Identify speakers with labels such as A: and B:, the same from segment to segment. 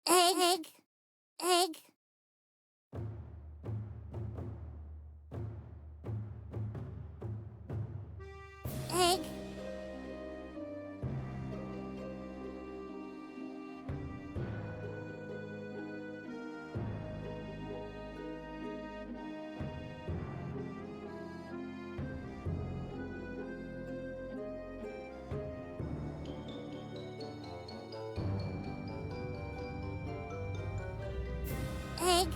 A: egg, egg, egg, egg, egg,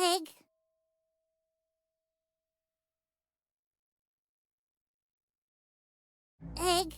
A: egg, egg,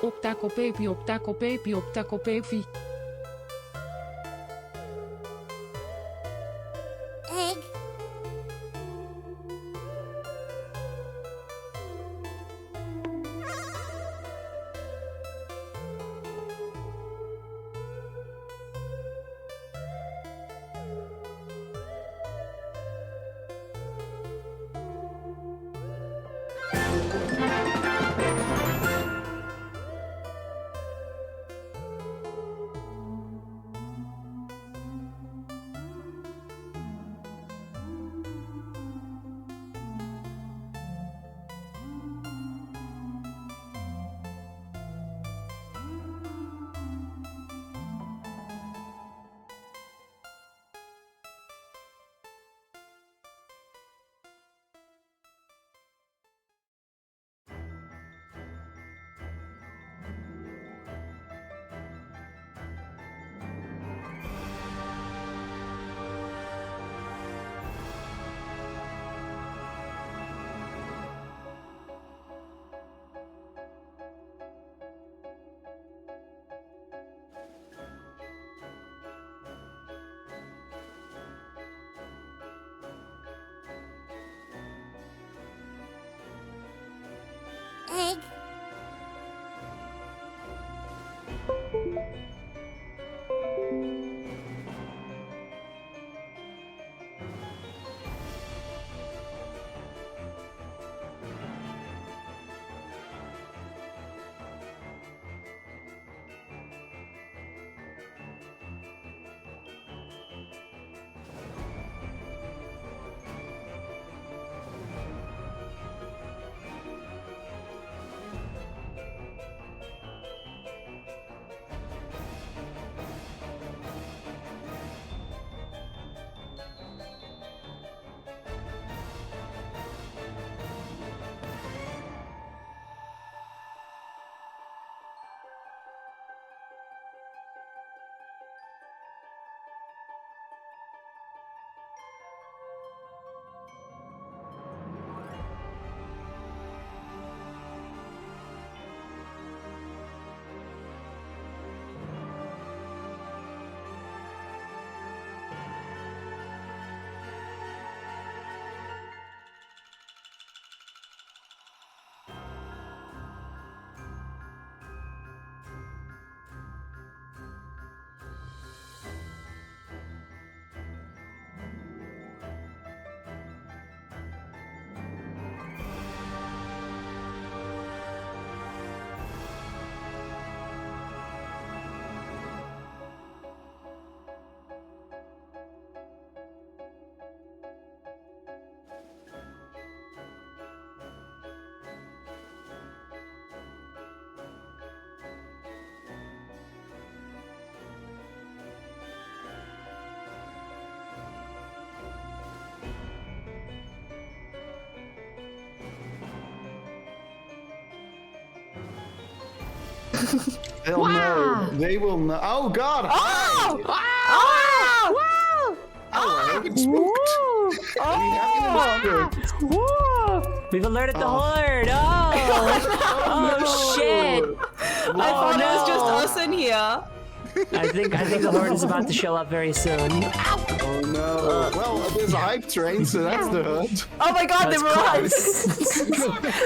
B: Optacopepi, optacopepi, optacopepi.
A: egg,
C: They'll know. They will know. Oh God!
D: Oh!
C: Hello. It's spooked.
D: Oh!
E: Woo! We've alerted the horde! Oh shit!
D: I thought it was
E: no.
D: just us in here.
E: I think the horde is about to show up very soon.
C: Oh no! Well, there's a hype train, so that's the hood.
D: Oh my god, they
E: That's
D: were right.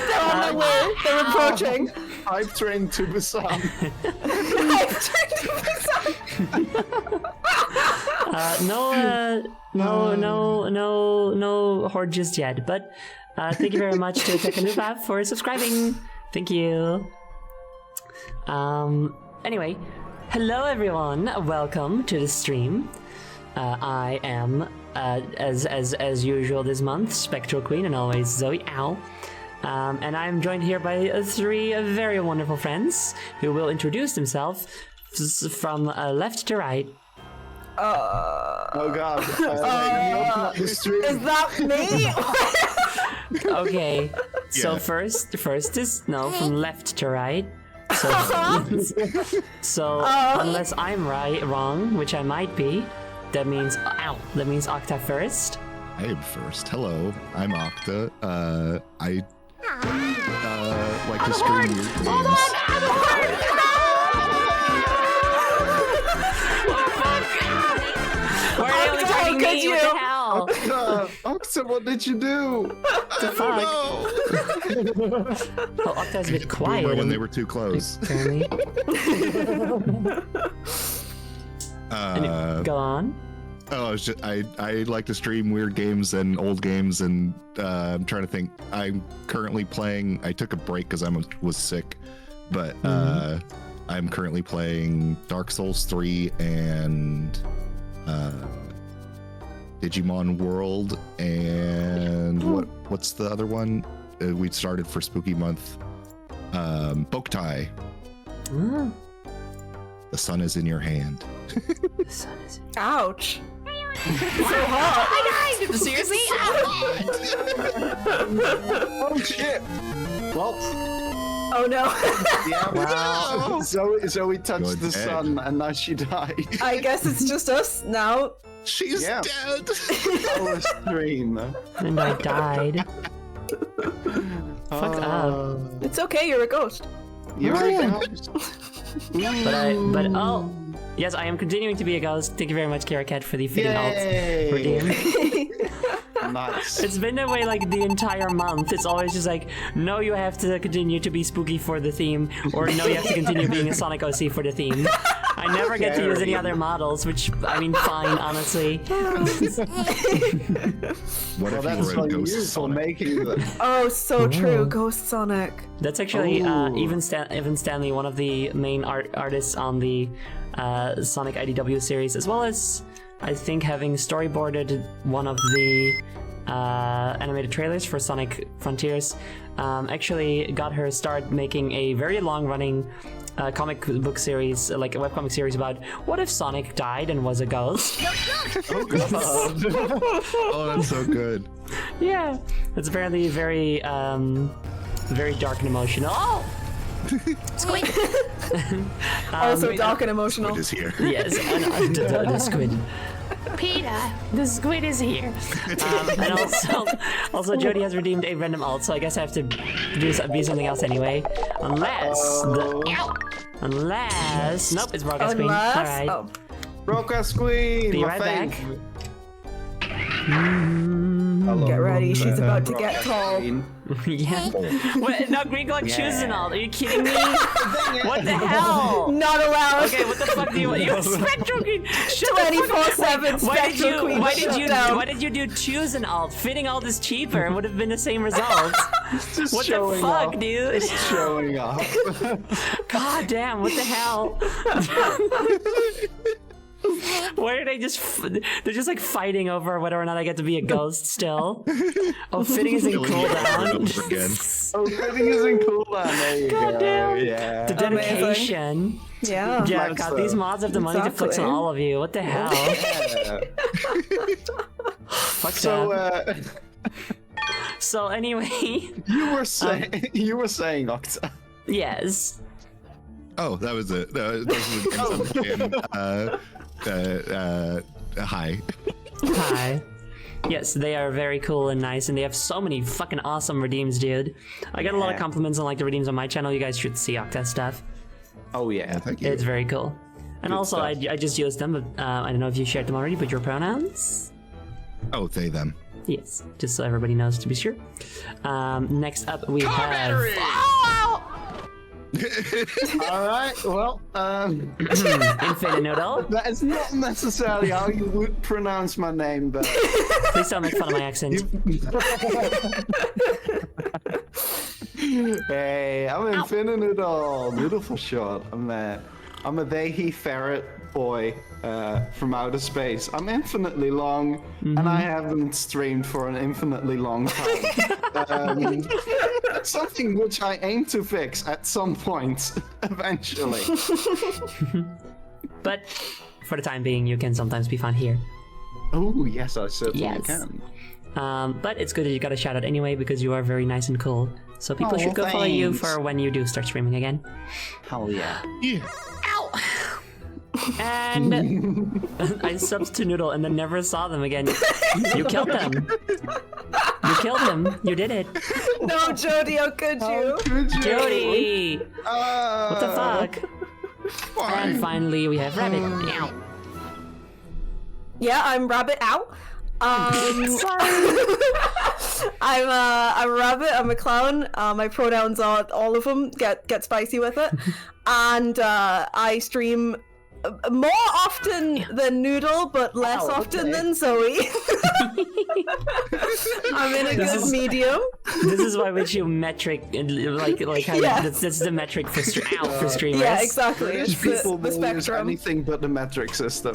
D: They're on their way. They're approaching.
C: Hype train to Busan.
E: No horde just yet. But thank you very much to Tekanuba for subscribing. Thank you. Anyway, hello everyone. Welcome to the stream. I am as usual this month, Spectral Queen, and always Zoe Ow. And I'm joined here by three very wonderful friends who will introduce themselves from left to right.
C: Oh God! Open up the stream.
D: Is that me?
E: Okay, so
F: Yeah.
E: first is from left to right. So unless I'm wrong, which I might be, that means Octa first.
F: I am first. Hello, I'm Octa. I like to stream weird games.
E: Why are they only targeting
D: could
E: me? What
D: you?
E: the hell?
C: Octa, what did you do?
E: What the fuck? Oh, Octa's a bit quiet.
F: Boomer when they were too close.
E: Apparently. Go on.
F: Oh, it's just, I like to stream weird games and old games, and I'm trying to think. I'm currently playing. I took a break because I was sick, but I'm currently playing Dark Souls 3 and Digimon World, and what's the other one we started for Spooky Month? Boktai.
E: Mm.
F: The sun is in your hand.
E: The sun is.
D: Ouch. So hot.
E: Seriously?
C: Oh shit! Well,
D: Oh no.
C: yeah.
E: Wow.
C: Zoe touched
F: You're
C: the
F: dead.
C: sun, and now she died.
D: I guess it's just us now.
F: She's
C: Yeah.
F: dead.
C: Our stream.
E: And I died. Fuck up.
D: It's okay, you're a ghost.
C: You're
F: Ryan.
E: But oh, yes, I am continuing to be a ghost. Thank you very much, Kara Cat, for the fitting alt redeem.
C: Nice.
E: It's been that way like the entire month. It's always just like, no, you have to continue to be spooky for the theme, or no, you have to continue being a Sonic OC for the theme. I never get to use any other models, which, I mean, fine, honestly.
F: What
C: Well,
F: if
C: that's
F: you were
C: on
F: a
C: you
F: ghost
C: for
F: Sonic?
C: making them.
D: Oh, so true. Ghost Sonic.
E: That's actually
C: Ooh.
E: Evan Stanley, one of the main artists on the Sonic IDW series, as well as, I think, having storyboarded one of the animated trailers for Sonic Frontiers. Actually got her start making a very long-running comic book series, like a webcomic series about what if Sonic died and was a ghost.
C: Oh God.
F: Oh, that's so good.
E: Yeah, it's apparently very, very dark and emotional. Oh!
A: Squid.
D: Also dark and emotional.
F: It is here.
E: Yes, and the squid.
A: Peter.
E: The squid is here. And also Jody has redeemed a random alt, so I guess I have to be something else anyway. Unless nope, it's Broadcast Queen.
D: Unless.
E: Alright.
D: Oh.
C: Broadcast Queen.
E: Be
C: my
E: right
C: fave.
E: back.
C: Hello,
D: Get ready, she's
C: Broadcast
D: about to get tall.
C: Queen.
E: Yeah. Wait, no, Green Clock chooses an alt. Are you kidding me? What the hell?
D: Not allowed.
E: Okay, what the fuck do you want? You Spectral Queen. Shut the fuck up.
D: 24/7 Spectral Queen.
E: Why
D: shut
E: did you do choose an alt? Fitting alt is cheaper and would have been the same result.
C: Just
E: What the
C: showing
E: fuck,
C: off.
E: dude?
C: Just showing off.
E: God damn, what the hell? Why are they they're just like fighting over whether or not I get to be a ghost still? Oh, fitting is in
F: Killing you over and
E: cooldown.
F: over again.
C: Oh, fitting is in cooldown. There you
E: God
C: go.
E: damn.
C: Yeah.
E: The dedication.
D: Yeah.
E: Yeah,
C: Flex
E: God,
C: them.
E: these mods have the money to flex on
D: Exactly.
E: all of you. What the hell?
C: Yeah.
E: Fuck
C: So,
E: that. So anyway,
C: you were saying, Octa.
E: yes.
F: Oh, that was it. Those are the games I'm playing. Hi.
E: Hi. Yes, they are very cool and nice, and they have so many fucking awesome redeems, dude. I get a lot of compliments on like the redeems on my channel. You guys should see Octa stuff.
C: Oh yeah.
F: Thank you.
E: It's very cool. And also, I just used them, but I don't know if you shared them already, but your pronouns?
F: Oh, they, them.
E: Yes, just so everybody knows to be sure. Next up, we have...
C: All right. Well,
E: Infinite Noodle.
C: that is not necessarily how you would pronounce my name, but
E: Please don't make fun of my accent.
C: hey, I'm Infinite Noodle. Noodle for short. I'm a they, he ferret boy from outer space. I'm infinitely long, and I haven't streamed for an infinitely long time. Something which I aim to fix at some point, eventually.
E: But for the time being, you can sometimes be found here.
C: Oh, yes, I certainly
E: Yes.
C: can.
E: But it's good that you got a shout out anyway, because you are very nice and cool. So people should go follow you
C: thanks.
E: for when you do start streaming again.
C: Hell yeah.
F: Yeah.
E: And I subbed to Noodle and then never saw them again. You killed them. You killed him. You did it.
D: No, Jody, how could you?
C: Good job.
E: Jody! What the fuck? And finally, we have Rabbit. Ow.
D: Yeah, I'm Rabbit. Ow. I'm a rabbit. I'm a clown. My pronouns are all of them. Get spicy with it. And I stream more often than Noodle, but less often than Zoe. I'm in a good medium.
E: This is why we choose metric, like how
D: Yeah.
E: that's the metric for for streamers.
D: Yeah, exactly.
C: British
D: It's
C: people
D: the
C: will use
D: spectrum.
C: anything but the metric system.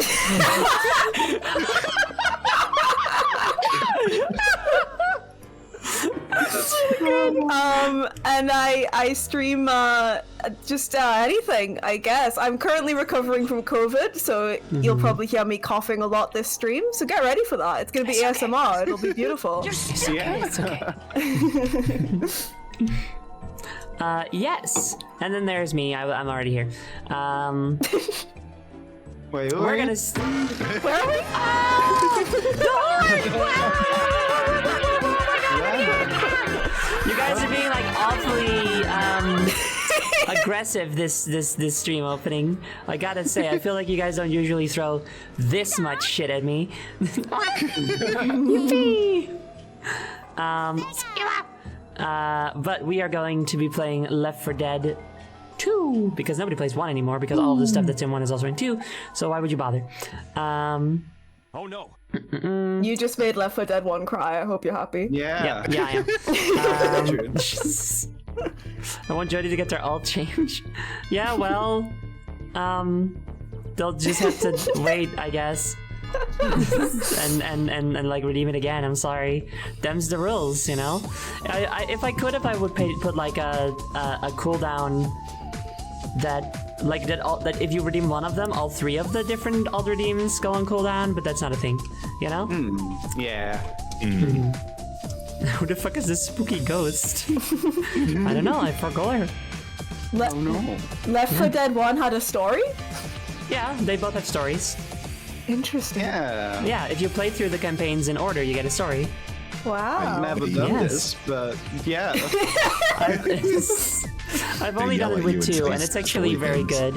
D: And I stream just anything, I guess. I'm currently recovering from COVID, so you'll probably hear me coughing a lot this stream. So get ready for that. It's gonna be ASMR. It'll be beautiful.
E: It's okay. Yes. And then there's me. I'm already here.
C: Wait,
E: We're gonna.
D: Where are we?
E: You guys are being like awfully aggressive this stream opening. I gotta say, I feel like you guys don't usually throw this much shit at me. Yippee! But we are going to be playing Left 4 Dead 2 because nobody plays 1 anymore because all of the stuff that's in 1 is also in 2. So why would you bother?
G: Oh no.
D: You just made Left 4 Dead 1 cry. I hope you're happy.
C: Yeah.
E: Yeah, I am. I want Jody to get their alt change. Yeah, well, they'll just have to wait, I guess, and like redeem it again. I'm sorry, them's the rules, you know. If I would put like a cooldown that. Like that if you redeem one of them, all 3 of the different alt redeems go on cooldown, but that's not a thing, you know?
C: Yeah.
E: Who the fuck is this spooky ghost? I don't know, I forgot her.
C: Oh no.
D: Left 4 Dead 1 had a story?
E: Yeah, they both have stories.
D: Interesting.
C: Yeah.
E: Yeah, if you play through the campaigns in order, you get a story.
D: Wow.
C: I've never done
E: Yes.
C: this, but yeah.
E: I've only done
F: yell
E: it
F: at you
E: with
F: and
E: 2,
F: say
E: and it's actually
F: silly
E: very
F: things.
E: good.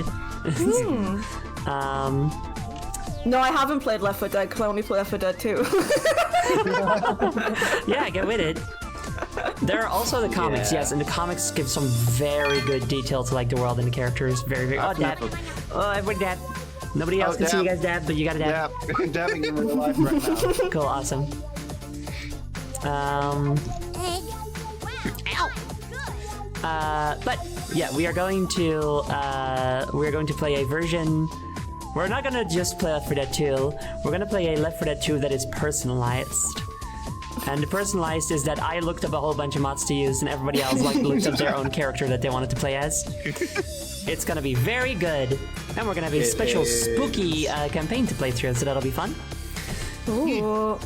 D: No, I haven't played Left 4 Dead because I only play Left 4 Dead 2.
E: Yeah, get with it. There are also the comics, yes, and the comics give some very good detail to like the world and the characters. Very. Oh, dab. Oh, everybody dab. Nobody else can see you guys dab, but you gotta dab.
C: Yeah, I'm dabbing in real life right now.
E: Cool, awesome. But yeah, we are going to play a version. We're not gonna just play Left 4 Dead 2. We're gonna play a Left 4 Dead 2 that is personalized. And the personalized is that I looked up a whole bunch of mods to use, and everybody else like looked up their own character that they wanted to play as. It's gonna be very good, and we're gonna have a special spooky campaign to play through, so that'll be fun.
D: Ooh.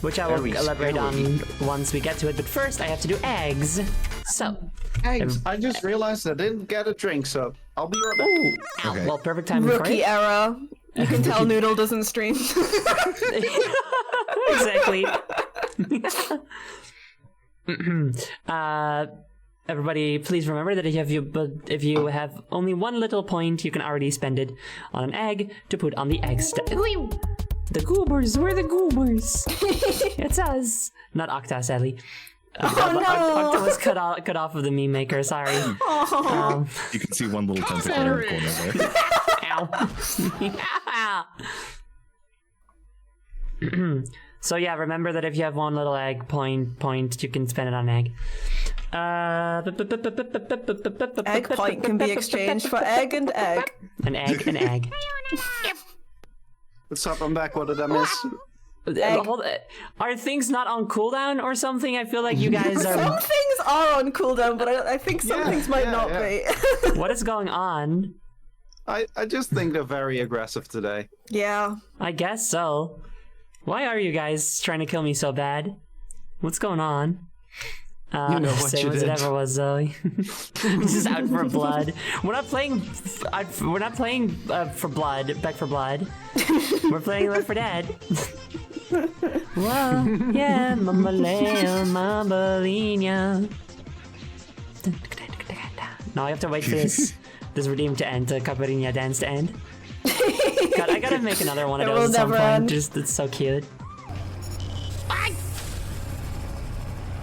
E: Which I will
C: Very
E: elaborate
C: scary.
E: on once we get to it. But first, I have to do eggs. So,
C: Eggs. I just realized I didn't get a drink, so I'll be right back.
E: Ow,
F: Okay.
E: well, perfect timing for
D: Rookie
E: it.
D: era. You can tell Noodle doesn't stream.
E: Exactly. Everybody, please remember that if you have only one little point, you can already spend it on an egg to put on the egg stack. The goobers, we're the goobers. It's us, not Octa, sadly. Octa was cut off of the meme maker. Sorry.
F: You can see one little tentacle in the corner there.
E: Ow. So yeah, remember that if you have one little egg point, you can spend it on an egg.
D: Egg point can be exchanged for egg and egg.
E: An egg.
C: What's up? I'm back. What did I miss?
E: Are things not on cooldown or something? I feel like you guys
D: Some
E: are.
D: things are on cooldown, but I think some
C: Yeah,
D: things might
C: yeah,
D: not
C: yeah.
D: be.
E: What is going on?
C: I just think they're very aggressive today.
D: Yeah.
E: I guess so. Why are you guys trying to kill me so bad? What's going on?
C: You know what
E: same
C: you
E: as it
C: did.
E: ever was, Zoe. This is out for blood. We're not playing. We're not playing for blood. Back for blood. We're playing Left 4 Dead. Whoa, yeah, Mama Leo, Mama Lina. Now I have to wait for this redeem to end, the Caparina dance to end. God, I gotta make another one of
D: It
E: those
D: will
E: at some
D: never
E: point.
D: end.
E: Just it's so cute.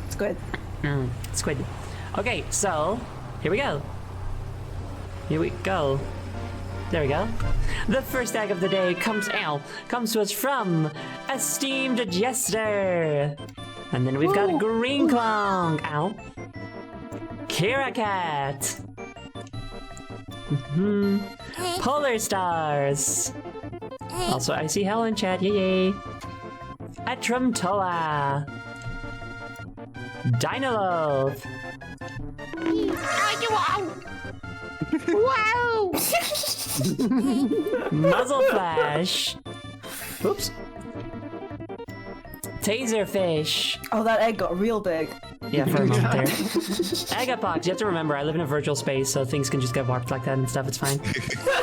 D: It's good.
E: Squid. Okay, so here we go. Here we go. There we go. The first egg of the day comes to us from Esteemed Jester. And then we've got Green Clong. Ow. Kira Cat. Polar Stars. Also, I see Hell in chat. Yay. Etrum Toa. Dynaloth.
A: Wow!
E: Muzzle Flash. Oops. Taserfish.
D: Oh, that egg got real big.
E: Yeah, for a moment there. Agapox. You have to remember, I live in a virtual space, so things can just get warped like that and stuff. It's fine.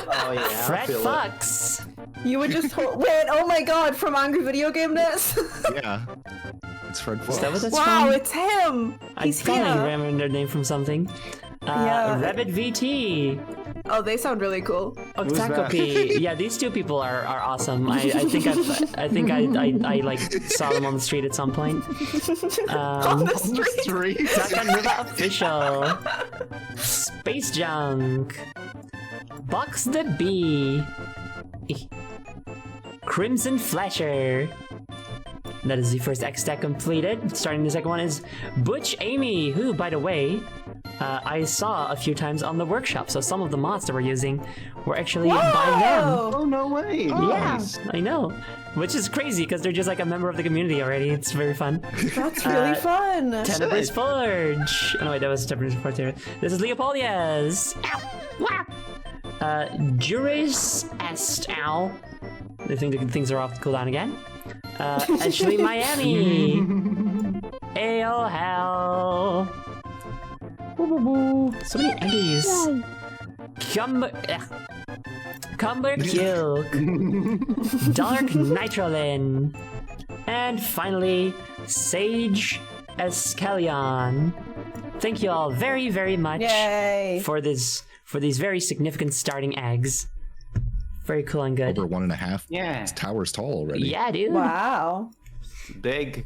C: Oh yeah.
E: Fred Fox.
D: You would just wait. Oh my god! From Angry Video Game Ness.
F: Yeah. It's Fred Fox.
E: Is that what that's
D: Wow,
E: from?
D: it's him. He's
E: I thought I
D: here.
E: remembered their name from something.
D: Yeah.
E: Rabbit VT.
D: Oh, they sound really cool.
E: Octacopi. Yeah, these two people are awesome. I think I like saw them on the street at some point.
D: On the street.
C: Street.
E: Dragon River Official. Space Junk. Box the Bee. Crimson Flasher. That is the first X stack completed. Starting the second one is Butch Amy, who, by the way, I saw a few times on the workshop. So some of the mods that we're using were actually by them.
C: Oh no way.
E: Yeah,
C: Nice.
E: I know. Which is crazy because they're just like a member of the community already. It's very fun.
D: That's really fun.
E: Tenebrous Forge. Oh no, wait, that was Tenebrous Forge. This is Leopoldias. Juris Est. Ow. I think the things are off the cooldown again. Ashley Miami. Ayo hell. So many Eddies. Cumber Kilk. Dark Nitrolin. And finally, Sage Escalion. Thank you all very, very much
D: Yay.
E: for these very significant starting eggs. Very cool and good.
F: Over 1.5
C: Yeah.
F: towers tall already.
E: Yeah, dude.
D: Wow.
C: Big.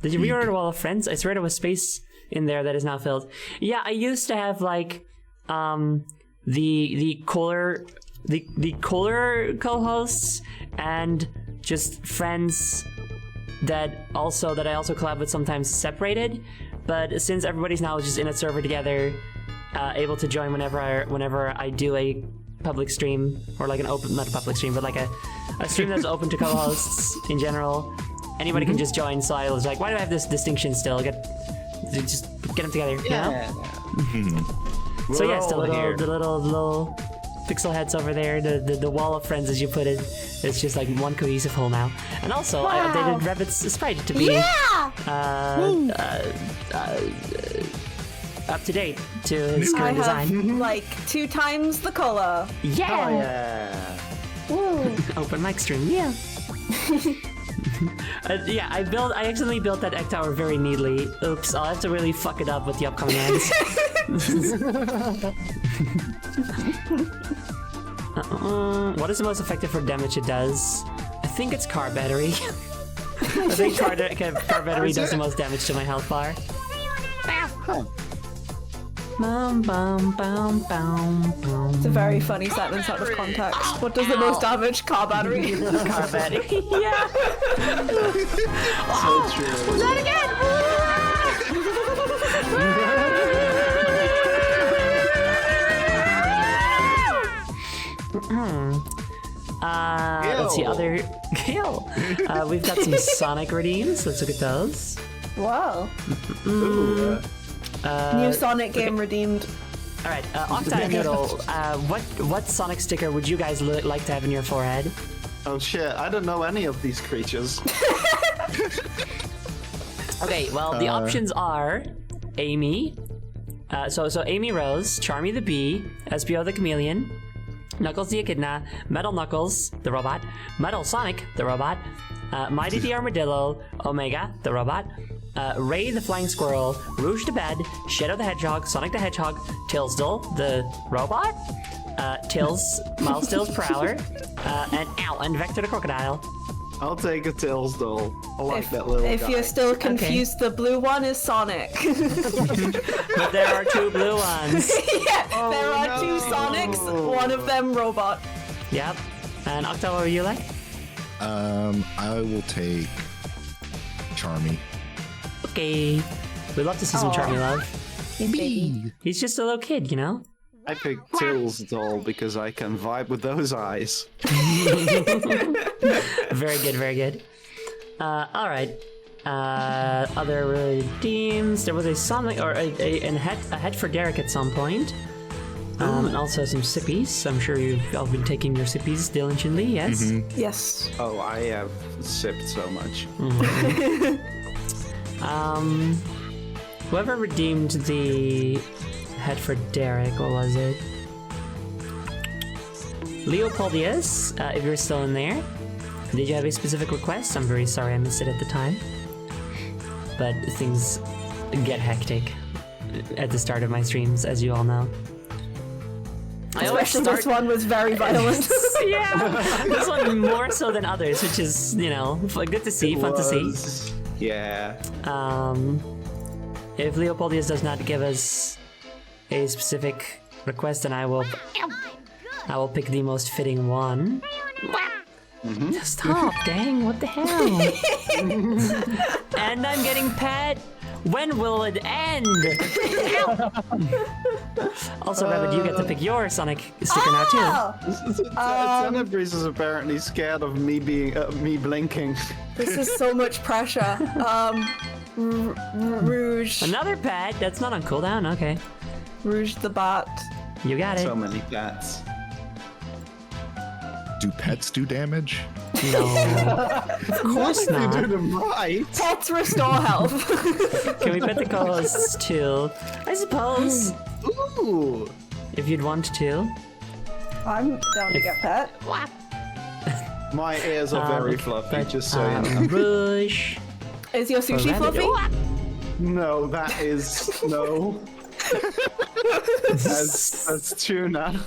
E: Did you reorder Wall of Friends? I swear there was space in there that is now filled. Yeah, I used to have like the cooler co-hosts and just friends that I also collab with sometimes separated. But since everybody's now just in a server together, able to join whenever I do a public stream or like an open, not a public stream, but like a stream that's open to co-hosts in general. Anybody can just join. So I was like, why do I have this distinction still? Just get them together, you know? So
C: We're
E: yes, the
C: all here.
E: little pixel heads over there, the wall of friends as you put it, it's just like one cohesive whole now. And also, I updated Rabbit's sprite to be up to date to his
D: I
E: current
D: have
E: design.
D: like 2 times the color.
E: Yeah.
C: Oh yeah.
D: Woo.
E: Open mic stream. Yeah. Yeah, I accidentally built that egg tower very neatly. Oops, I'll have to really fuck it up with the upcoming ends. What is the most effective for damage it does? I think it's car battery. I think car battery does the most damage to my health bar. Bum, bum, bum, bum, bum.
D: It's a very funny sentence out of context. What does the most damage? Car battery.
E: Car battery. Yeah.
C: So true.
D: That again!
E: Let's see
C: Kill.
E: other kill. We've got some Sonic redeems. Let's look at those.
D: Wow.
C: Ooh,
D: New Sonic game redeemed.
E: All right, Octa and Noodle. What Sonic sticker would you guys like to have in your forehead?
C: oh shit! I don't know any of these creatures.
E: Okay, well the options are Amy. So Amy Rose, Charmy the Bee, Espio the Chameleon, Knuckles the Echidna, Metal Knuckles the robot, Metal Sonic the robot, Mighty the Armadillo, Omega the robot, Ray the Flying Squirrel, Rouge the Bed, Shadow the Hedgehog, Sonic the Hedgehog, Tilsdale the robot, Miles Till's Prowler, and Vector the Crocodile.
C: I'll take a Tilsdale. I like that little
D: If
C: guy.
D: you're still confused, the blue one is Sonic.
E: But there are 2 blue ones.
D: Yeah, there are
C: no.
D: 2 Sonics, one of them robot.
E: Yep. And Octa, what were you like?
F: I will take Charmy.
E: Okay. We'd love to see some
D: Aw.
E: Charmy love.
F: Bee.
E: He's just a little kid, you know?
C: I picked Tilsdale because I can vibe with those eyes.
E: Very good, very good. Alright. Other redeems. There was a Sonic, or a head for Derek at some point. And also some sippies. I'm sure you've all been taking your sippies diligently, yes?
D: Yes.
C: Oh, I have sipped so much.
E: Whoever redeemed the head for Derek, what was it? Leopoldius, if you're still in there. Did you have a specific request? I'm very sorry I missed it at the time. But things get hectic at the start of my streams, as you all know. I always
D: Especially this one was very violent.
E: Yeah, this one more so than others, which is, you know, good to see, fun to see.
C: Yeah.
E: If Leopoldius does not give us a specific request, then I will pick the most fitting one. Stop, dang, what the hell? And I'm getting pet. When will it end? Also, Rabbit, you get to pick your Sonic sticker now too.
C: Tenebris is apparently scared of me being me blinking.
D: This is so much pressure. Rouge.
E: Another pet? That's not on cooldown? Okay.
D: Rouge the Bat.
E: You got it.
C: So many pets.
F: Do pets do damage?
E: No. Of course
C: They do
E: not.
C: them right.
D: Pets restore health.
E: Can we pet the co-hosts too? I suppose.
C: Ooh.
E: If you'd want to.
D: I'm down to get pet.
C: My ears are very fluffy, just so you know.
E: Rouge.
D: Is your sushi
E: Rabbit.
D: fluffy?
C: No, that is no. That's tuna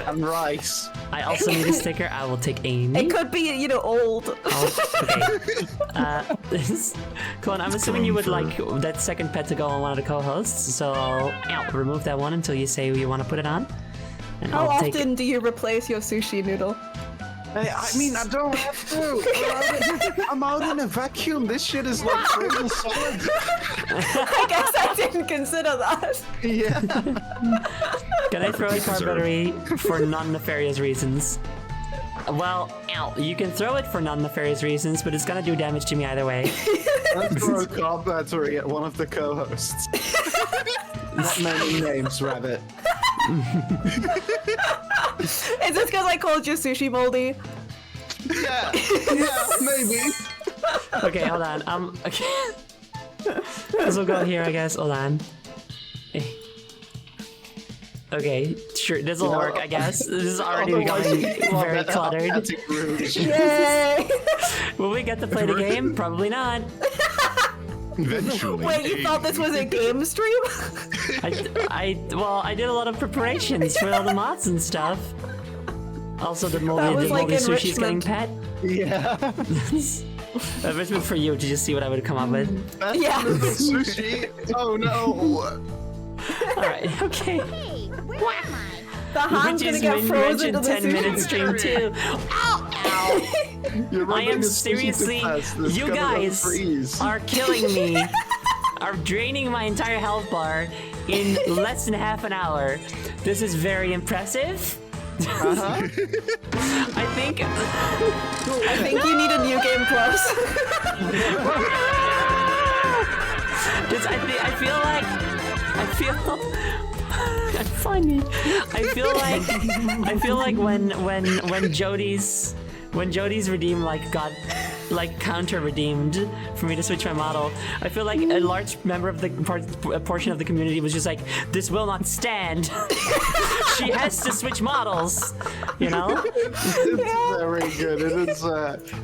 C: and rice.
E: I also need a sticker. I will take Amy.
D: It could be, you know, old.
E: Okay. Come on, I'm assuming you would like that second pet to go on one of the co-hosts, so I'll remove that one until you say you want to put it on. And
D: How
E: I'll take
D: often do you replace your sushi noodle?
C: Hey, I mean, I don't have to. I'm out in a vacuum. This shit is like frozen solid.
D: I guess I didn't consider that.
C: Yeah.
E: Can I throw a car battery for non-nefarious reasons? Well, you can throw it for non-nefarious reasons, but it's gonna do damage to me either way.
C: Let's throw a car battery at one of the co-hosts. Not many names, Rabbit.
D: Is this because I called you sushi moldy?
C: Yeah, maybe.
E: Okay, hold on. Okay. This will go here, I guess. Hold on. Okay, sure, this'll work, I guess. This is already
C: Otherwise,
E: becoming
C: people are
E: very
C: better
E: cluttered.
C: at getting rooms.
D: Yay!
E: Will we get to play the game? Probably not.
F: Eventually.
D: Wait, you thought this was a game stream?
E: Well, I did a lot of preparations for all the mods and stuff. Also, the moldy,
D: was like
E: sushi's getting pet.
C: Yeah.
E: Enrichment for you to just see what I would come up with.
D: Yeah.
C: Sushi. Oh no.
E: Alright, okay.
A: Hey, where am I?
D: The hand's gonna get frozen to the
E: 10 minute stream too.
C: You're
E: I
C: running
E: am
C: a sushi
E: seriously,
C: test that's
E: you
C: gonna go
E: guys
C: freeze.
E: are killing me. Are draining my entire health bar in less than half an hour. This is very impressive.
C: Uh-huh.
E: I think
D: I think you need a new game plus.
E: I'm funny. I feel like when Jody's redeem got counter redeemed for me to switch my model. I feel like a large member of the portion of the community was just like, this will not stand. She has to switch models, you know?
C: It's very good. It is.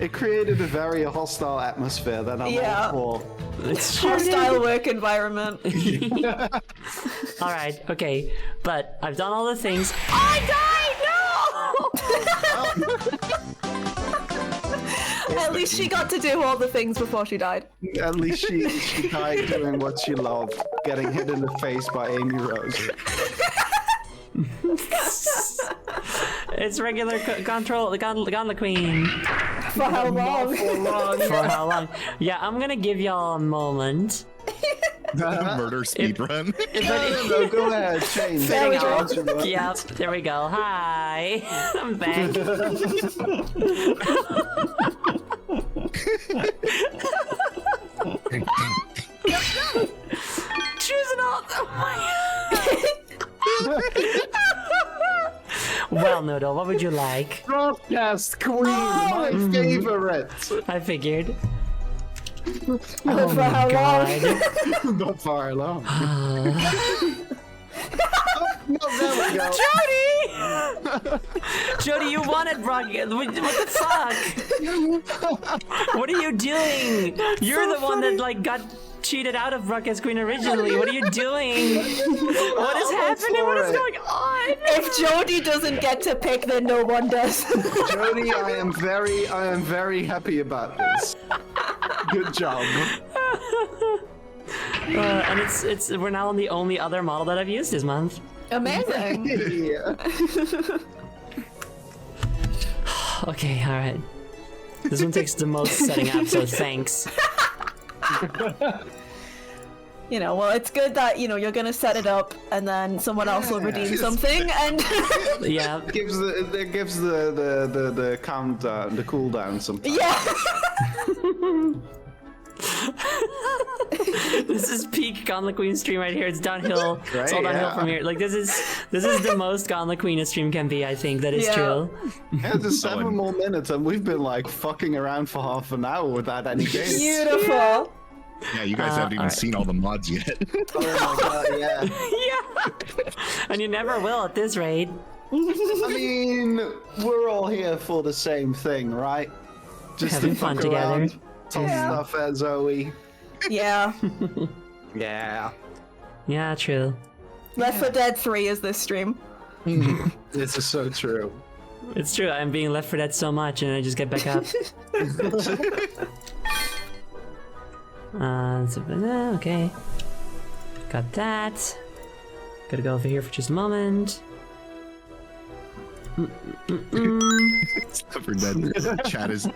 C: It created a very hostile atmosphere that I'm
D: Yeah.
C: all for.
E: It's
D: Hostile work environment.
E: all right, okay, but I've done all the things. I died. No.
D: At least she got to do all the things before she died.
C: At least she died doing what she loved, getting hit in the face by Amy Rose.
E: It's regular control, the Gauntlet Queen.
D: For how long?
E: For how long? Yeah, I'm gonna give y'all a moment.
F: Murder speedrun.
C: No, go ahead, change.
D: There we go.
E: Yep, there we go. Hi, I'm back. Choose an alt. Oh my god. Well, Noodle, what would you like?
C: Broadcast Queen, my favorite.
E: I figured.
D: For how long?
C: Not far along. No, there we go.
E: Jody! Jody, you wanted Rocket. What the fuck? What are you doing? You're the one that got cheated out of Broadcast Queen originally. What are you doing? What is happening? What is going on?
D: If Jody doesn't get to pick, then no one does.
C: Jody, I am very happy about this. Good job.
E: And it's we're now on the only other model that I've used this month.
D: Amazing.
C: Yeah.
E: Okay, all right. This one takes the most setting up, so thanks.
D: Well, it's good that, you're gonna set it up and then someone else will redeem something and...
E: Yeah.
C: It gives the countdown, the cooldown sometimes.
D: Yeah.
E: This is peak Gauntlet Queen stream right here. It's downhill. It's all
C: Right,
E: downhill
C: yeah.
E: from here. This is the most Gauntlet Queen a stream can be. I think that is
D: Yeah.
E: true.
C: Yeah, there's 7 more minutes and we've been fucking around for half an hour without any games.
D: Beautiful.
F: Yeah, you guys haven't even
E: alright.
F: seen all the mods yet.
C: Oh my god, yeah.
E: Yeah. And you never will at this rate.
C: I mean, we're all here for the same thing, right? Just
E: Having
C: to
E: fun
C: fuck
E: together.
C: around, toss stuff at Zoe.
D: Yeah.
C: Yeah.
E: Yeah, true.
D: Left 4 Dead 3 is this stream.
C: This is so true.
E: It's true. I'm being Left 4 Dead so much, and I just get back up. Okay. Got that. Gotta go over here for just a moment.
F: For dead. Chad is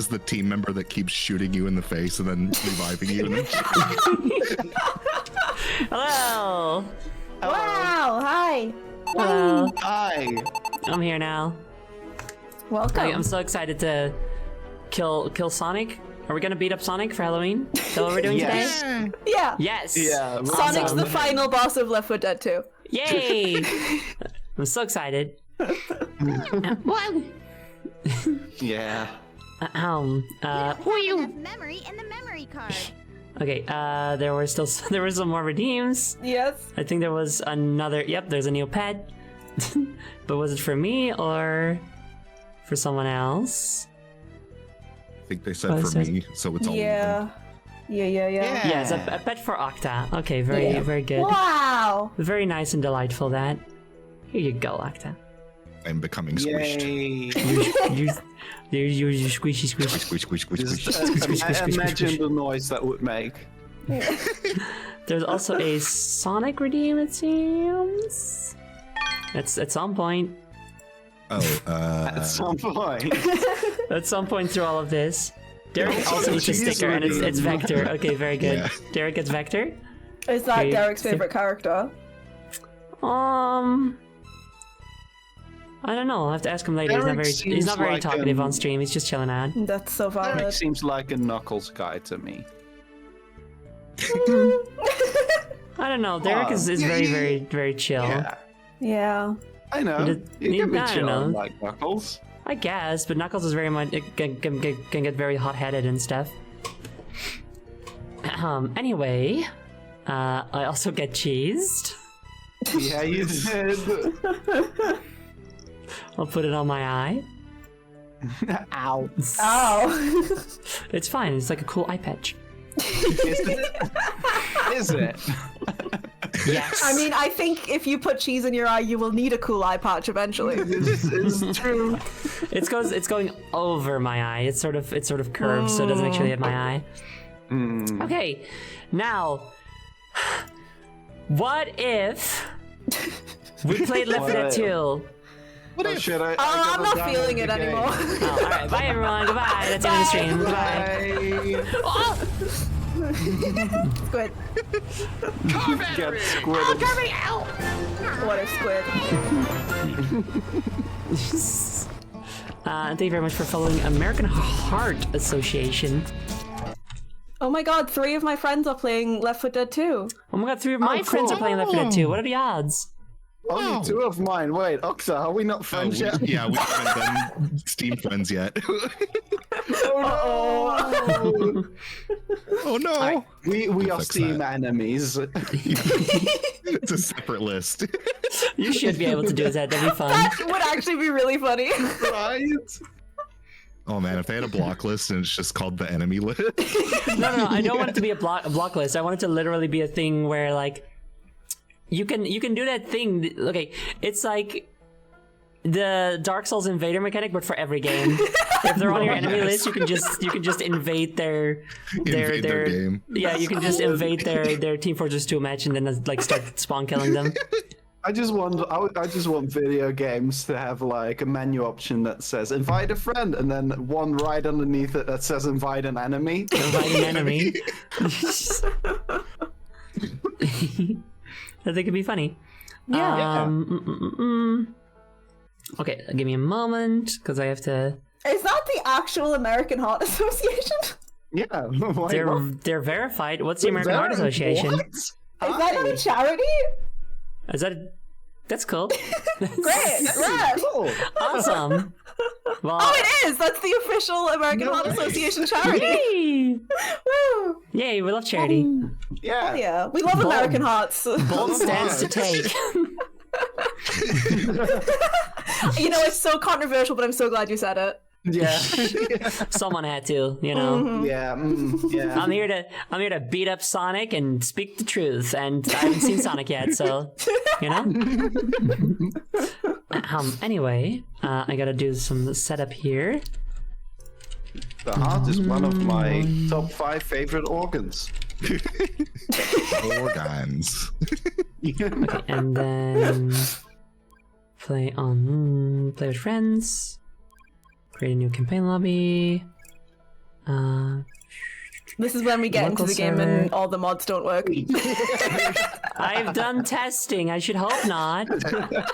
F: the team member that keeps shooting you in the face and then reviving you. And then
E: Hello.
D: Wow, hi.
E: Hello.
C: Hi.
E: I'm here now.
D: Welcome.
E: I'm so excited to kill Sonic. Are we gonna beat up Sonic for Halloween? Is that what we're doing
C: Yes.
E: today?
D: Yeah.
E: Yes.
C: Yeah.
D: Sonic's
E: Awesome.
D: the final boss of Left 4 Dead 2.
E: Yay! I'm so excited.
A: Well,
E: Who
C: Yeah.
E: are you?
A: memory in the memory card.
E: Okay, there were some more redeems.
D: Yes.
E: I think there was another. Yep, there's a new pet. But was it for me or for someone else?
F: I think they said
E: Oh, it
F: for
E: says-
F: me, so it's all
D: Yeah. Yeah.
E: Yes, a pet for Octa. Okay, very good.
D: Wow.
E: Very nice and delightful. That. Here you go, Octa.
F: I'm becoming squished.
C: Yay!
E: You squishy.
F: Squish.
C: Imagine the noise that would make.
E: There's also a Sonic redeem, it seems. That's at some point.
F: Oh,
C: At some point.
E: At some point through all of this. Derek also needs a
C: Jeez,
E: sticker, and it's Vector. Okay, very good.
F: Yeah.
E: Derek gets Vector.
D: Is that
E: Okay,
D: Derek's
E: so-
D: favorite character?
E: I don't know. I'll have to ask him later.
C: Derek
E: He's
C: seems
E: not very
C: like
E: talkative
C: an-
E: on stream. He's just chilling out.
D: That's so
C: Derek
D: valid.
C: seems like a Knuckles guy to me.
E: I don't know. Derek is very chill.
C: Yeah,
D: Yeah.
C: I know.
E: He did-
C: You can be
E: I don't
C: chilling
E: know.
C: like Knuckles.
E: I guess, but Knuckles is very much can get very hot-headed and stuff. Anyway, I also get cheesed.
C: Yeah, you did.
E: I'll put it on my eye.
C: Ow.
D: Oh.
E: It's fine. It's like a cool eye patch.
C: Is it? Is it?
E: Yes.
D: I mean, I think if you put cheese in your eye, you will need a cool eye patch eventually.
C: It's true.
E: it's going over my eye. It's sort of curved, so it doesn't actually hit my eye. Okay, now, what if we played Left 4 Dead 2?
C: What if? Should I
D: I'm not
C: gotta
D: feeling
C: download
D: it
C: the game.
D: anymore.
E: Oh, all right, bye everyone. Goodbye. That's the end of the stream. Goodbye.
C: Bye.
D: Squid.
C: Get squirted.
D: What a squid.
E: Thank you very much for following American Heart Association.
D: Oh my god, 3 of my friends are playing Left 4 Dead 2.
E: Oh my god, 3 of my friends are playing Left 4 Dead 2. What are the odds?
C: Only 2 of mine. Wait, Oxa, are we not
F: Oh,
C: friends yet?
F: yeah, we haven't been Steam friends yet.
C: Oh,
F: Oh no!
C: we are
F: fix
C: Steam
F: that.
C: enemies.
F: It's a separate list.
E: You should be able to do that. That'd be fun.
D: That would actually be really funny.
C: Right?
F: Oh man, if they had a block list and it's just called the enemy list.
E: No. I don't want it to be a block list. I want it to literally be a thing where like you can do that thing. Okay, it's like the Dark Souls invader mechanic, but for every game. If they're on your enemy list, you can just invade their
F: game.
E: Yeah, you can just invade their Team Fortress 2 match and then like start spawn killing them.
C: I just want video games to have like a menu option that says invite a friend, and then one right underneath it that says invite an enemy.
E: Invite an enemy. I think it'd be funny.
D: Yeah.
E: Okay, give me a moment because I have to.
D: Is that the actual American Heart Association?
C: Yeah. Why
E: They're
C: not?
E: verified. What's the American Heart Association?
C: What?
D: Is that not a charity?
E: Is that? That's cool.
D: Great, rad.
C: Cool.
E: Awesome. Well,
D: Oh, it is! That's the official American Heart Association charity.
E: yay!
D: Woo!
E: Yay! We love charity.
C: Yeah.
D: Yeah, we love American Hearts.
E: Bold stance to take.
D: You know, it's so controversial, but I'm so glad you said it.
C: Yeah.
E: Someone had to, you know.
C: Yeah. Yeah.
E: I'm here to beat up Sonic and speak the truth, and I haven't seen Sonic yet, so you know. Anyway, I gotta do some setup here.
C: The heart is one of my top 5 favorite organs.
F: Organs.
E: And then play with friends. Create a new campaign lobby.
D: This is when we get into
E: Local
D: the game
E: server.
D: and all the mods don't work.
E: I've done testing. I should hope not.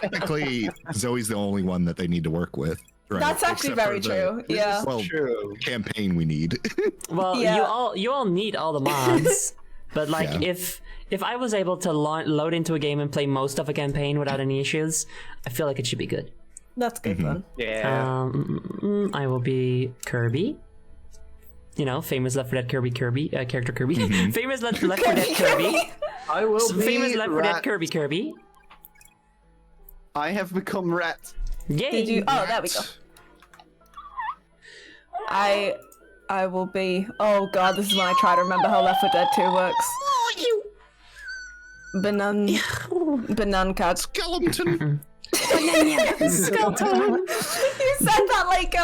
F: Technically, Zoe's the only one that they need to work with. Right?
D: That's actually
F: Except
D: very
F: for the-
D: true. Yeah.
F: Well,
C: True.
F: campaign we need.
E: Well,
D: Yeah.
E: you all need all the mods, but like
F: Yeah.
E: if I was able to load into a game and play most of a campaign without any issues, I feel like it should be good.
D: That's good fun.
C: Yeah.
E: I will be Kirby. you know, famous Left 4 Dead Kirby character Kirby. Famous Left 4 Dead Kirby.
C: I will be
E: Famous Left 4 Dead
C: rat.
E: Kirby.
C: I have become rat.
E: Yay!
D: Did you? Oh, there we go. I will be. Oh god, this is when I try to remember how Left 4 Dead 2 works. Banan cat.
F: Skeleton.
D: Skeleton. You said that like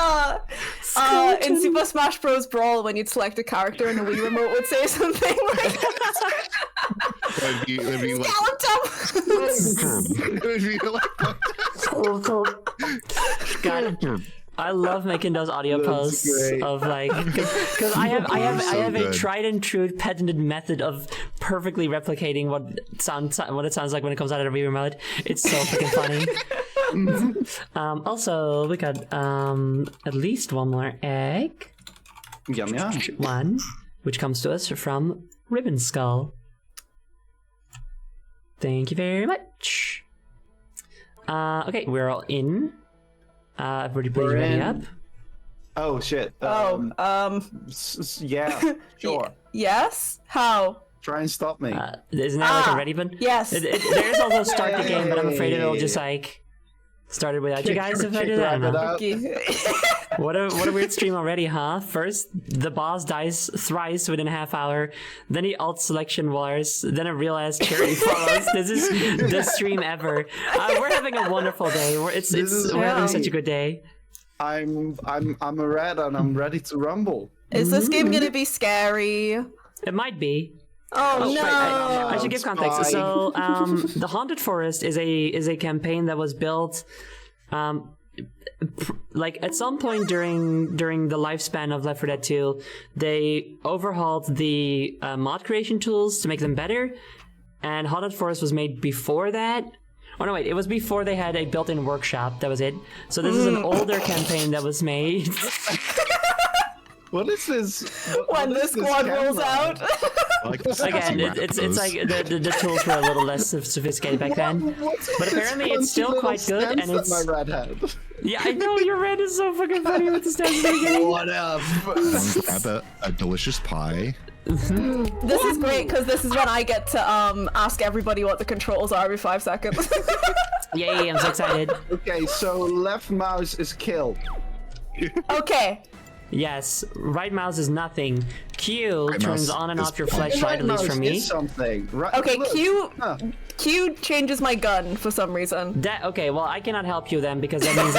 D: in Super Smash Bros. Brawl when you'd select a character and the Wii remote would say something like
F: It'd be like,
D: Skeleton.
F: it'd be like
E: God, I love making those audio
C: That's
E: posts
C: great.
E: of like, because I have a
F: good.
E: tried and true patented method of perfectly replicating what it sounds like when it comes out of the Wii remote. It's so freaking funny. Also, we got at least one more egg.
C: Yum yum.
E: One, which comes to us from Ribbon Skull. Thank you very much. Okay, we're all in. Everybody please
C: We're
E: ready
C: in.
E: up.
C: Oh shit. Yeah. Sure.
D: Yes? How?
C: Try and stop me.
E: Isn't there like a ready button?
D: Yes.
E: There is also start the game, but I'm afraid it'll just like start it without you guys if I do that. I don't know. What a weird stream already, huh? First, the boss dies thrice within a half hour. Then he alt selection wars. Then a real ass charity follows. This is the stream ever. We're having a wonderful day. We're having such a good day.
C: I'm a rat and I'm ready to rumble.
D: Is this game gonna be scary?
E: It might be.
D: Oh no!
E: I should give context.
C: Spy.
E: So, the Haunted Forest is a campaign that was built, like at some point during the lifespan of Left 4 Dead 2, they overhauled the mod creation tools to make them better, and Haunted Forest was made before that. Oh no, wait! It was before they had a built-in workshop. That was it. So this is an older campaign that was made.
C: What is this?
D: When the squad rolls out.
F: like
E: Again, it's like the tools were a little less sophisticated back then. But apparently it's still quite good, and it's
C: my red head.
E: yeah, I know your red is so fucking funny with the stats again.
C: What up?
F: grab a delicious pie.
D: This is great because this is when I get to ask everybody what the controls are every 5 seconds.
E: Yay! I'm so excited.
C: Okay, so left mouse is kill.
D: Okay.
E: Yes, right mouse is nothing. Q
F: Right
E: turns
F: mouse
E: on and
F: is
E: off your
F: fine.
E: flashlight, at least for me.
C: Is something. Right,
D: Okay,
C: look.
D: Q
C: Huh.
D: Q changes my gun for some reason.
E: That okay? Well, I cannot help you then because that means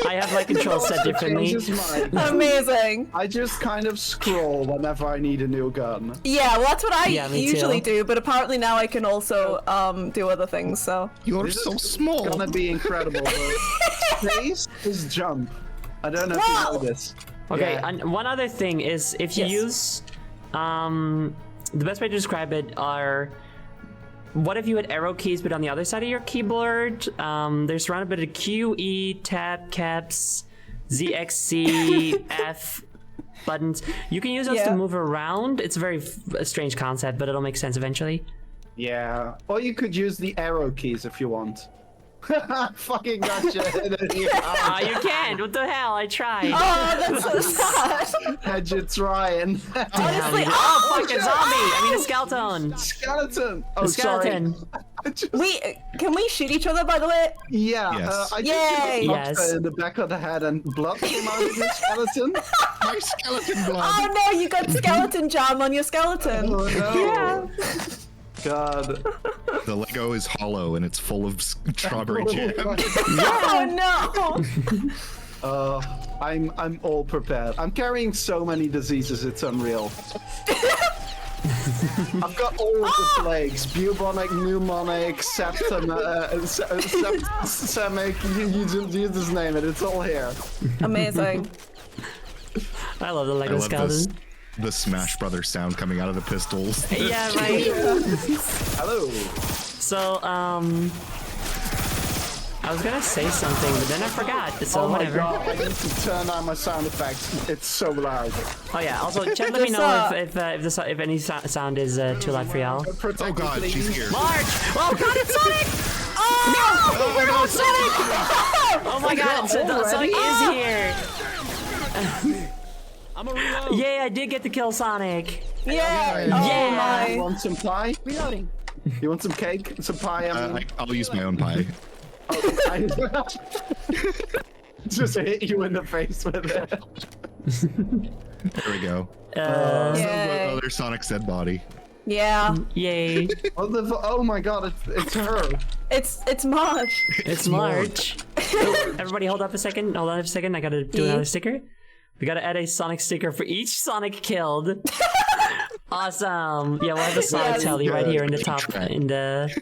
E: I have my controls set
C: Also
E: differently.
C: changes mine.
D: Amazing.
C: I just kind of scroll whenever I need a new gun.
D: Yeah, well that's what I
E: Yeah, me
D: usually
E: too.
D: do, but apparently now I can also do other things, so.
F: You're
C: This
F: so
C: is
F: small.
C: Gonna be incredible. Space is jump. I don't know if
D: Whoa!
C: you know this.
E: Okay,
C: Yeah.
E: and one other thing is if you
D: Yes.
E: use, the best way to describe it are, what if you had arrow keys but on the other side of your keyboard? They're surrounded by the Q, E, Tab, Caps, Z, X, C, F buttons. You can use those to
D: Yeah.
E: move around. It's a very strange concept, but it'll make sense eventually.
C: Yeah. Or you could use the arrow keys if you want. Fucking gotcha.
E: Ah, you can't! What the hell? I tried.
D: Oh, that's so sad.
C: Had you trying?
D: Honestly,
E: Oh, fuck, a zombie! I mean a skeleton!
C: Skeleton. Oh,
E: A skeleton!
C: sorry. I just-
D: can we shoot each other, by the way?
C: Yeah.
F: Yes.
C: I
D: Yay!
C: just
E: Yes.
C: in the back of the head and blood came out of the skeleton.
F: My skeleton blood.
D: Oh no, you got skeleton jam on your skeleton.
C: Oh no.
D: Yeah.
C: God.
F: The Lego is hollow and it's full of strawberry jam.
D: Oh no.
C: I'm all prepared. I'm carrying so many diseases, it's unreal. I've got all of the plagues: bubonic, pneumonic, septic, you just name it. It's all here.
D: Amazing.
E: I love the
F: I
E: Lego
F: love
E: skeleton.
F: the Smash Brothers sound coming out of the pistols.
E: Yeah, right.
C: Hello.
E: So, I was gonna say something, but then I forgot. So
C: Oh my
E: whatever.
C: god, I need to turn on my sound effects. It's so loud.
E: Oh yeah. Also, chat. Let me know if any sound is too loud for y'all.
C: Protect
F: Oh
C: me,
F: god,
C: please.
F: she's here.
E: March! Oh god, it's Sonic! Oh no, Sonic! Oh my god, Sonic is here.
G: I'm a reload.
E: Yay, I did get to kill Sonic.
D: Yeah.
C: You
D: Oh
C: want some pie?
B: Reloading.
C: You want some cake? Some pie? I mean,
F: I'll use my own pie.
C: just hit you in the face with it.
F: There we go.
D: Yay.
F: Oh, there's Sonic's dead body.
D: Yeah.
E: Yay.
C: Oh my god, it's her.
D: It's Marge.
E: It's March. Oh, everybody hold up a second. Hold on a second. I gotta do another sticker. We gotta add a Sonic sticker for each Sonic killed. Awesome. Yeah, we'll have the Sonic
D: Yes.
E: tally right here in the top, in the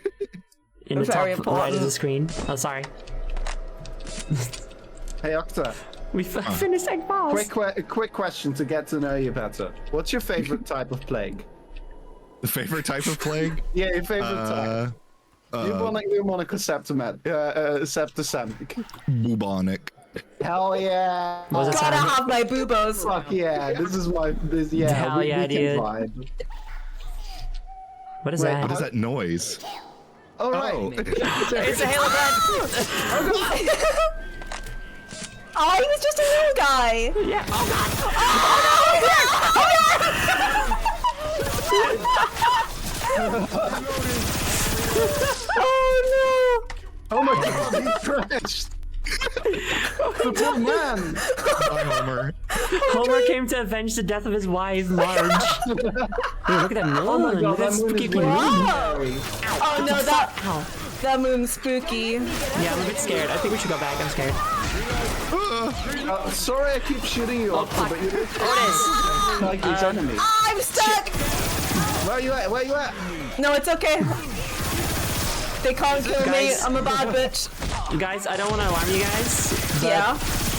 D: Very
E: top right of
D: important.
E: the screen. Oh, sorry.
C: Hey, Octa.
E: We finished Egg Balls.
C: Quick question to get to know you better. What's your favorite type of plague?
F: The favorite type of plague?
C: Yeah, your favorite type. Bubonic or septicemic?
F: Bubonic.
C: Hell yeah!
E: What does it
D: Gotta
E: sound?
D: have my boobos.
C: Fuck yeah!
E: Hell
C: we
E: yeah,
C: can
E: dude.
C: vibe.
E: What is
C: Wait,
E: that?
F: What is that noise?
C: All right.
F: Oh.
E: It's a Halo gun.
D: Oh, he was just a little guy.
E: Yeah. Oh
D: Oh
C: Oh my god, he crashed! The poor man!
F: Bye, Homer.
E: Homer came to avenge the death of his wife, Marge. Ooh, look at that moon.
C: Oh my god,
E: look at that
C: that moon
E: spooky
C: is
E: moon.
C: legendary.
D: no! Oh no, that moon's spooky.
E: Yeah, I'm a bit scared. I think we should go back. I'm scared.
C: Sorry I keep shooting you off, but you're like his enemy.
D: I'm stuck.
C: Where you at? Where you at?
D: No, it's okay. They can't kill me.
E: Guys.
D: I'm a bad bitch.
E: Guys, I don't want to alarm you guys.
D: Yeah.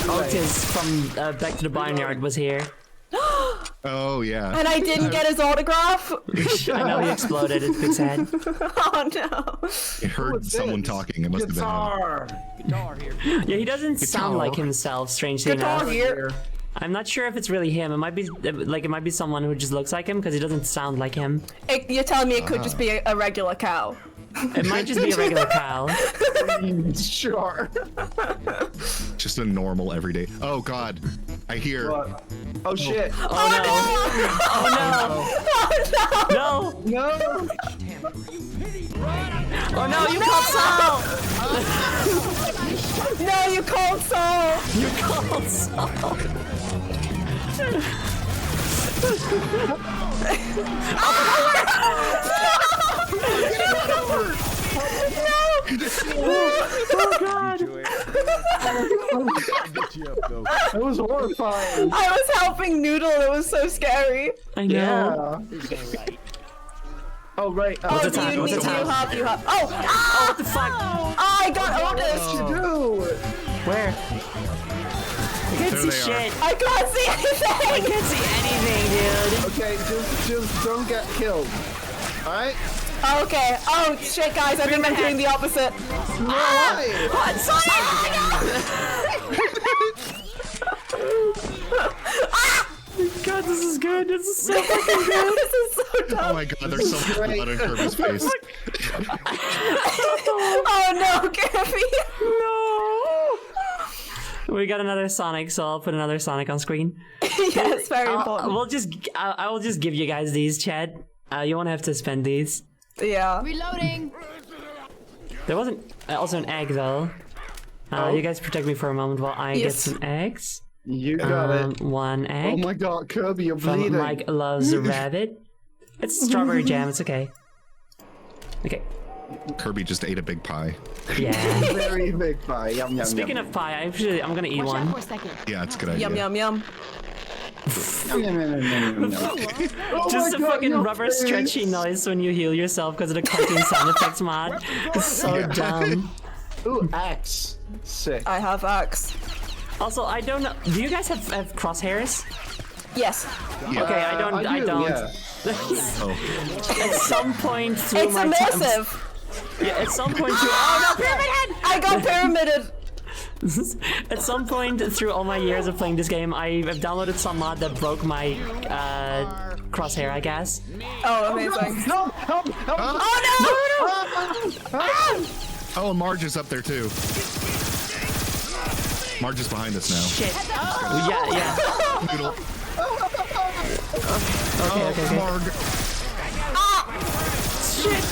E: Otis from Back to the Barnyard was here.
F: Oh, yeah.
D: And I didn't get his autograph.
E: I know he exploded. It's big sad.
D: Oh no.
F: I heard someone talking. It must have been him.
C: Guitar.
G: Guitar here.
E: Yeah, he doesn't sound like himself, strangely
D: Guitar
E: enough.
D: here.
E: I'm not sure if it's really him. It might be it might be someone who just looks like him because he doesn't sound like him.
D: You're telling me it could just be a regular cow.
E: It might just be a regular cow.
C: Sure.
F: Just a normal everyday. Oh, God. I hear.
C: What? Oh shit.
E: Oh no! Oh no! No!
C: No!
E: Oh no! You called Saul!
D: No, you called Saul.
E: You called Saul! Oh god!
C: It was horrifying.
D: I was helping Noodle. It was so scary.
E: I know.
C: Yeah. Oh right.
D: Oh,
E: the
D: do
E: time?
D: you
E: What's
D: need
E: the
D: to
E: time?
D: have you have? Oh!
E: Oh, what the fuck?
D: I got Otis.
C: You do.
E: Where? I can't
F: There
E: see
F: they are.
E: shit.
D: I can't see
E: I
D: anything.
E: can't see anything, dude.
C: Okay, just don't get killed. All right.
D: Okay. Oh shit, guys! I think I'm doing the opposite.
C: Why?
E: What? Sonic! God, this is good. This is so fucking good.
D: This is so dumb.
F: Oh, my God. There's so much blood on Kirby's face.
D: Oh no, Kirby!
E: No. We got another Sonic, so I'll put another Sonic on screen.
D: Yes, very important.
E: I will just give you guys these, Chad. You won't have to spend these.
D: Yeah.
A: Reloading.
E: There wasn't also an egg though. You guys protect me for a moment while I get
D: Yes.
E: some eggs.
C: You got it.
E: One
C: Oh
E: egg.
C: my god, Kirby, you're
E: From
C: bleeding.
E: Mike loves a rabbit. It's strawberry jam. It's okay. Okay.
F: Kirby just ate a big pie.
E: Yeah.
C: Very big pie. Yum yum.
E: Speaking of pie, I'm gonna eat
A: Watch out
E: one.
A: for a second.
F: Yeah, it's a good idea.
D: Yum yum yum.
C: Yum, yum, yum, yum, yum, yum. Oh
E: Just
C: my
E: a
C: God,
E: fucking
C: your
E: rubber
C: face.
E: stretchy noise when you heal yourself because of the cartoon sound effects mod. It's so dumb.
C: Ooh, axe. Sick.
D: I have axe.
E: Also, I don't know. Do you guys have crosshairs?
D: Yes.
F: Yeah.
E: Okay, I don't. I
C: do,
E: don't.
C: yeah.
F: Oh.
E: At some point through
D: It's
E: my
D: immersive.
E: Yeah, at some point through. Oh no, Pyramid Head!
D: I got pyramided.
E: At some point through all my years of playing this game, I've downloaded some mod that broke my crosshair, I guess.
D: Oh, amazing.
C: No, help, help.
D: Oh no!
F: Oh, and Marge is up there, too. Marge is behind us now.
E: Shit. Yeah, yeah.
F: Noodle.
E: Okay.
F: Marg.
E: Shit!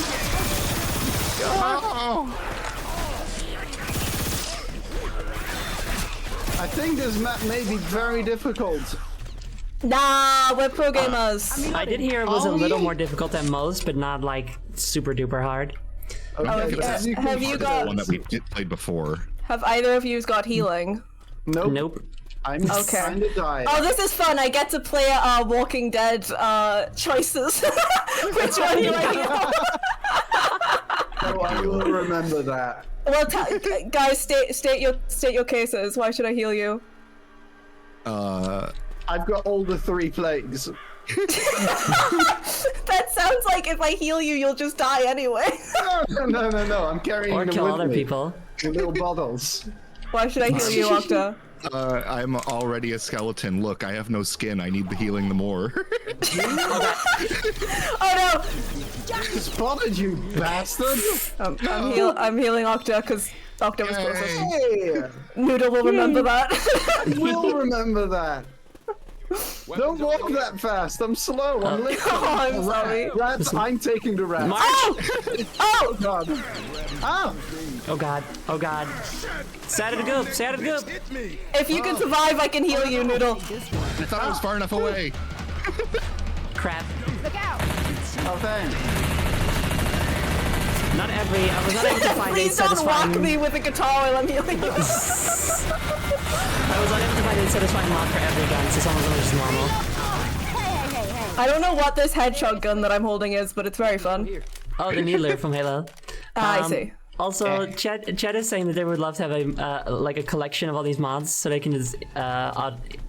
C: I think this map may be very difficult.
D: Nah, we're pro gamers.
E: I did hear it was a little
C: yeah.
E: more difficult than most, but not like super duper hard.
C: Okay,
D: yeah.
C: as you can
D: Have you
C: see-
D: got-
F: One that we did played before.
D: Have either of you got healing?
C: Nope.
E: Nope.
C: I'm
D: Okay.
C: kind of dying.
D: Oh, this is fun. I get to play Walking Dead choices. Which one do I heal?
C: Oh, I will remember that.
D: Well, guys, state your cases. Why should I heal you?
C: I've got all the 3 plagues.
D: That sounds like if I heal you, you'll just die anyway.
C: No. I'm carrying
E: Or
C: them
E: kill
C: with
E: other
C: me
E: people.
C: in little bottles.
D: Why should I heal you, Octa?
F: I'm already a skeleton. Look, I have no skin. I need the healing the more.
D: Oh no!
C: Spotted you, bastard!
D: I'm healing Octa because Octa was closest.
C: Hey,
D: Noodle will remember that.
C: we'll remember that. Don't walk that fast. I'm slow. I'm late.
D: Oh, I'm sorry.
C: Rats, I'm taking the rats.
D: Oh!
C: God. Oh!
E: Oh god. Oh god. Stay out of the goop. Stay out of the goop.
D: If you can survive, I can heal you, Noodle.
F: I thought I was far enough away.
E: Crap.
C: Oh, thanks.
E: Not every. I was not able to find a
D: Please don't
E: satisfying.
D: whack me with a guitar while I'm healing you.
E: I was unable to find a satisfying mod for every gun, so some of them are just normal.
D: I don't know what this hedgehog gun that I'm holding is, but it's very fun.
E: Oh, the Needler from Halo.
D: I see.
E: Also, Chet is saying that they would love to have a like a collection of all these mods so they can just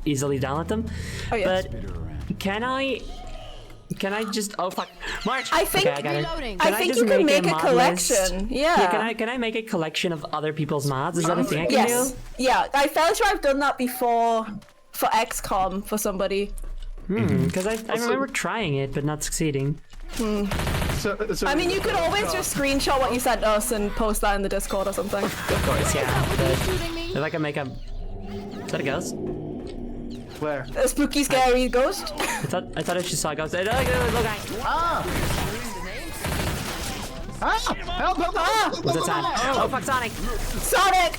E: easily download them.
D: Oh, yes.
E: But can I just? Oh fuck, March.
D: I think-
E: okay, I got it.
A: Reloading.
D: I
E: Can
D: think
E: just
D: you can make a
E: mod
D: collection.
E: list?
D: Yeah.
E: Can I make a collection of other people's mods? Is that a thing I can
D: Yes.
E: do?
D: Yeah, I felt sure I've done that before for XCOM for somebody.
E: Because I remember trying it but not succeeding.
C: So,
D: I mean, you could always just screenshot what you sent us and post that in the Discord or something.
E: Of course, yeah. But if I can make a, is that a ghost?
C: where?
D: A spooky, scary ghost.
E: I thought I just saw a ghost. Look, guy.
C: Ah! Help!
E: What's that sound? Oh fuck, Sonic.
D: Sonic!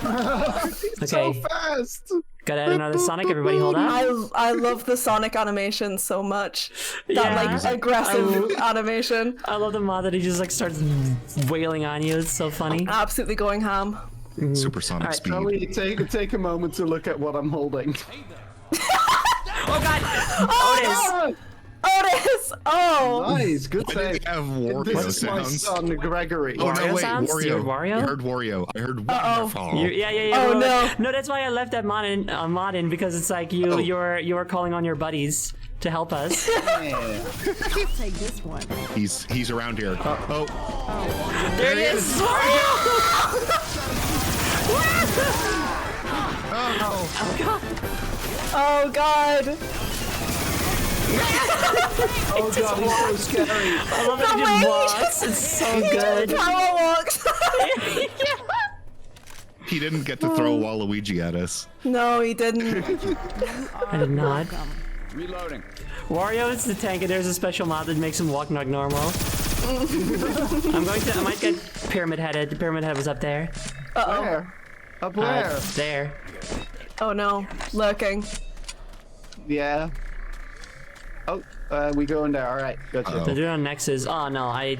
E: Okay,
C: So fast!
E: gotta add another Sonic. Everybody, hold on.
D: I love the Sonic animation so much. That
E: Yeah.
D: like aggressive animation.
E: I love the mod that he just like starts wailing on you. It's so funny.
D: Absolutely going ham.
F: Supersonic speed.
C: Ellie, take a moment to look at what I'm holding.
E: Oh god! Otis!
D: Otis! Oh!
C: Nice, good
F: Why
C: save.
F: did they have Wario
C: This is my
F: sounds?
C: son, Gregory.
F: Oh no,
E: Wario
F: wait,
E: sounds? You heard
F: Wario.
E: Wario?
F: I heard Wario. I heard wonderful.
E: Yeah.
D: Oh,
E: well,
D: no.
E: No, that's why I left that mod in because it's like you're calling on your buddies to help us.
A: Take this one.
F: He's around here. Oh,
E: There he is!
D: Oh god!
C: Oh god, he's so scary.
E: I love that he
D: The way
E: just
D: he
E: walks. It's so good.
D: Power walks!
F: he didn't get to throw Waluigi at us.
D: No, he didn't.
E: I did not.
G: Reloading.
E: Wario is the tank, and there's a special mod that makes him walk like normal. I might get Pyramid Headed. The Pyramid Head was up there.
C: Where? Up where?
E: There.
D: Oh no, lurking.
C: Yeah. Oh, we go in there. All right, gotcha.
E: They're doing on Nexus. Oh no, I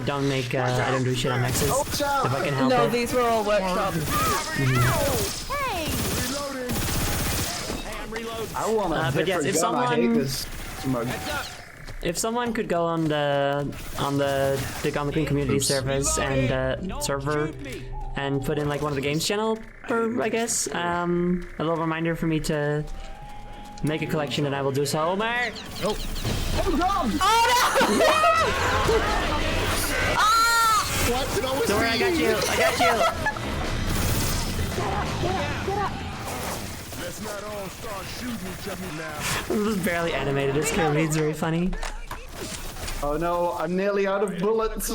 E: don't make I don't do shit on Nexus.
C: Watch out!
E: If I can help
D: No,
E: it.
D: these were all workshop.
A: Hey!
C: I want a
E: but yes,
C: different
E: if
C: gun. I hate
E: someone-
C: this smug.
E: If someone could go on the Queen community service and server and put in like one of the games channel, or I guess a little reminder for me to make a collection, and I will do so. Omar!
C: Oh god!
F: What? Did always
E: Don't worry, I got you. I got you.
G: Let's not all start shooting each other now.
E: This is barely animated. It's very funny.
C: Oh no, I'm nearly out of bullets.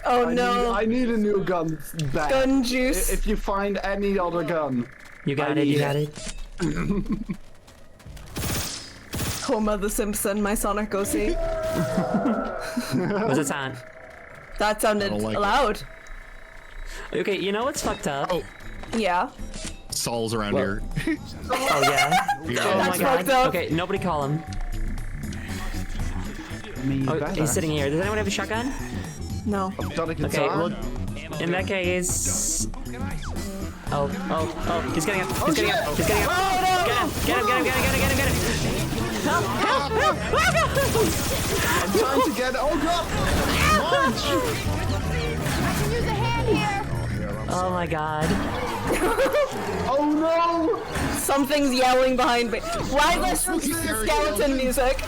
D: Oh no.
C: I need a new gun back.
D: Gun juice.
C: If you find any other gun.
E: You got
C: I
E: it. You
C: need
E: got
C: it.
E: it.
D: Homer the Simpson, my Sonic OC.
E: What's it sound?
D: That sounded
F: don't like it.
D: loud.
E: Okay, you know what's fucked up?
F: Oh,
D: Yeah.
F: Saul's around here.
E: Oh yeah. Oh my
D: That's
E: god.
D: fucked up.
E: Okay, nobody call him. Oh, he's sitting here. Does anyone have a shotgun?
D: No.
C: I've got a guitar.
E: Okay, well, in that case. Oh, he's getting up. He's getting up. He's getting up. Get him.
C: I'm trying to get. Oh god!
E: Oh my god.
C: Oh no!
D: Something's yelling behind me. Why is there skeleton music?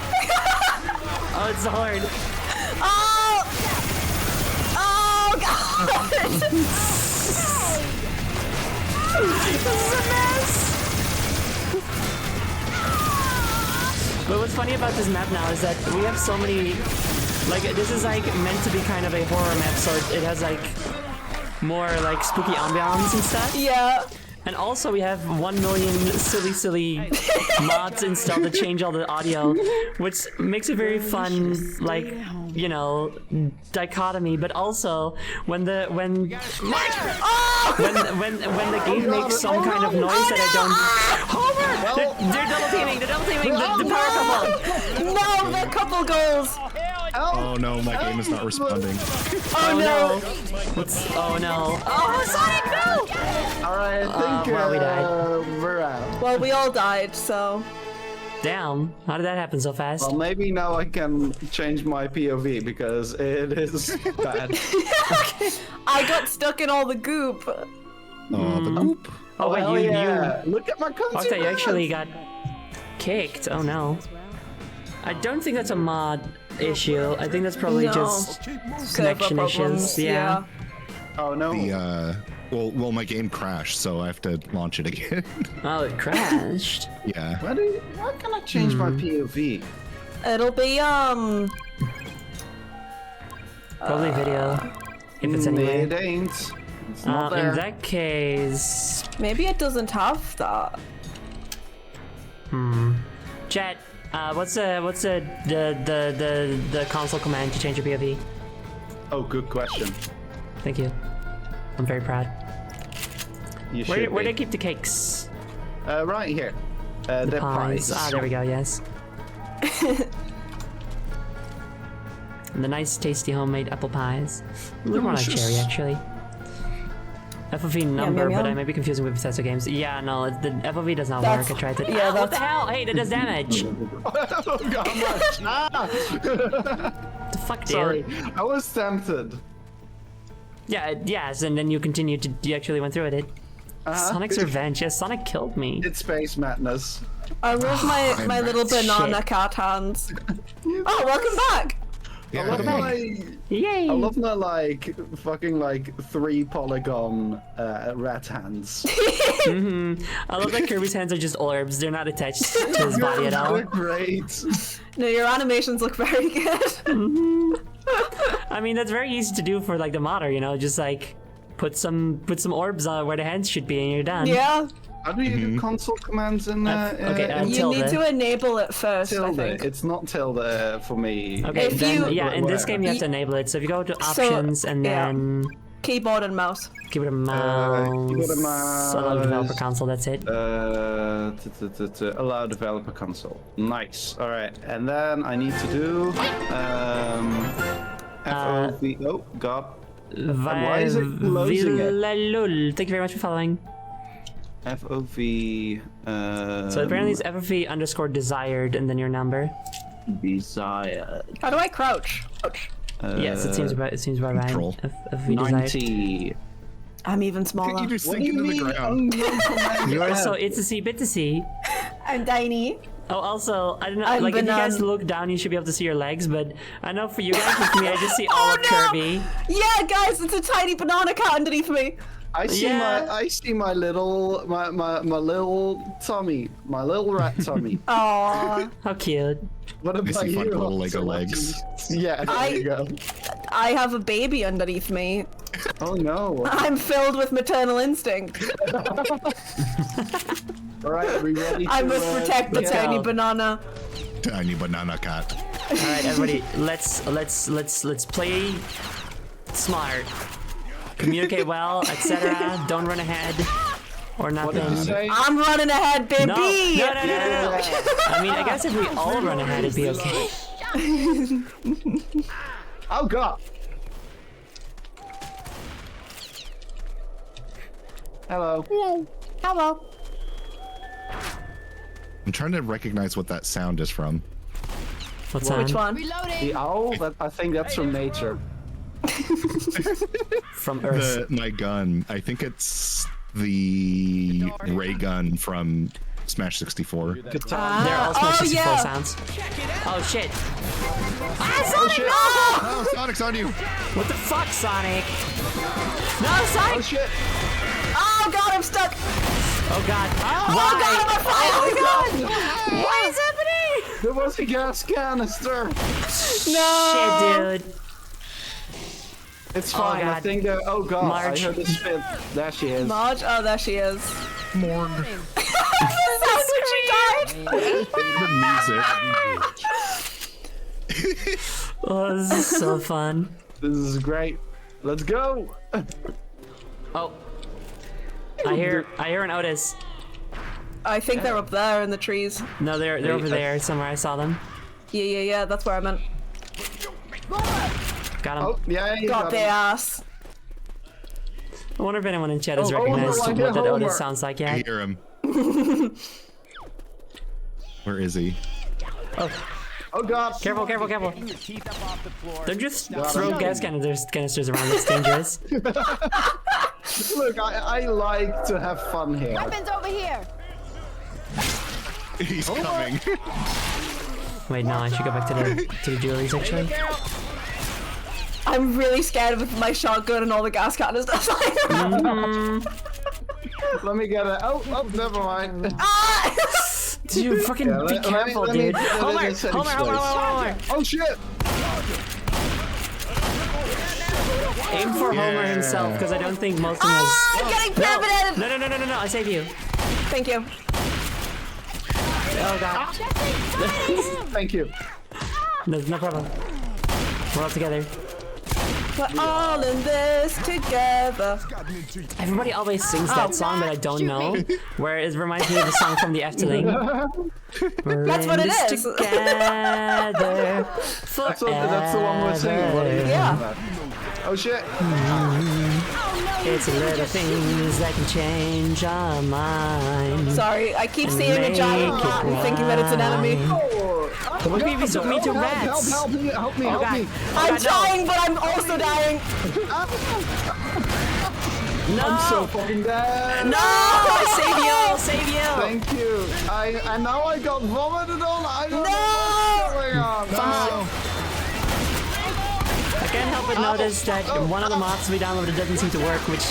E: Oh, it's hard.
D: Oh! Oh god! This is a mess!
E: But what's funny about this map now is that we have so many. Like, this is like meant to be kind of a horror map, so it has like more like spooky ambiance and stuff.
D: Yeah.
E: And also we have 1 million silly mods installed to change all the audio, which makes it very fun, like, you know, dichotomy. But also when the game makes some kind of noise that I don't. Homer! They're double teaming. They're double teaming. The power couple.
D: No, the couple goals.
F: Oh no, my game is not responding.
D: Oh no.
E: Oh no.
D: Oh, Sonic, no!
C: Alright, I think
E: well, we died.
C: we're out.
D: Well, we all died, so.
E: Damn. How did that happen so fast?
C: Well, maybe now I can change my POV because it is bad.
D: I got stuck in all the goop.
F: Oh, the goop.
E: Oh wait,
C: Hell
E: you
C: yeah. Look at my content.
E: Octa, you actually got kicked. Oh no. I don't think that's a mod issue. I think that's probably
D: No.
E: just
D: Server
E: connection
D: problems,
E: issues. Yeah.
C: Oh no.
F: The well, my game crashed, so I have to launch it again.
E: Oh, it crashed.
F: Yeah.
C: Why can I change my POV?
D: It'll be,
E: Probably video. If it's anywhere.
C: It ain't. It's not
E: In
C: there.
E: that case,
D: maybe it doesn't have that.
E: chat. What's the console command to change your POV?
C: Oh, good question.
E: Thank you. I'm very proud.
C: You
E: Where
C: should
E: do they
C: be.
E: keep the cakes?
C: Right here. The pies.
E: Ah, there we go. Yes. And the nice, tasty homemade apple pies. A little more like cherry, actually. FOV number,
D: yum,
E: but I
D: yum.
E: may be confusing with Bethesda games. Yeah, no, the FOV does not
D: That's-
E: work. I tried to.
D: yeah,
E: What the
D: that's-
E: hell? Hey, that does damage.
C: Oh god,
E: The fuck, dude?
C: sorry. I was tempted.
E: Yeah, yes, and then you continued to. You actually went through with it. Sonic's Revenge. Yes, Sonic killed me.
C: It's space madness.
D: I love my little banana
E: Shit.
D: cat hands. Oh, welcome back!
C: I love my,
E: Yay!
C: I love my like fucking like 3 polygon rat hands.
E: I love that Kirby's hands are just orbs. They're not attached to his body at all.
C: They're great.
D: No, your animations look very good.
E: I mean, that's very easy to do for like the modder, you know, just like put some orbs where the hands should be, and you're done.
D: Yeah.
C: How do you do console commands in
E: okay,
D: You
E: Tilde.
D: need to enable it first, I
C: tilde?
D: think.
C: It's not tilde for me.
E: Okay,
D: If
E: then
D: you-
E: yeah, in this
C: Where?
E: game you have to enable it. So if you go to options and
D: yeah.
E: then
D: Keyboard and mouse.
E: give it a mouse,
C: keyboard and mouse.
E: allow developer console. That's it.
C: Allow developer console. Nice. All right, and then I need to do FOV. Oh God. Why is it closing it?
E: Villalul. Thank you very much for following.
C: FOV.
E: So apparently it's FFV underscore desired and then your number.
C: Desired.
D: How do I crouch? Ouch.
E: Yes, it seems about right.
F: Control.
E: FFV desired.
C: 90.
D: I'm even smaller.
F: You just
C: What
F: sink
C: do you
F: into the
C: mean?
F: ground.
E: You are so it's a C, bit to C.
D: I'm tiny.
E: Oh, also, I don't know,
D: I'm
E: like, if you guys
D: banana.
E: look down, you should be able to see your legs, but I know for you guys, with me, I just see all of Kirby.
D: Yeah, guys, it's a tiny banana cat underneath me.
C: I see
E: Yeah.
C: my little little tummy, my little rat tummy.
D: Aww.
E: How cute.
C: What
F: I
C: about
F: see
C: you?
F: fun little Lego legs.
C: Yeah, there you go.
D: I have a baby underneath me.
C: Oh no.
D: I'm filled with maternal instinct.
C: All right, we ready?
D: I
C: to,
D: must protect the
E: let's
D: tiny
E: go.
D: banana.
F: Tiny banana cat.
E: All right, everybody, let's play smart, communicate well, etc. Don't run ahead or
C: What did you
E: nothing.
C: say?
D: I'm running ahead, baby.
E: No. I mean, I guess if we all run ahead, it'd be okay.
C: Oh god. Hello.
D: Hello.
F: I'm trying to recognize what that sound is from.
E: What's that?
D: Which one?
C: The owl? I think that's from nature.
E: From Earth.
F: My gun. I think it's the ray gun from Smash 64.
C: Guitar.
E: They're all Smash 64
D: yeah.
E: sounds. Oh shit!
C: Oh shit!
F: Oh, Sonic's on you!
E: What the fuck, Sonic? No,
C: Oh
E: Sonic!
C: shit!
D: Oh god, I'm stuck.
E: Oh god!
D: Oh
E: Why?
D: god, I'm on fire. Oh god.
E: What is happening?
C: There was a gas canister.
D: No.
E: Shit, dude.
C: It's fine. I
E: God.
C: think. Oh god!
E: Marge.
C: I heard the spit. There she is.
D: Marge? Oh, there she is.
F: Morg.
D: That's when she died.
F: The music.
E: Oh, this is so fun.
C: This is great. Let's go.
E: Oh. I hear an Otis.
D: I think they're up there in the trees.
E: No, they're over there somewhere. I saw them.
D: Yeah. That's where I meant.
E: Got him.
C: Oh yeah, you
D: Got their
C: it.
D: ass.
E: I wonder if anyone in chat has
C: Oh,
E: recognized
C: Homer,
E: what that
C: Homer.
E: Otis sounds like
F: I
E: yet.
F: hear him. Where is he?
C: Oh god!
E: Careful! Don't just throw gas canisters around. It's dangerous.
C: Look, I like to have fun here.
A: Weapons over here.
F: He's coming.
E: Wait, no, I should go back to the jewelries actually.
D: I'm really scared with my shotgun and all the gas canisters.
C: Let me get it. Oh, never mind.
D: Ah!
E: Dude, fucking
C: Yeah,
E: be
C: let me-
E: careful,
C: let me-
E: dude.
C: let me
E: Homer!
C: set
E: Homer!
C: it Oh shit!
E: Aim for Homer himself, because I don't think Molten has.
D: Ah, I'm getting pivoted.
E: No! I saved you.
D: Thank you.
E: Oh god.
C: Thank you.
E: No problem. We're all together.
D: We're all in this together.
E: Everybody always sings that song that I don't know, where it reminds me of a song from the Efteling. We're
D: That's what
E: in
D: it
E: this
D: is.
E: Together
C: That's the one we're singing. What are you
D: Yeah.
C: talking about? Oh shit!
E: It's the little things that can change our mind.
D: Sorry, I keep seeing a giant cat and thinking that it's an enemy.
E: What if we took me to rats?
C: Help me! Help me!
E: Oh
C: Help
E: god.
C: me!
D: I'm
E: God, no.
D: trying, but I'm also dying.
E: No!
C: I'm so fucking dead.
E: No! I'll save you!
C: Thank you. And now I got vomited on. I don't know
D: No!
C: what's going on.
E: I can't help but notice that one of the mods we downloaded doesn't seem to work, which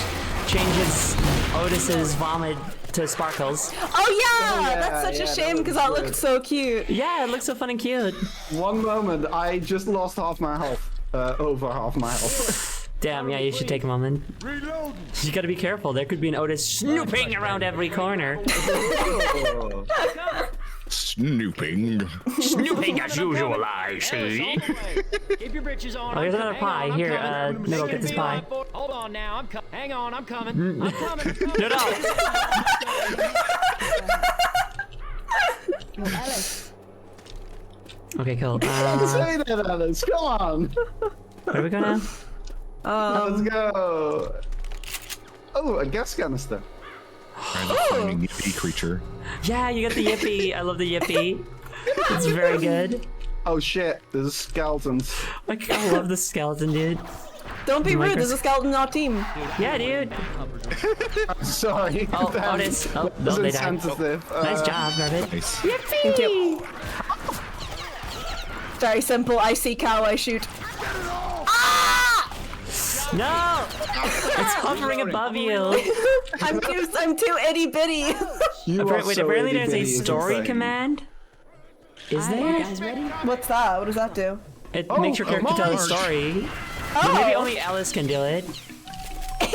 E: changes Otis's vomit to sparkles.
D: Oh yeah,
C: yeah,
D: that's such
C: yeah,
D: a shame
C: that
D: because
C: was
D: that looked
C: good.
D: so cute.
E: Yeah, it looks so fun and cute.
C: One moment, I just lost half my health. Over half my health.
E: Damn, yeah, you should take a moment.
G: Reloading.
E: You gotta be careful, there could be an Otis snooping around every corner.
F: Snooping.
E: Snooping as usual, I see.
H: Keep your britches on.
E: Oh, here's
H: I'm
E: another
H: hang on,
E: pie.
H: I'm
E: Here,
H: coming.
E: Nibble, get this pie.
H: Hold on now. Hang on. I'm coming. I'm coming.
E: No. Okay, cool.
C: Say that, Alice. Come on.
E: Where do we go now?
C: Let's go. Oh, a gas canister.
F: Trying to find a yippee creature.
E: Yeah, you got the Yippee. I love the Yippee. It's very good.
C: Oh shit, there's skeletons.
E: Like, I love the skeleton, dude.
D: Don't be rude. There's a skeleton in our team.
E: Yeah, dude.
C: Sorry.
E: Oh,
C: that
E: Otis. Oh,
C: was
E: no, they died.
C: insensitive.
E: Nice job, Rabbit.
F: Nice.
D: Thank you. Very simple. I see cow. I shoot.
E: No! It's hovering above you.
D: I'm too itty bitty.
C: You are
E: Wait,
C: so
E: apparently there's a
C: itty-bitty, it's
E: story
C: insane.
E: command? Is there?
D: What's that? What does that do?
E: It makes your character tell a
F: Marge.
E: story. But maybe
D: Oh,
E: only Alice can do it.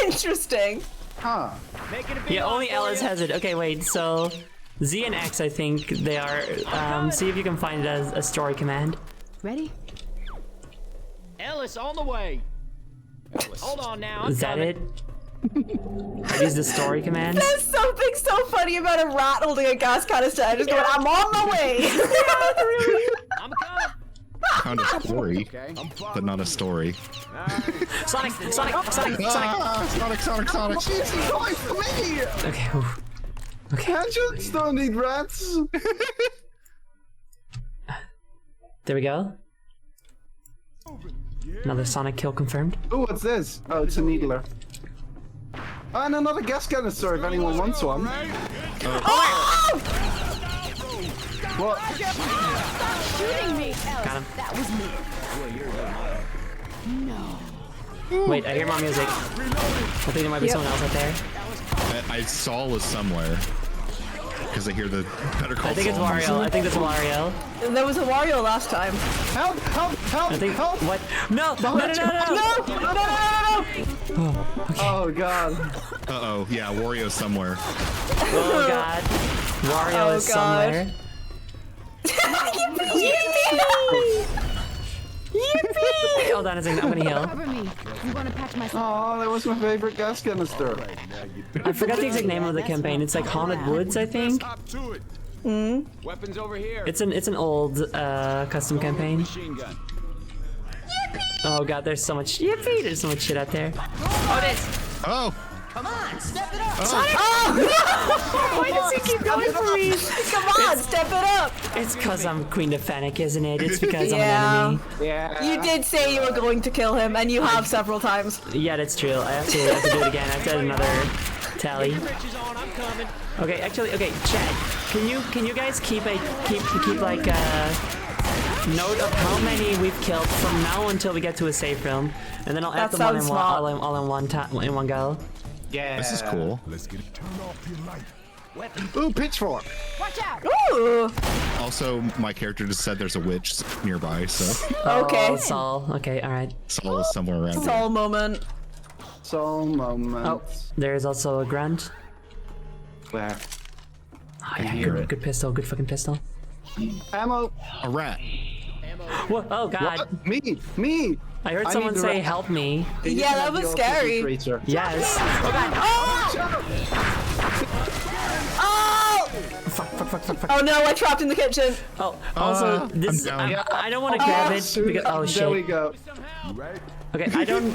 D: interesting.
C: Huh.
H: Making a big
E: Yeah, only
H: for
E: Alice
H: you.
E: has it. Okay, wait, so Z and X, I think they are. See if you can find it as a story command.
A: Ready?
H: Ellis, on the way. Hold on now. I'm
E: Is that
H: coming.
E: it? Are these the story commands?
D: There's something so funny about a rat holding a gas canister and just going, I'm on my way.
H: I'm coming.
F: Found a story,
G: Okay. I'm
F: but not a story.
E: Sonic! Sonic! Sonic!
F: Sonic!
C: He's going for me!
E: Okay. Ooh.
C: Tangents don't need rats.
E: There we go. Another Sonic kill confirmed.
C: Oh, what's this? Oh, it's a needler. And another gas canister if anyone wants one. What?
A: Shooting me, Ellis.
E: Got him.
A: That was me.
E: Wait, I hear more music. I think there might be someone else out there.
F: I saw is somewhere. Because I hear the Better Call
E: I think it's
F: Saul
E: Wario. I think it's Wario.
D: There was a Wario last time.
C: Help! Help! Help!
E: I think.
C: Help!
E: What? No! No! No! No! No!
C: Oh god.
F: Uh-oh, yeah, Wario somewhere.
E: Oh God! Wario
D: Oh,
E: is
D: God.
E: somewhere.
D: Yippee!
E: Hold on a second. I'm gonna heal.
A: Cover me. You want to patch myself?
C: Oh, that was my favorite gas canister.
E: I forgot the exact name of the campaign. It's like Haunted Woods, I think.
G: Hop to it. Weapons over here.
E: It's an old custom campaign.
G: Machine gun.
E: Oh God! There's so much. Yippee! There's so much shit out there. Oh, this.
F: Oh!
A: Come on, step it up.
E: Why does he keep going for me?
D: Come on, step it up.
E: It's cause I'm Queen of Fennec, isn't it? It's because
D: Yeah.
E: I'm an
C: Yeah.
D: You did say you were going to kill him, and you have several times.
E: enemy. Yeah, that's true. I have to do it again. I have to add another tally.
H: Britches on. I'm coming.
E: Okay, actually, okay, Chad, can you guys keep like a note of how many we've killed from now until we get to a safe room, and then I'll add
D: That
E: them
D: sounds
E: all in one in one go.
C: Yeah.
F: This is cool.
G: Let's get it. Turn off your light.
C: Ooh, pitchfork.
A: Watch out.
D: Ooh.
F: Also, my character just said there's a witch nearby, so
D: Okay.
E: Oh, Saul. Okay, all right.
F: Saul is somewhere around here.
D: Soul moment.
C: So moment.
E: Oh, there is also a grunt.
C: Where?
E: Oh, yeah, good pistol, good fucking pistol.
C: Ammo.
F: A rat.
E: What? Oh God!
C: What? Me.
E: I heard
C: I
E: someone
C: need the
E: say,
C: rat.
E: "Help me."
D: Yeah, that was scary.
E: Yes.
D: Oh! Oh no, I trapped in the kitchen.
E: Oh, also, this
F: I'm down.
E: I don't want to grab it because oh
C: There we
E: shit.
C: go.
E: Okay, I don't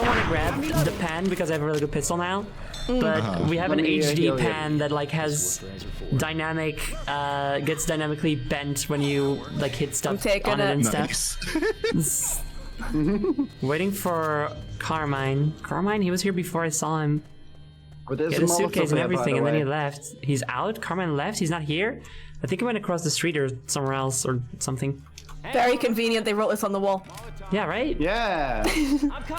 E: want to grab the pan because I have a really good pistol now. But we have an
C: Let me,
E: HD
C: heal you.
E: pan that like has dynamic, gets dynamically bent when you like hit stuff
D: taking
E: on it and
D: it.
E: stuff.
F: Nice.
E: Waiting for Carmine. Carmine, he was here before I saw him.
C: But there's
E: He had a
C: Molotov
E: suitcase and
C: here, by
E: everything,
C: the
E: and then he
C: way.
E: left. He's out? Carmine left? He's not here? I think he went across the street or somewhere else or something.
D: Very convenient. They wrote this on the wall.
E: Yeah, right?
C: Yeah.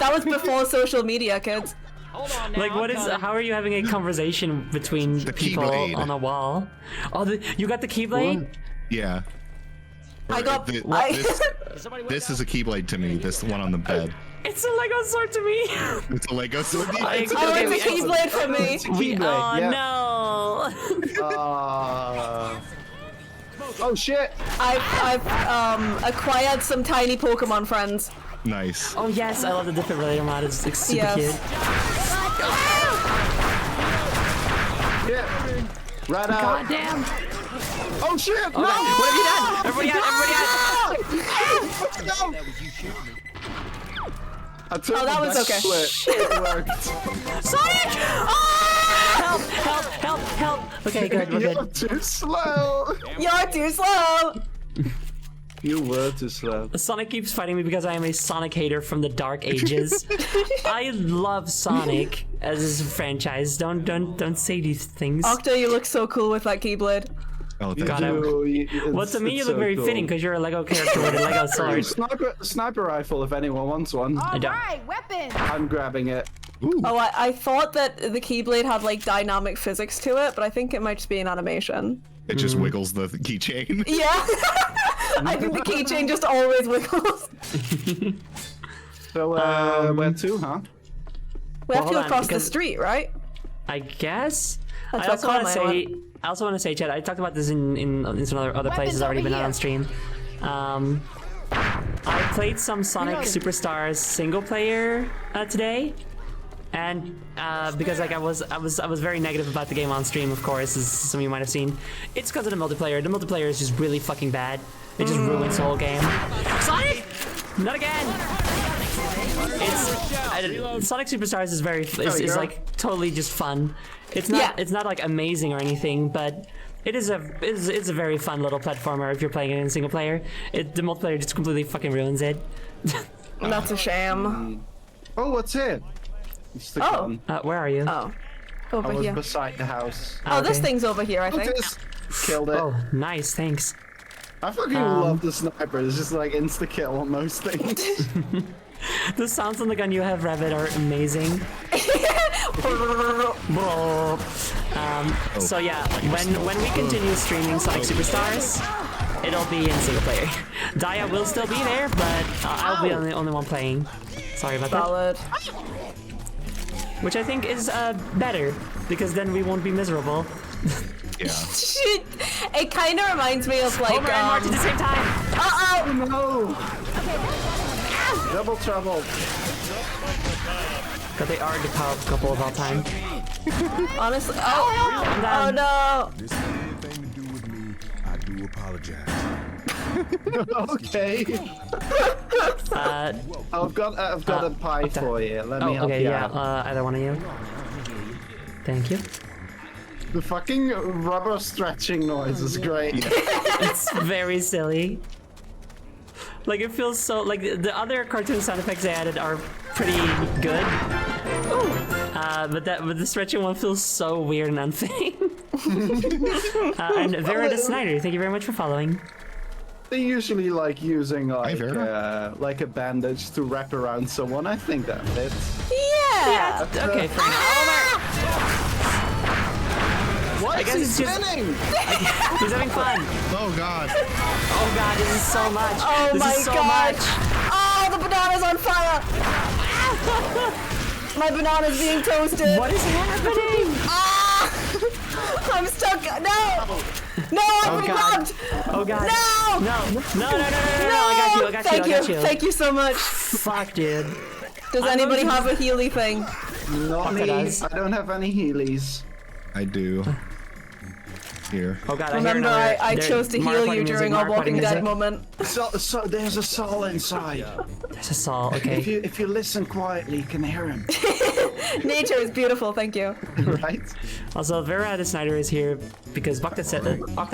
D: That was before social media, kids.
H: Hold on now.
E: Like, what
H: I'm
E: is?
H: coming.
E: How are you having a conversation between
F: The
E: people
F: Keyblade.
E: on a wall? Oh, you got the Keyblade?
F: Yeah.
D: I got.
F: This,
H: Somebody wake
F: this
H: up.
F: is a Keyblade to me, this one on the bed.
E: It's a Lego sword to me.
F: It's a Lego sword.
E: Like,
D: Oh,
E: okay,
D: it's a Keyblade for me.
E: we, oh
C: yeah.
E: no!
C: Oh shit.
D: I've acquired some tiny Pokemon friends.
F: Nice.
E: Oh yes, I love the defibrillator mod. It's like, super
D: Yes.
E: cute.
C: Yeah. Right out.
E: God damn!
C: Oh shit.
E: Oh, God. What have you done? Everybody out! Everybody out!
C: No. I took
D: Oh, that
C: the
D: was
C: back
D: okay.
C: split. It worked.
E: Sonic! Ah! Help! Help! Help! Help! Okay, good. We're
C: You're
E: good.
C: too slow.
D: You're too slow.
C: You were too slow.
E: Sonic keeps fighting me because I am a Sonic hater from the Dark Ages. I love Sonic as a franchise. Don't say these things.
D: Octo, you look so cool with that Keyblade.
F: Oh,
C: You
F: thank
E: God,
F: you.
C: do.
E: Well, to me, you look very fitting because you're a Lego character with a Lego sword.
C: Sniper rifle if anyone wants one.
A: All
E: don't.
A: right, weapon.
C: I'm grabbing it.
F: Ooh.
D: Oh, I thought that the Keyblade had like dynamic physics to it, but I think it might just be an animation.
F: It just wiggles the keychain.
D: Yeah. I think the keychain just always wiggles.
C: So, where to, huh?
D: We have to
E: hold
D: go
E: on,
D: across the
E: because-
D: street, right?
E: I guess. I also want to say, Chad. I talked about this in some other places already, but not on stream. I played some Sonic Superstars single player today, and because like I was very negative about the game on stream, of course, as some of you might have seen. It's because of the multiplayer. The multiplayer is just really fucking bad. It just ruins the whole game. Sonic, not again. Sonic Superstars is is like totally just fun. It's not like amazing or anything, but it's a very fun little platformer if you're playing it in single player. The multiplayer just completely fucking ruins it.
D: That's a shame.
C: Oh, what's it? It's the gun.
E: Where are you?
D: Oh, over
C: I was
D: here.
C: beside the house.
D: Oh, this thing's over here, I think.
C: Just killed it.
E: Oh, nice, thanks.
C: I fucking love the sniper. It's just like insta kill on most things.
E: The sounds on the gun you have, Rabbit, are amazing. So yeah, when we continue streaming Sonic Superstars, it'll be in single player. Daya will still be there, but I'll be the only one playing. Sorry about
D: Solid.
E: that. Which I think is better, because then we won't be miserable.
F: Yeah.
D: Shit. It kind of reminds me of like.
E: Homer and March at the same time.
C: Oh no! Double trouble.
E: But they are the power couple of all time.
D: Honestly. Oh no!
G: This has anything to do with me, I do apologize.
C: Okay. I've got a pie for you. Let me help you out.
E: Either one of you. Thank you.
C: The fucking rubber stretching noise is great.
E: It's very silly. Like it feels so like the other cartoon sound effects they added are pretty good. But the stretching one feels so weird and unfitting. And Vera the Snyder, thank you very much for following.
C: They usually like using like a bandage to wrap around someone. I think that fits.
D: Yeah.
E: Okay, fair enough.
C: What?
E: I guess
C: He's
E: it's just
C: spinning!
E: he's having fun.
F: Oh god.
E: Oh god, this is so much.
D: Oh
E: this
D: my
E: is so
D: god.
E: much.
D: Oh, the banana's on fire. My banana's being toasted.
E: What is happening?
D: Ah! I'm stuck. No. No, I'm being robbed.
E: Oh god.
D: No.
E: No. I got you.
D: Thank you so much.
E: Fuck, dude.
D: Does anybody have a Healy thing?
C: Not me.
E: does.
C: I don't have any Heelys.
F: I do. Here.
E: Oh god,
D: Remember, I chose to heal you during our Walking Dead moment.
C: So there's a soul inside.
E: There's a Saul, okay.
C: If you listen quietly, you can hear him.
D: Nature is beautiful, thank you.
C: Right?
E: Also, Vera the Snyder is here because Octa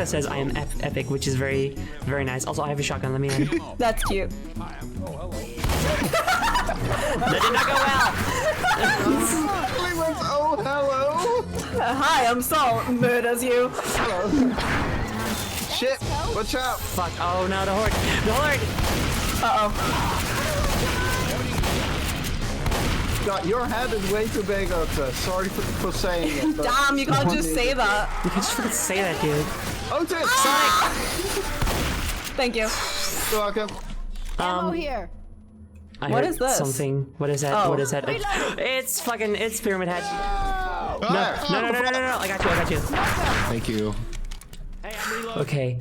E: says I am epic, which is very, very nice. Also, I have a shotgun, let me in.
D: That's cute.
E: That did not go well!
C: He went, oh, hello!
D: Hi, I'm Saul. Murders you.
C: Shit, watch out!
E: Fuck, oh no, the horde! The horde!
D: Uh-oh.
C: God, your head is way too big, Octa. Sorry for saying it. but-
D: Damn, you can't just say that.
E: You can just fucking say that, dude.
C: Octa!
D: Thank you.
C: You're welcome.
A: Ammo here.
E: I
D: What
E: heard
D: is this?
E: Something. What is that?
D: Oh.
E: What is that? It's Pyramid Head. No, I got you.
F: Thank you.
H: Hey, I'm reloading.
E: Okay.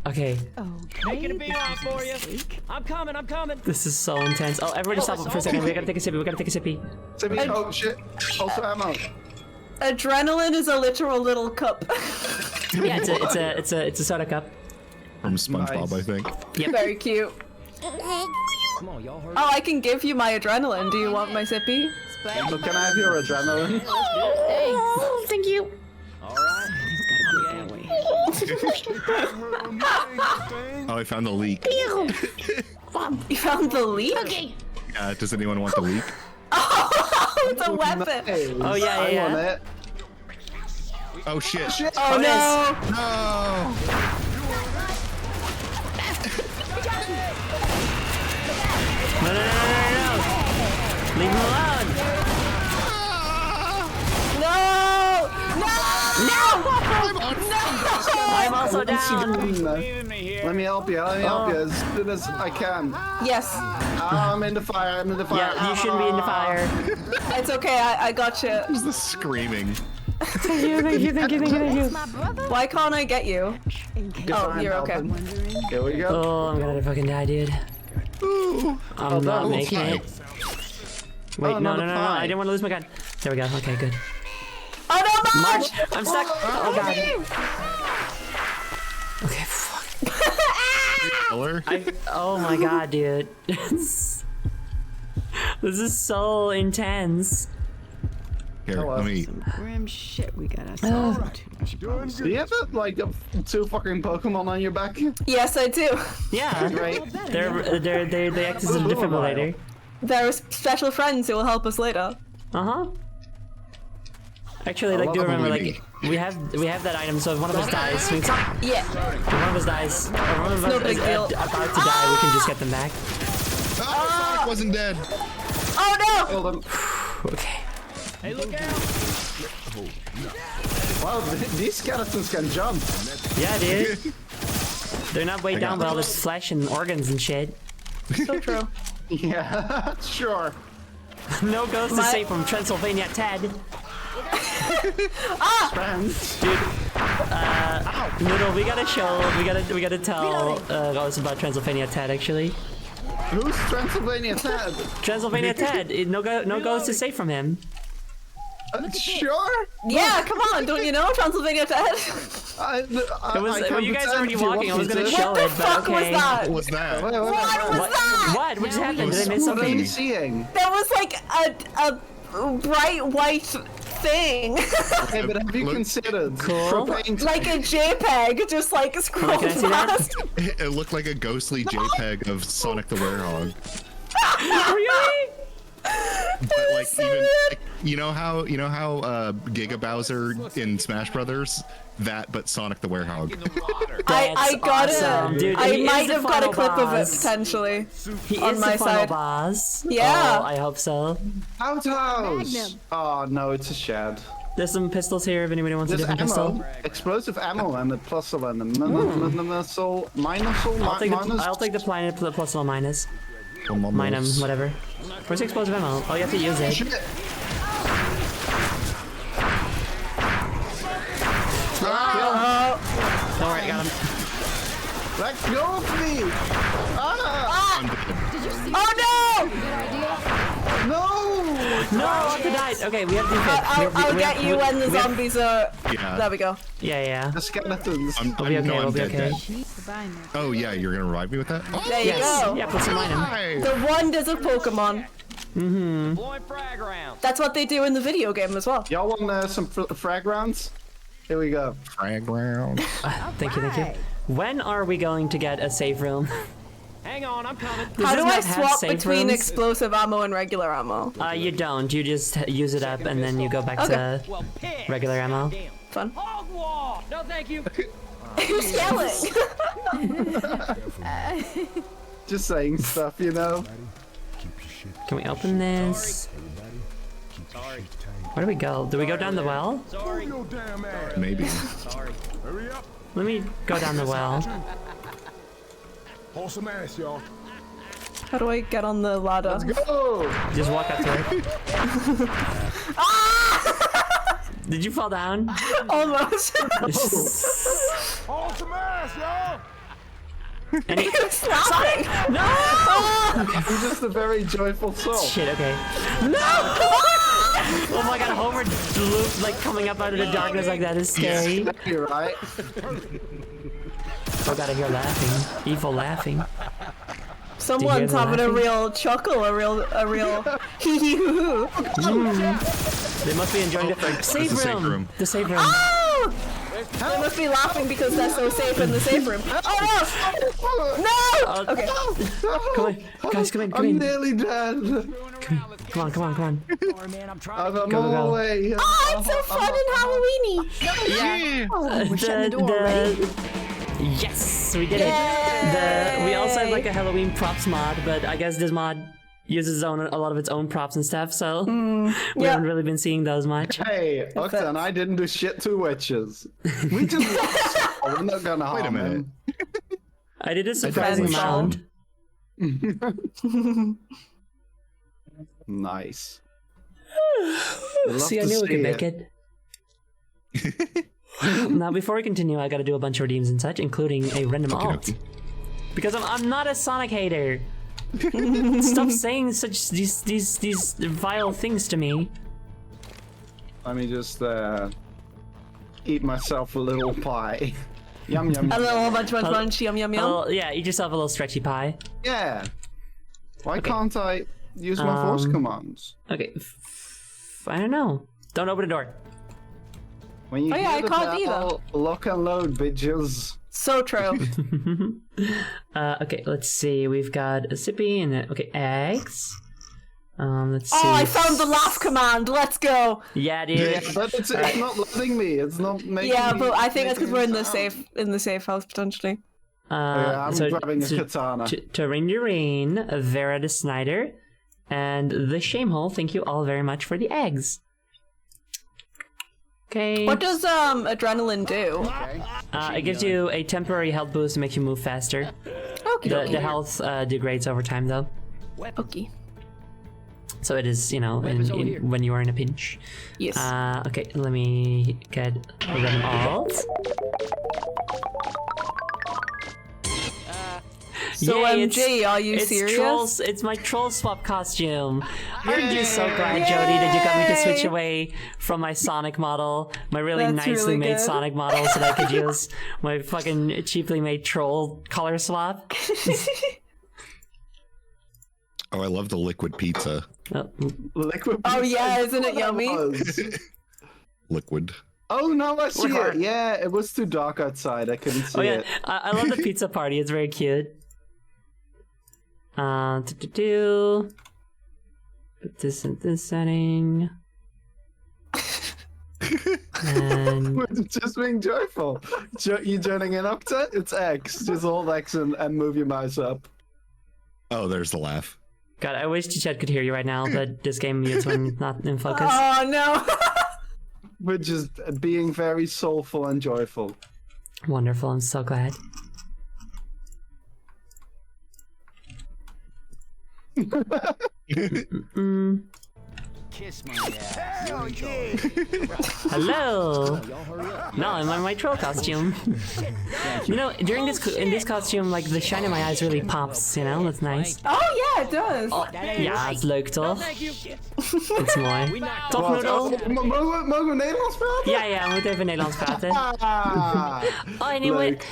E: Okay.
H: Making a beeline for you. I'm coming.
E: This is so intense. Oh, everybody stop for a second. We gotta take a sippy.
C: Oh shit. Also ammo.
D: Adrenaline is a literal little cup.
E: Yeah, it's a soda cup.
F: From SpongeBob,
C: Nice.
F: I think.
E: Yep.
D: Very cute.
H: Come on, y'all hurry.
D: Oh, I can give you my adrenaline. Do you want my sippy?
C: So can I have your adrenaline?
E: Oh, thank you.
H: All right.
F: Oh, I found the leak.
D: You found the leak?
F: Does anyone want the leak?
D: Oh, it's a weapon.
C: Nice.
E: Oh, yeah.
C: I want it.
F: Oh shit.
D: Oh no.
F: No.
E: No. Leave him alone.
D: No.
E: I'm also down.
C: Let me help you. As soon as I can.
D: Yes.
C: I'm in the fire.
E: Yeah, you shouldn't be in the fire.
D: It's okay. I got you.
F: Who's the screaming?
B: Thank you, thank you, thank you, thank you, thank you.
A: My brother.
D: Why can't I get you? Oh, you're okay.
C: Here we go.
E: Oh, I'm gonna fucking die, dude. I'm not
C: no,
E: making
F: okay.
E: it. Wait,
C: Oh,
E: no,
C: not
E: no,
C: a
E: no, no,
C: pie.
E: I didn't want to lose my gun. There we go. Okay, good.
D: Oh no,
E: March!
D: March!
E: I'm stuck! Oh god. Okay, fuck.
F: Color?
E: Oh my god, dude. This is so intense.
F: Here,
C: Hello.
F: let me.
A: Grim shit we got ourselves into.
C: Do you have like two fucking Pokemon on your back?
D: Yes, I do.
E: Yeah,
C: Right.
E: they act as a defibrillator.
D: There are special friends who will help us later.
E: Uh-huh. Actually, like, do
F: love
E: remember,
F: Luigi.
E: like, we have that item, so if one of us dies, we, if
D: Yeah.
E: one of us dies, or one of us
D: no
E: is
D: big deal.
E: about to die, we can just get them back.
F: Oh, Sonic wasn't dead.
D: Oh no!
C: Kill them.
E: Okay.
H: Hey, look out!
C: Wow, these skeletons can jump.
E: Yeah, dude. They're not weighed
F: I
E: down
F: got
E: by all
F: this.
E: this flesh and organs and shit.
D: So true.
C: Yeah, sure.
E: No ghost to save from Transylvania Ted.
C: Friends.
E: Noodle, we gotta tell us about Transylvania Ted, actually.
C: Who's Transylvania Ted?
E: Transylvania Ted, no ghost to save from him.
C: Sure.
D: Yeah, come on, don't you know Transylvania Ted?
E: It was, well, you guys are already walking, I was gonna show
D: What the
E: it, but
D: fuck was
E: okay.
D: that?
F: What was that?
C: Wait,
D: What was
E: What?
D: that?
E: What? What just happened? Did I miss
C: What are you
E: something?
C: seeing?
D: There was like a bright white thing.
C: Okay, but have you
F: Look.
C: considered
E: Cool.
C: propane
D: Like a JPEG, just like scrolled
E: can I see that?
D: past.
F: It looked like a ghostly JPEG of Sonic the Werehog.
E: Really?
F: But like even like, you know how Giga Bowser in Smash Brothers, that but Sonic the Werehog.
D: I got
E: awesome,
D: it.
E: dude.
D: I
E: He is
D: might
E: the
D: have got a
E: final
D: clip of it
E: boss.
D: potentially.
E: He
D: On
E: is
D: my
E: the final
D: side.
E: boss.
D: Yeah.
E: Oh, I hope so.
C: outhouse.
A: Magnum.
C: Oh no, it's a shed.
E: There's some pistols here if anybody wants a
C: There's
E: different
C: ammo,
E: pistol.
C: explosive ammo, and a plus and a missile,
E: I'll take the planet plus or minus. Minum, whatever. Where's the explosive ammo? Oh, you have to use it.
C: Shit.
E: Don't worry, I got him.
C: Let go of me! Ah!
D: Oh no!
C: No!
E: No, I died. Okay, we have to do good.
D: I'll get you when the
E: we have-
D: zombies are.
F: Yeah.
D: There we go.
E: Yeah, yeah.
C: The skeletons.
E: We'll be okay,
F: no,
E: we'll
F: I'm
E: be
F: dead,
E: okay.
F: dead. Oh yeah, you're gonna revive me with that? Oh,
D: There you
E: Yes.
D: go.
E: Yeah, put some minum.
F: hi.
D: The wonders of Pokemon.
H: Blowing frag rounds.
D: That's what they do in the video game as well.
C: Y'all want some frag rounds? Here we go.
F: Frag round.
E: Thank you, thank you. When are we going to get a save room?
H: Hang on, I'm coming.
E: Does
D: How
E: this
D: do I
E: map have
D: swap
E: save
D: between
E: rooms?
D: explosive ammo and regular ammo?
E: You don't. You just use it up and then you go back to
H: Well, pigs.
E: regular ammo.
H: Damn.
D: Fun.
H: Hog wall. No, thank you.
D: Who's yelling?
C: Just saying stuff, you know?
E: Can we open this?
H: Sorry.
E: Where do we go? Do we go down the well?
H: Sorry.
F: Maybe.
H: Sorry.
E: Let me go down the well.
G: Haul some ass, y'all.
D: How do I get on the ladder?
C: Go!
E: Just walk up to it. Did you fall down?
D: Almost.
G: Haul some ass, y'all.
E: Any-
D: Slapping.
E: No!
C: You're just a very joyful soul.
E: Shit, okay. No! Oh my god, Homer loop, like coming up out of the darkness like that is scary.
C: You're right.
E: Oh god, I hear laughing. Evil laughing.
D: Someone's
E: them
D: having a
E: laughing?
D: real chuckle, a real hee hee hoo hoo.
E: They must be enjoying the save
F: the safe
E: room.
F: room.
E: The save room.
D: Oh! They must be laughing because they're so safe in the safe room. Oh no! No! Okay.
E: Come on, guys, come in, come
C: I'm
E: in.
C: nearly dead.
E: Come on, come on, come on.
H: Sorry, man. I'm trying.
C: I'm on
E: Go, go,
C: my
E: go.
C: way.
D: Oh, it's so fun and Halloweeny.
E: We're shutting the door already. Yes, we did it. We also have like a Halloween props mod, but I guess this mod uses a lot of its own props and stuff, so we
D: yeah.
E: haven't really been seeing those much.
C: Hey, Octan, I didn't do shit to witches. We just lost. We're not gonna harm
F: Wait a minute.
C: him.
E: I did a surprising
D: Depends.
E: amount.
C: Nice. Love
E: See, I
C: to
E: knew we
C: see
E: could make
C: it.
E: it. Now, before we continue, I gotta do a bunch of redeems and such, including a random alt.
F: Okey-dokey.
E: Because I'm not a Sonic hater. Stop saying such these vile things to me.
C: Let me just eat myself a little pie. Yum yum.
D: A
C: yum.
D: little munch, yum yum yum.
E: Oh yeah, eat yourself a little stretchy pie.
C: Yeah. Why can't I use my voice commands?
E: Okay, I don't know. Don't open the door.
C: When you
D: Oh, yeah,
C: hear
D: I
C: the
D: can't
C: bell, lock and load, bitches.
D: So true.
E: Okay, let's see. We've got a sippy and okay, eggs. Let's see.
D: Oh, I found the laugh command. Let's go.
E: Yeah, dude.
C: Yeah, but it's not letting me. It's not making.
D: Yeah,
C: me-
D: but I think that's because
C: making
D: we're
C: a
D: in the safe house potentially.
C: Yeah, I'm grabbing a katana.
E: Tarindurine, Vera the Snyder, and the Shamehole. Thank you all very much for the eggs. Okay.
D: What does adrenaline do?
E: It gives you a temporary health boost to make you move faster.
D: Okay.
E: The health degrades over time, though.
D: Okay.
E: So it is, when you are in a pinch.
D: Yes.
E: Okay, let me get a random alt.
D: So
E: Yay,
D: MG, are you serious?
E: It's my troll swap costume. Aren't you so glad, Jody, that you got me to switch
D: Yay!
E: away from my Sonic model, my really
D: That's
E: nicely
D: really
E: made
D: good.
E: Sonic model, so that I could use my fucking cheaply made troll color swap?
F: Oh, I love the liquid pizza.
E: Oh,
C: Liquid.
D: Oh yeah,
C: pizza.
D: isn't it yummy?
F: Liquid.
C: Oh no, I see it. Yeah, it was too dark outside. I couldn't see
E: oh yeah,
C: it.
E: I love the pizza party. It's very cute. Put this in this setting. And
C: We're just being joyful. You joining in Octa? It's X. Just hold X and move your mouse up.
F: Oh, there's the laugh.
E: God, I wish the chat could hear you right now, but this game mutes when it's not in focus.
D: Oh no.
C: We're just being very soulful and joyful.
E: Wonderful, I'm so glad.
H: Kiss my ass.
E: Hello! No, I'm in my troll costume. During in this costume, like, the shine in my eyes really pops, That's nice.
D: Oh yeah, it does.
E: Ja, het is leuk toch?
H: Thank you.
E: Het is mooi. Toch, Noodle?
C: Mogen we Nederlands praten?
E: Ja, we moeten even Nederlands praten.
C: Ah, leuk.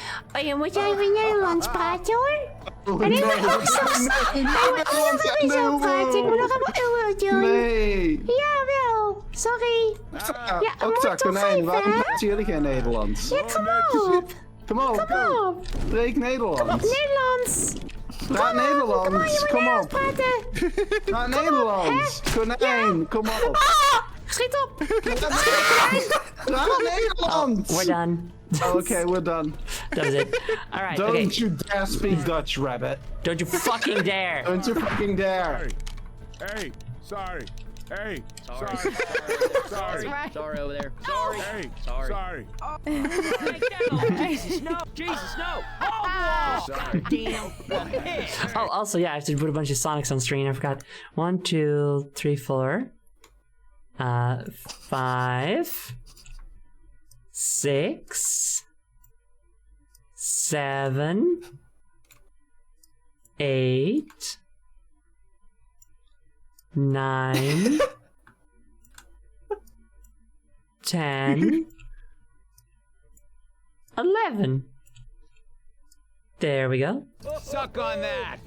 B: Moet jij even Nederlands praten hoor?
C: Nee,
B: Zo praten, ik moet nog een euro doen.
C: Nee.
B: Jawel, sorry. Ja,
C: Octa,
B: moet toch
C: konijn,
B: even,
C: waarom
B: hè?
C: praten jullie geen Nederlands?
B: Ja, kom op.
C: Kom op.
B: Kom op.
C: Spreek Nederlands.
B: Nederlands.
C: Praat Nederlands. Kom op.
B: Praten.
C: Praat Nederlands. Konijn, kom op.
B: Schiet op.
C: Praat Nederlands.
E: We're done.
C: Oh, okay, we're done.
E: That was it. Alright,
C: Don't
E: okay.
C: you dare speak Dutch, rabbit.
E: Don't you fucking dare!
C: Don't you fucking dare.
G: Hey, sorry. Hey,
H: Sorry.
G: sorry.
H: Sorry over there. Sorry.
G: Hey,
H: Sorry.
G: sorry.
H: Jesus, no. Jesus, no. Oh, God damn.
E: Oh, also, yeah, I have to put a bunch of Sonics on screen. I forgot. 1, 2, 3, 4. 5. 6. 7. 8. 9. 10. 11. There we go.
H: Suck on that.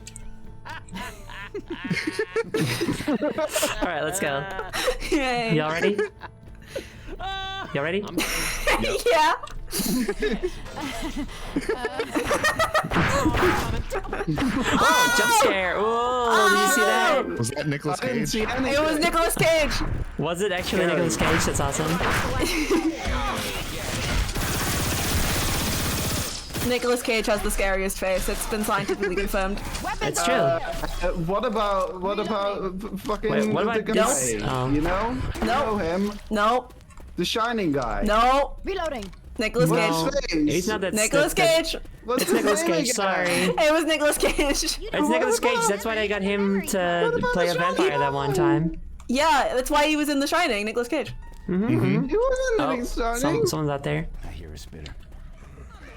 E: Alright, let's go.
D: Yay.
E: Y'all ready? Y'all ready?
D: Yeah.
E: Oh, jump scare! Oh, did you see that?
F: Was that Nicolas
C: I didn't
F: Cage?
C: see anything.
D: It was Nicolas Cage.
E: Was it actually Nicolas Cage? That's awesome.
D: Nicolas Cage has the scariest face. It's been scientifically confirmed.
E: It's true.
C: What about fucking
E: Wait, what about
C: the guy?
E: this?
C: You know? You know him?
D: No.
C: The Shining guy.
D: No.
B: Reloading.
D: Nicolas
C: What's
D: Cage.
C: his face?
E: He's not that.
D: Nicolas
E: that-
D: Cage.
C: What's
E: It's
C: his
E: Nicolas
C: name
E: Cage.
C: again?
E: Sorry.
D: It was Nicolas Cage.
E: It's Nicolas Cage. That's why they got him to play a vampire that one time.
D: Yeah, that's why he was in The Shining. Nicolas Cage.
C: You wasn't living, Sonic.
E: Someone's out there.
H: I hear a spitter.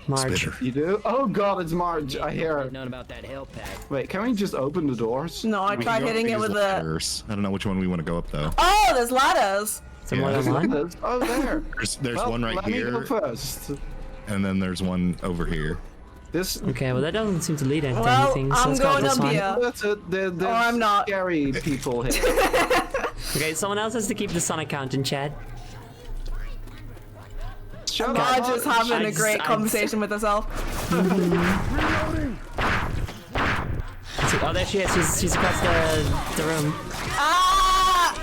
E: Marge.
F: Spitter.
C: You do? Oh god, it's Marge. I hear her.
H: Known about that hell pack.
C: Wait, can we just open the doors?
D: No, I
F: We
D: tried
F: can go up
D: hitting it
F: these
D: with the.
F: ladders. I don't know which one we want to go up though.
D: Oh, there's ladders.
E: Is there more than one?
C: Oh, there.
F: There's
C: Well,
F: one right
C: let me go
F: here,
C: first.
F: and then there's one over here.
C: This.
E: Okay, well that doesn't seem to lead into
D: Well,
E: anything, so
D: I'm
E: let's go with
D: going
E: this
D: up
E: one.
D: here.
C: That's it. There's
D: I'm not.
C: scary people here.
E: Okay, someone else has to keep the Sonic count in chat.
C: Shut
D: Marge
C: up.
D: is having
E: I
D: a great
E: just-
D: conversation with herself.
E: Oh, there she is. She's across the room.
D: Ah!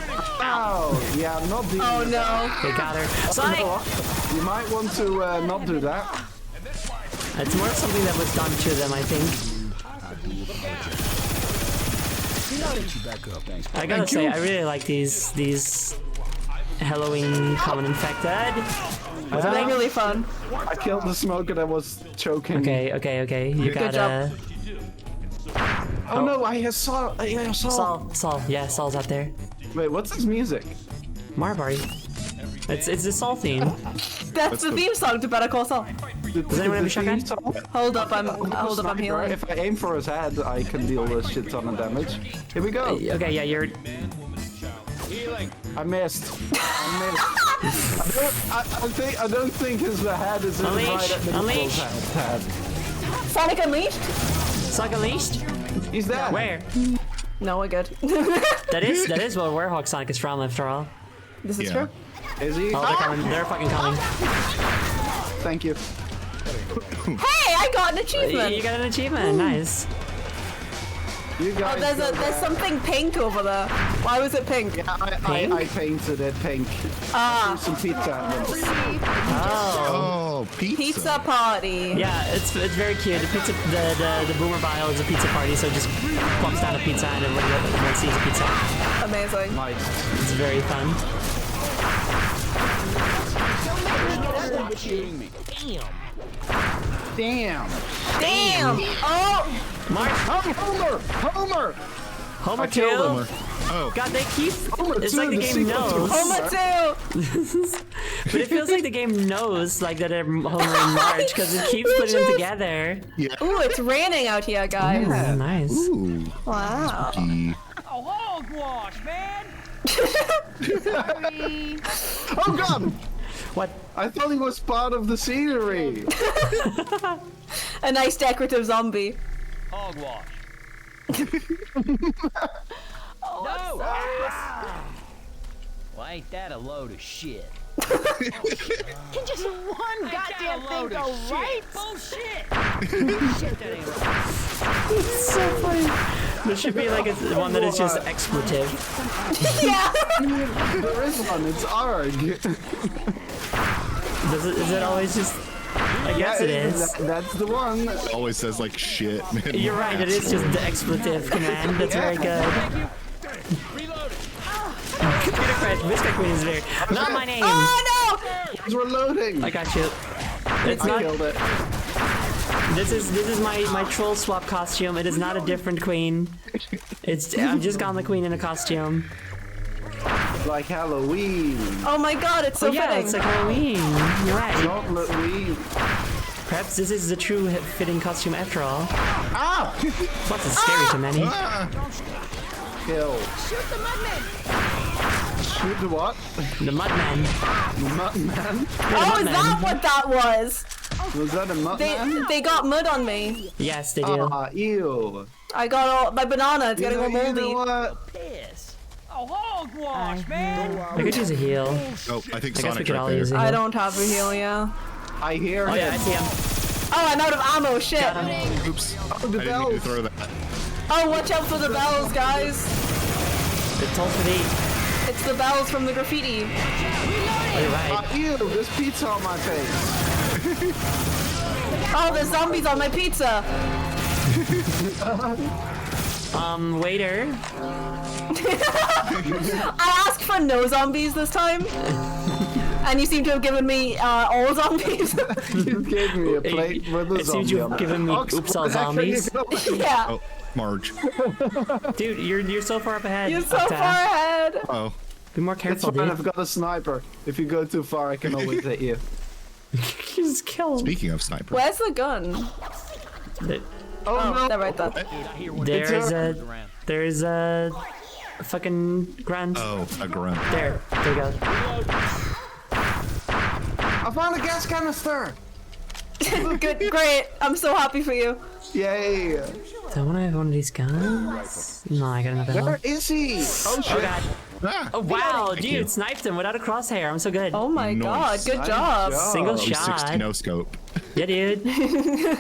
C: Oh, yeah, not doing
D: Oh no.
E: They got her. Sonic!
C: You might want to not do that.
E: It's more of something that was done to them, I think. I gotta say, I really like these Halloween common infected. What's
D: They're
E: that?
D: really fun.
C: I killed the smoke and I was choking.
E: Okay. You
D: Good
E: gotta.
C: Oh no, I saw.
E: Saul. Yeah, Saul's out there.
C: Wait, what's this music?
E: Marbury. It's the Saul theme.
D: That's the theme song to Better Call Saul.
E: Does anyone have a shotgun?
D: Hold up, I'm healing.
C: If I aim for his head, I can deal a shit ton of damage. Here we go.
E: Okay, yeah, you're.
C: I missed. I don't think his head is in
E: Unleash,
C: right at the
E: unleash.
C: head.
D: Sonic Unleashed?
E: Sonic Unleashed?
C: He's dead.
E: Where?
D: No, we're good.
E: That is where Werehog Sonic is from, after all.
D: This is
F: Yeah.
D: true.
C: Is he?
E: Oh, they're coming. They're fucking coming.
C: Thank you.
D: Hey, I got an
E: You
D: achievement.
E: got an achievement. Nice.
C: You guys.
D: Oh,
C: go
D: there's something pink over there. Why was it pink?
C: I painted it pink.
D: Ah,
C: Some pizza.
F: Oh, pizza.
D: pizza party.
E: Yeah, it's very cute. The boomer bile is a pizza party, so it just plops down a pizza and everyone sees a pizza.
D: Amazing.
C: Nice.
E: It's very fun.
C: Damn.
D: Damn. Oh,
E: Mark,
C: Homer.
E: Homer
C: killed
E: 2.
F: Oh,
E: God, they keep. It's
C: two,
E: like the
C: the
E: game
C: sequel to
E: knows.
D: Homer 2.
E: But it feels like the game knows like that they're Homer and Marge because it keeps putting them together.
D: Ooh, it's raining out here, guys.
E: Oh, nice.
F: ooh.
D: Wow.
H: Oh, hogwash, man!
C: Oh god.
E: What?
C: I thought he was part of the scenery.
D: A nice decorative zombie.
H: Hogwash. No! Well, ain't that a load of shit?
B: Can just one goddamn thing go right?
H: Bullshit! Shit, that ain't right.
E: It's so funny. There should be like one that is just expletive.
D: Yeah.
C: There is one. It's ARG.
E: Is it always just? I guess it is.
C: That's the one.
F: It always says like shit. Man.
E: You're right. It is just the expletive command. That's very good. Computer crash. Biscuit Queen is there. Not my name.
D: Oh no.
C: It's reloading.
E: I got you. It's
C: I
E: not.
C: killed it.
E: This is my troll swap costume. It is not a different queen. I've just gotten the queen in a costume.
C: Like Halloween.
D: Oh my god, it's so
E: yeah,
D: fitting.
E: it's like Halloween. You're right.
C: Not Halloween.
E: Perhaps this is the true fitting costume after all.
C: Ah!
E: Plus, it's scary to many.
C: Kill.
B: Shoot the mudman.
C: Shoot the what?
E: The Mudman.
C: Mudman?
D: Oh, is that what that was?
C: Was that a mudman?
D: They got mud on me.
E: Yes, they do.
C: Ah, ew.
D: I got all my banana. It's getting all
C: You know
D: moldy.
C: what?
H: Piss. Oh, hogwash, man!
E: I could use a heal.
F: Oh, I think
E: I guess we
F: Sonic's
E: could
F: right
E: all
F: there.
E: use a
D: I
E: heal.
D: don't have a heal, yeah.
C: I hear
E: Oh
C: him.
E: yeah, I see him.
D: Oh, I'm out of ammo. Shit.
E: Got him.
F: Oops.
C: the
F: I didn't mean to
C: bells.
F: throw that.
D: Oh, watch out for the bells, guys.
E: It tolls for the.
D: It's the bells from the graffiti.
E: Oh, you're right.
C: Ah, ew, there's pizza on my face.
D: Oh, there's zombies on my pizza.
E: Waiter.
D: I asked for no zombies this time. And you seem to have given me all zombies.
C: You gave me a plate with a
E: It seems
C: zombie
E: you've
C: on it.
E: given me
C: Ox,
E: oops
C: where
E: all
C: the heck are you
E: zombies.
C: going?
D: Yeah.
F: Oh, Marge.
E: Dude, you're so far up ahead.
D: You're so
E: Octa.
D: far ahead.
F: Oh,
E: Be more
C: It's
E: careful,
C: fine,
E: dude.
C: I've got a sniper. If you go too far, I can always hit you.
E: Just kill him.
F: Speaking of sniper,
D: Where's the gun?
C: Oh,
D: They're right there.
E: There's a fucking grunt.
F: oh, a grunt.
E: There you go.
C: I found a gas canister!
D: Good, great. I'm so happy for you.
C: Yay!
E: Do I want to have one of these guns? No, I got another
C: Where
E: one.
C: is he? Oh shit!
E: Oh god.
F: Ah,
E: Oh wow,
F: Thank
E: dude,
F: you.
E: sniped him without a crosshair. I'm so good.
D: Oh my
F: Nice.
D: god, good job.
E: Single
F: 360
E: shot.
F: no scope.
E: Yeah, dude.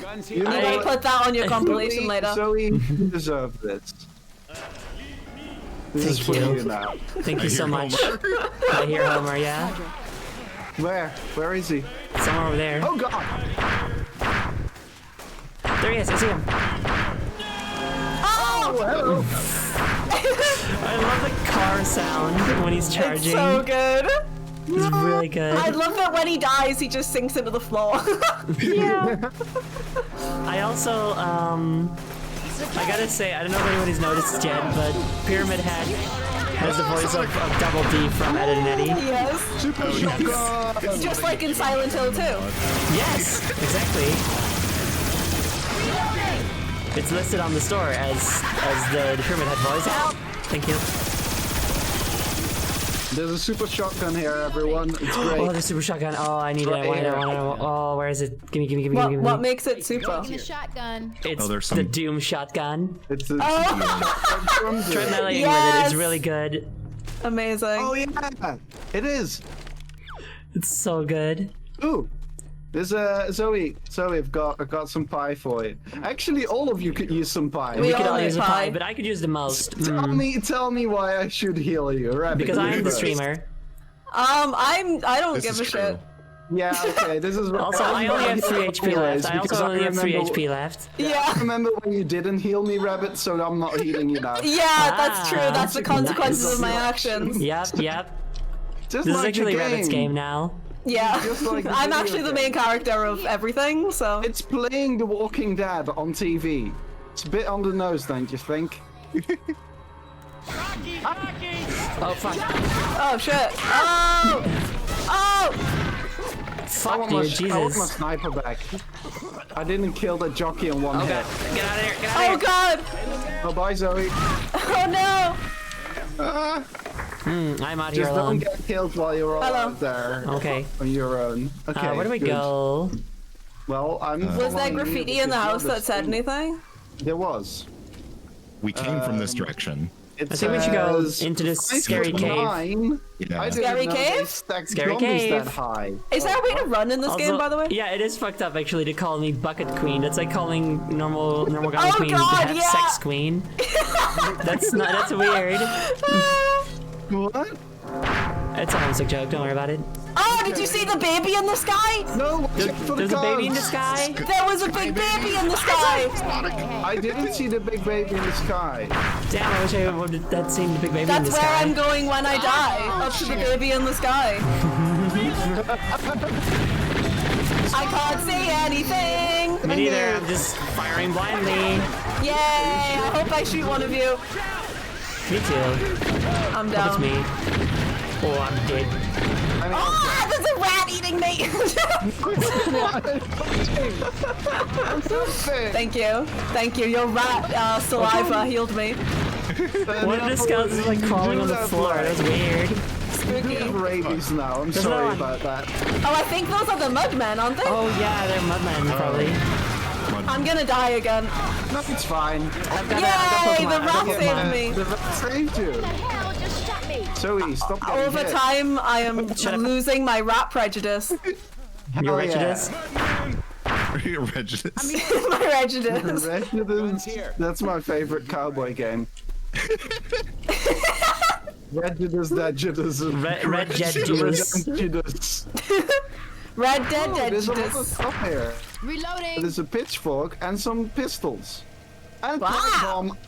H: Guns here.
D: You gotta put that on your compilation later.
C: Zoe, you deserve this. This is
E: Thank
C: for
E: you.
C: you now.
E: Thank you
F: I
E: so
F: hear
E: much.
F: Homer.
E: I hear Homer, yeah.
C: Where? Where is he?
E: Somewhere over there.
C: Oh god!
E: There he is, I see him.
C: Oh, hello!
E: I love the car sound when he's charging.
D: It's so good.
E: It's really good.
D: I love that when he dies, he just sinks into the floor.
E: I also, I gotta say, I don't know if anybody's noticed yet, but Pyramid Head has the voice of Double D from Ed and Eddie.
D: Yes.
C: Super shotgun!
D: Just like in Silent Hill 2.
E: Yes, exactly. It's listed on the store as the Pyramid Head voice. Help! Thank you.
C: There's a super shotgun here, everyone. It's
E: Oh,
C: great.
E: the super shotgun. Oh, I need it. I want it. I want it. Oh, where is it? Gimme, gimme, gimme,
D: What,
E: gimme.
D: what makes it super?
B: The shotgun.
E: It's
F: Oh, there's
E: the
F: some-
E: Doom shotgun.
C: It's a
D: Oh,
C: shotgun from
E: Try
C: Doom.
E: meleeing with it.
D: Yes!
E: It's really good.
D: amazing.
C: Oh yeah, it is.
E: It's so good.
C: Ooh, there's a Zoe. I've got some pie for you. Actually, all of you could use some pie.
D: We
E: We could
D: all
E: all
D: need
E: use a
D: pie.
E: pie, but I could use the most.
C: Tell me why I should heal you, Rabbit.
E: Because
C: you
E: I am the
C: first.
E: streamer.
D: I don't
F: This
D: give
F: is
D: a
F: true.
D: shit.
C: Yeah, okay. This is
E: Also, I only have 3 HP left. I also only have 3 HP left.
D: Yeah.
C: Remember when you didn't heal me, Rabbit? So I'm not healing you now.
D: Yeah, that's true. That's the
E: nice.
D: consequences of my actions.
E: Yep.
C: Just
E: This is
C: like the
E: actually Rabbit's game now.
D: Yeah.
C: Just like the
D: I'm
C: video
D: actually the
C: game.
D: main character of everything, so.
C: It's playing The Walking Dead on TV. It's a bit on the nose, don't you think?
H: Rocky, Rocky.
E: Oh fuck!
D: Oh shit. Oh! Oh!
E: Fuck,
C: I want
E: dude,
C: my
E: Jesus!
C: sniper back. I didn't kill the jockey in one
E: Oh
C: hit.
E: god! Get out of here! Get out
D: Oh
E: of
D: god!
C: Oh, bye, Zoe.
D: Oh no!
E: here! I'm out here
C: Just don't
E: alone.
C: get killed while you're all
D: Hello.
C: out there
E: Okay.
C: on your own. Okay.
E: Where do we
C: good.
E: go?
C: Well, I'm.
D: Was there
C: following you
D: graffiti in the
C: because
D: house
C: you're
D: that said
C: stream.
D: anything?
C: There was.
F: We came from this direction.
C: It
E: I think we should go
C: says
E: into this
C: 5
E: scary
C: foot
E: cave.
C: 9.
F: Yeah.
C: I didn't
D: Scary
C: know
D: cave?
C: they stacked
E: Scary
C: zombies
E: cave.
C: that high.
D: Is there a way to run in this game, by the way?
E: Yeah, it is fucked up actually to call me Bucket Queen. That's like calling normal guy
D: Oh,
E: queen
D: God,
E: have
D: yeah.
E: sex queen. That's weird.
C: What?
E: It's a homesick joke. Don't worry about it.
D: Oh, did you see the baby in the sky?
C: No, check for the
E: There's a baby in the
C: guns.
E: sky.
D: There was a big baby in the sky!
C: I didn't see the big baby in the sky.
E: Damn, I wish I would have seen the big baby in
D: That's
E: the
D: where
E: sky.
D: I'm going when I die. Up to the baby in the sky. I can't see anything!
E: Me neither. I'm just firing blindly.
D: Yay! I hope I shoot one of you.
E: Me too.
D: I'm
E: Hope it's
D: down.
E: me. Oh, I'm dead.
D: Ah, there's a rat eating me! Thank you. Thank you. Your rat saliva healed me.
E: One of the scouts is like crawling on the floor. That's weird.
C: You have rabies now. I'm sorry
E: another one.
C: about that.
D: Oh, I think those are the mudmen, aren't they?
E: Oh yeah, they're mudmen probably.
D: I'm gonna die again.
C: No, it's fine.
D: Yay! The rat saved me.
C: The rat saved you.
B: Hell, just shot me.
C: Zoe, stop getting
D: Over
C: hit.
D: time, I am
E: Shut up.
D: losing my rat prejudice.
E: You're
C: Hell
E: prejudice.
F: Prejudice.
D: My prejudice.
C: Regidas, that's my favorite cowboy game. Regidas,
E: Red Jet Juice.
D: Red Dead
C: There's a lot of
D: Prejudice.
C: stuff here.
B: Reloading.
C: There's a pitchfork and some pistols. And
D: Wow.
C: pipe bomb.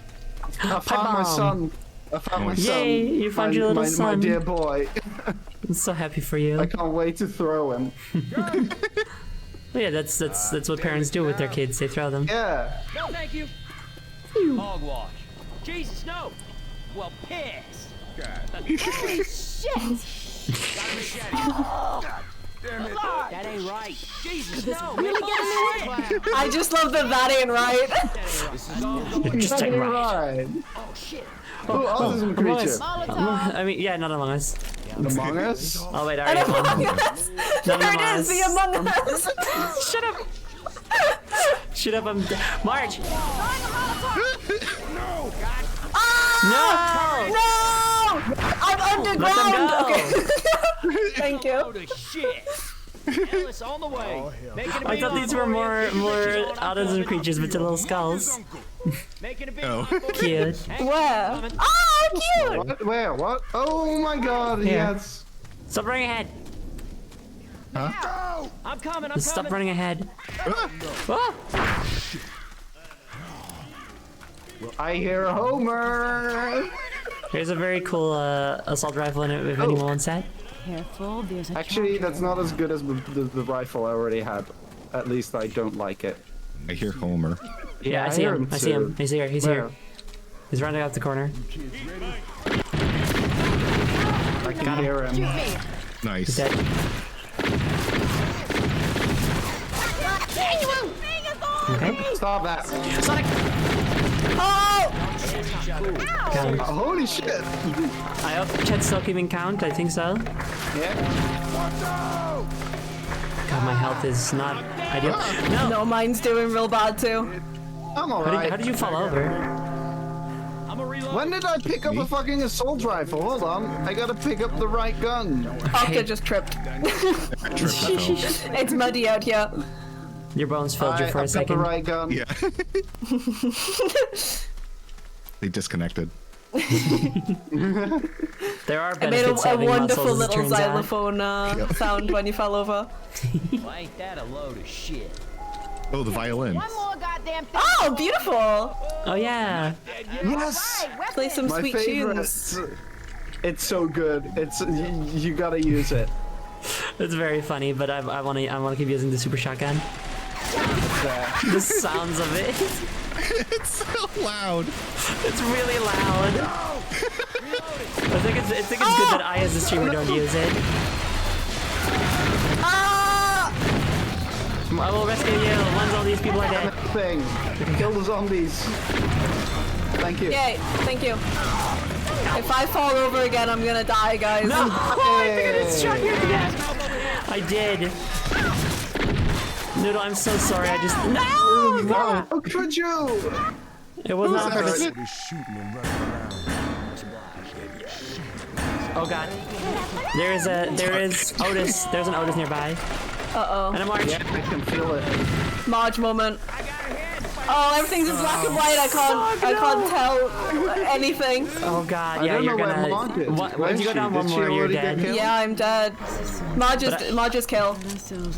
C: I found my
E: bomb.
C: son. I found my son.
E: Yay, you found
C: my,
E: your little
C: my,
E: son.
C: My dear boy.
E: I'm so happy for you.
C: I can't wait to throw him.
E: Well, yeah, that's what parents do with their kids. They throw them.
C: Yeah.
H: No, thank you. Hogwash. Jesus, no. Well, piss.
B: shit!
H: That ain't right. Jesus, no.
B: Really getting me?
D: I just love that that ain't right.
H: This is all going
E: Just like right.
C: Right.
H: Oh, shit.
C: Who autism
E: Among
C: creature?
E: Us.
B: Molotov.
E: I mean, yeah, not Among Us.
C: Among Us?
E: Oh wait,
D: And
E: alright.
D: Among Us.
E: Not
D: There
E: Among
D: it is,
E: Us.
D: the Among Us.
E: Shut up. Shut up, Marge.
D: Ah! No! I'm underground.
E: go.
D: Okay. Thank you.
H: Load of shit. Ellis on the way. Making a
E: I thought these were more autism creatures with the little skulls.
H: Making a big
F: Oh.
H: run for it.
E: Cute.
D: Where? Oh, cute.
C: What? Where? What? Oh my god,
E: Here.
C: yes.
E: Stop running ahead.
H: I'm coming. I'm
E: Stop
H: coming.
E: running ahead. Oh!
C: I hear Homer.
E: Here's a very cool assault rifle in it if anyone wants that.
A: Careful, there's a
C: Actually, that's not as good as the rifle I already had. At least I don't like it.
F: I hear Homer.
E: Yeah, I see
C: hear
E: him. I see him.
C: too.
E: He's here. He's
C: Where?
E: here. He's running out the corner.
C: I can hear him.
E: He's
F: Nice.
E: dead. Okay.
C: Stop that.
D: Oh!
E: Got him.
C: Holy shit.
E: I hope chat's still keeping count. I think so.
C: Yeah.
E: God, my health is not ideal. No.
D: No, mine's doing real bad too.
C: I'm
E: How
C: alright.
E: did you fall over?
H: I'm a reload.
C: When did I pick up a fucking assault rifle? Hold on. I gotta pick up the right gun.
D: Octa just tripped. It's muddy out here.
E: Your bones filled you for a
C: I've got the
E: second.
C: right gun.
F: Yeah. They disconnected.
E: There are
D: I made
E: benefits
D: a
E: having
D: wonderful
E: muscles, as it
D: little
E: turns out.
D: xylophone sound when you fell over.
H: Well, ain't that a load of shit?
F: Oh, the violin.
B: One more goddamn thing.
D: Oh, beautiful!
E: Oh yeah.
C: Yes.
B: Right,
D: Play some
C: My
D: sweet
C: favorite.
D: tunes.
C: It's so good. It's you gotta use it.
E: It's very funny, but I want to keep using the super shotgun. The sounds of it.
F: It's so loud.
E: It's really loud. I think it's good that I, as a streamer, don't use it.
D: Ah!
E: I will rescue you once all these people are dead.
C: Thing. Kill the zombies. Thank you.
D: Yay, thank you. If I fall over again, I'm gonna die, guys.
E: No! I think I just shot you to death. I did. Noodle, I'm so sorry. I just no. God.
C: How could you?
E: It was not on purpose.
G: They're shooting and running around.
E: Oh god. There is Otis. There's an Otis nearby.
D: Uh-oh.
E: And a March.
C: Yeah, I can feel it.
D: Marge moment. Oh, everything's in black and white. I can't tell anything.
E: Oh god,
C: I
E: yeah,
C: don't
E: you're
C: know where
E: gonna.
C: Marge is.
E: Once
C: Where
E: you
C: is
E: go
C: she?
E: down
C: Did
E: one
C: she
E: more, you're
C: already get
E: dead.
C: killed?
D: Yeah, I'm dead. Marge's kill.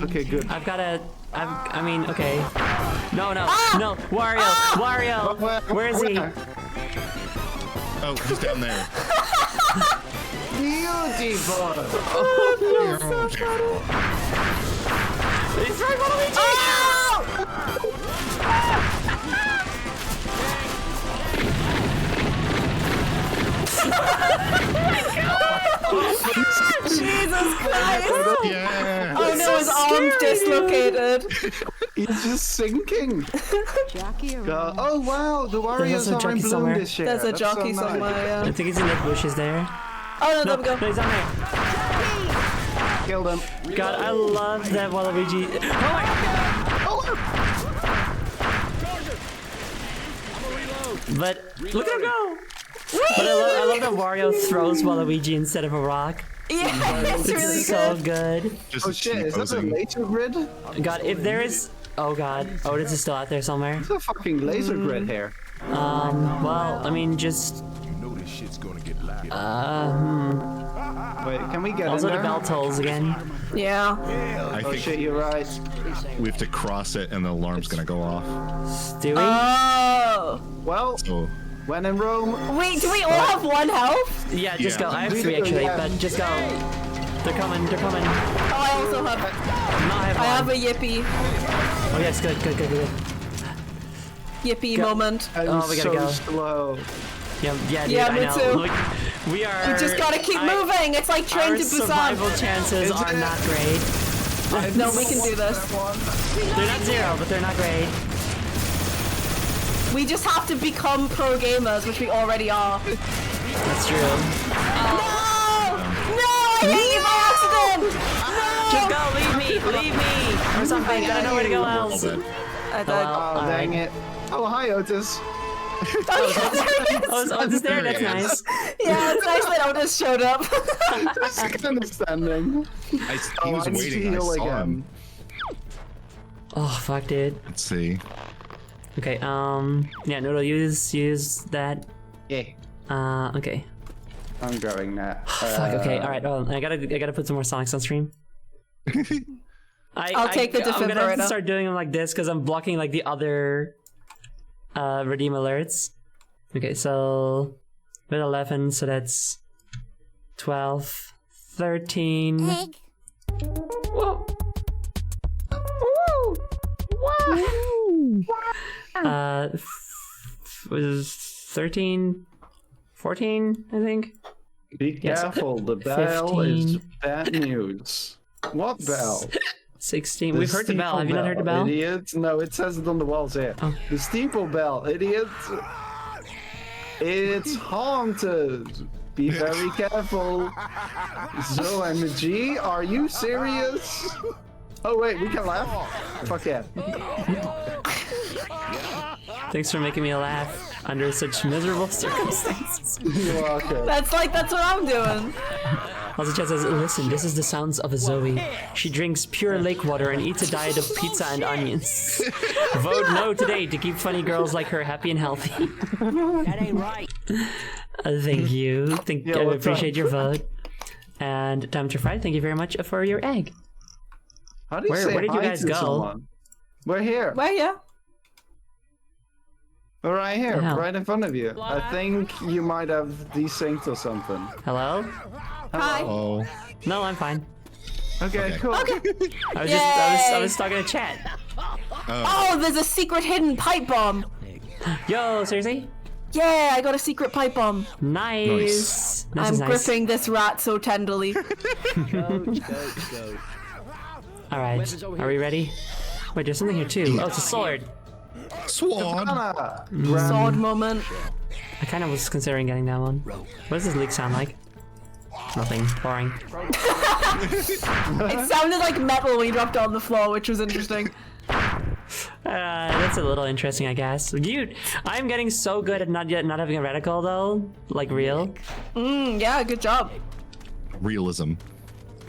C: Okay, good.
E: I've got a. I mean, okay. No,
C: Ah!
E: no, Wario, Wario. Where is he?
F: Oh, he's down there.
C: Beautiful.
E: He's right, Waluigi.
D: Jesus Christ!
F: Yeah.
D: Oh no, his arm's dislocated.
C: He's just sinking.
A: jockey around.
C: Oh wow, the Warriors
E: also a
C: are in
E: jockey
C: bloom
E: somewhere.
C: this year.
D: There's a
C: That's
D: jockey
C: so nice.
D: somewhere,
E: I
D: yeah.
E: think he's in the bushes there.
D: Oh no,
E: No,
D: there we go.
E: he's on there.
C: Killed him.
E: God, I love that Waluigi. Oh my. But look at him go! But I love that Wario throws Waluigi instead of a rock.
D: Yeah, it's really
E: It's so
D: good.
E: good.
F: Just
C: Oh shit, is that a
F: T-posing.
C: laser grid?
E: God, if there is, oh god, Otis is still out there somewhere.
C: There's a fucking laser grid here.
E: Well, I mean, just
G: You know this shit's gonna get loud.
C: Wait, can we get
E: also
C: in
E: the
C: there?
E: bell tolls again.
D: Yeah.
F: I
C: Oh
F: think
C: shit, you're right.
F: we have to cross it and the alarm's gonna go off.
E: Do we?
D: Oh.
C: Well,
F: So
C: when in Rome,
D: Wait, do we all have one health?
E: Yeah, just
F: Yeah.
E: go. I have
C: We
E: 3
C: do,
E: actually,
C: yeah.
E: but just go. They're coming. They're coming.
D: Oh, I also have.
E: No, I
D: I have
E: have
D: a
E: one.
D: yippee.
E: Oh yes, good.
D: Yippee
E: Go.
D: moment.
C: I'm
E: Oh, we gotta
C: so
E: go.
C: slow.
E: Yeah, dude,
D: Yeah,
E: I
D: me
E: know.
D: too.
E: Look, We are.
D: You just gotta keep moving. It's like Train
E: Our
D: to
E: survival
D: Busan.
E: chances are not great.
D: No, we can do this.
E: They're not 0, but they're not great.
D: We just have to become pro gamers, which we already are.
E: That's true.
D: No! No! I hit you by accident!
E: Just go, leave me, or something. I don't know where to go else.
D: I died.
C: Oh, dang it. Oh, hi, Otis.
D: Oh, yeah, there he is.
E: Oh, it's there. That's nice.
D: Yeah, it's nice that Otis showed up.
C: Just understanding.
F: He
C: Oh,
F: was
C: I need to
F: waiting. I
C: heal
F: saw
C: again.
F: him.
E: Oh fuck, dude.
F: Let's see.
E: Okay. Yeah, Noodle, use that.
C: Yeah,
E: Okay.
C: I'm grabbing that.
E: Fuck. Okay. All right. Oh, I gotta put some more Sonics on stream.
D: I'll take the
E: I'm gonna have to
D: defibrillator.
E: start doing them like this because I'm blocking like the other redeem alerts. Okay, so with 11, so that's 12, 13.
B: Egg.
E: Whoa. Was 13, 14, I think.
C: Be
E: Yes.
C: careful, the bell is
E: 15.
C: bad news. What bell?
E: 16. We've heard the bell. Have you not heard the bell?
C: Idiot. No, it says it on the walls here.
E: Oh.
C: The steeple bell, idiot. It's haunted. Be very careful. Zo and G, are you serious? Oh wait, we can laugh? Fuck yeah.
E: Thanks for making me laugh under such miserable circumstances.
C: You're welcome.
D: That's what I'm doing.
E: Also, chat says, listen, this is the sounds of a Zoe. She drinks pure lake water and eats a diet of pizza and onions. Vote no today to keep funny girls like her happy and healthy.
H: That ain't right.
E: Thank you.
C: Yeah,
E: I
C: what's
E: appreciate
C: up?
E: your vote. And Time to Fry, thank you very much for your egg.
C: How do you
E: Where-
C: say
E: where did you
C: hi
E: guys
C: to
E: go?
C: someone? We're here.
D: Well, yeah.
C: We're right here,
E: The hell?
C: right in front of you. I think you might have desynced or something.
E: Hello?
D: Hi.
F: Oh,
E: No, I'm fine.
C: Okay,
F: Okay.
C: cool.
E: I was talking to chat.
D: Oh, there's a secret hidden pipe bomb.
E: Yo, seriously?
D: Yeah, I got a secret pipe bomb.
E: Nice. This
D: I'm
E: is nice.
D: gripping this rat so tenderly.
E: Alright, are we ready? Wait, there's something here too. Oh, it's a sword.
F: Swan.
D: Sword moment.
E: I kind of was considering getting that one. What does this leak sound like? Nothing. Boring.
D: It sounded like metal when you dropped it on the floor, which was interesting.
E: That's a little interesting, I guess. Dude, I'm getting so good at not having a reticle though. Like real.
D: Yeah, good job.
F: Realism.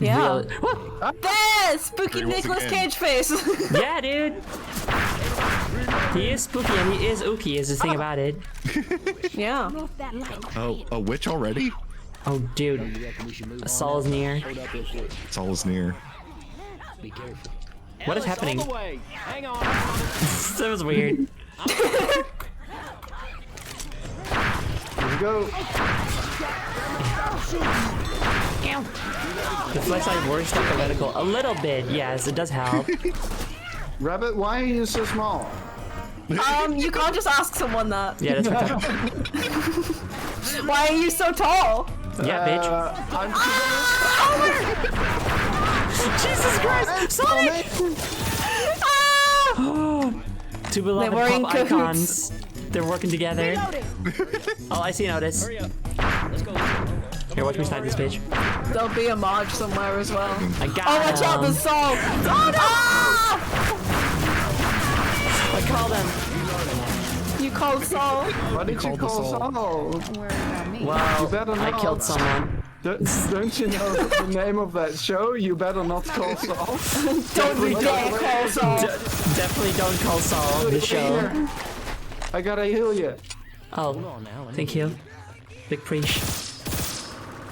D: Yeah.
E: Real. Whoa!
D: There! Spooky
F: There he was
D: Nicolas
F: again.
D: Cage face.
E: Yeah, dude. He is spooky and he is ooky is the thing about it.
D: Yeah.
F: Oh, a witch already?
E: Oh, dude. Saul is near.
F: It's all is near.
E: What is
H: Alice,
E: happening?
H: all the way. Hang on.
E: That was weird.
C: Let's go.
E: The flashlight works like a reticle a little bit. Yes, it does help.
C: Rabbit, why are you so small?
D: You can't just ask someone that.
E: Yeah, that's fucked up.
D: Why are you so tall?
E: Yeah, bitch. Jesus Christ! Sonic! Two beloved
D: were in
E: pop
D: cahoots.
E: icons. They're working together. Oh, I see Otis.
H: Hurry up. Let's go.
E: Here, watch me snipe this bitch.
D: There'll be a Marge somewhere as well.
E: I got
D: Oh, watch out,
E: him.
D: there's Saul! Oh, no!
E: I called him.
D: You called Saul?
C: Why did you call Saul?
E: Well,
C: better
E: I
C: not.
E: killed someone.
C: Don't you know the name of that show? You better not call Saul.
D: Don't you dare call Saul.
E: Definitely don't call Saul the show.
C: I gotta heal you.
E: Oh, thank you. Big preach.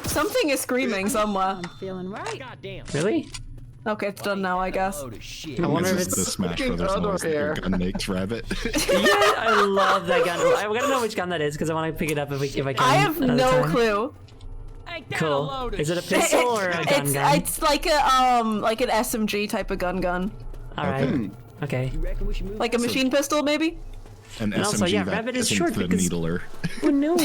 D: Something is screaming somewhere.
A: I'm feeling right.
H: Goddamn.
E: Really?
D: Okay, it's done now, I guess.
H: Oh, shit.
E: I wonder if
F: This is the
E: it's...
F: Smash
C: fucking
F: Brothers
C: other
F: noise that
C: hair.
F: your gun makes, Rabbit.
E: Yeah, I love that gun. I gotta know which gun that is because I want to pick it up if I can.
D: I have
E: another
D: no
E: time.
D: clue.
H: Ain't that a
E: Cool.
H: load of
E: Is it a
H: shit?
E: pistol or a gun gun?
D: It's like a like an SMG type of gun.
E: All right. Okay.
H: Reckon we should move?
D: Like a machine pistol, maybe?
F: An
E: And also,
F: SMG
E: yeah,
F: that
E: Rabbit is
F: isn't
E: short
F: the
E: because-
F: needler.
E: Oh no.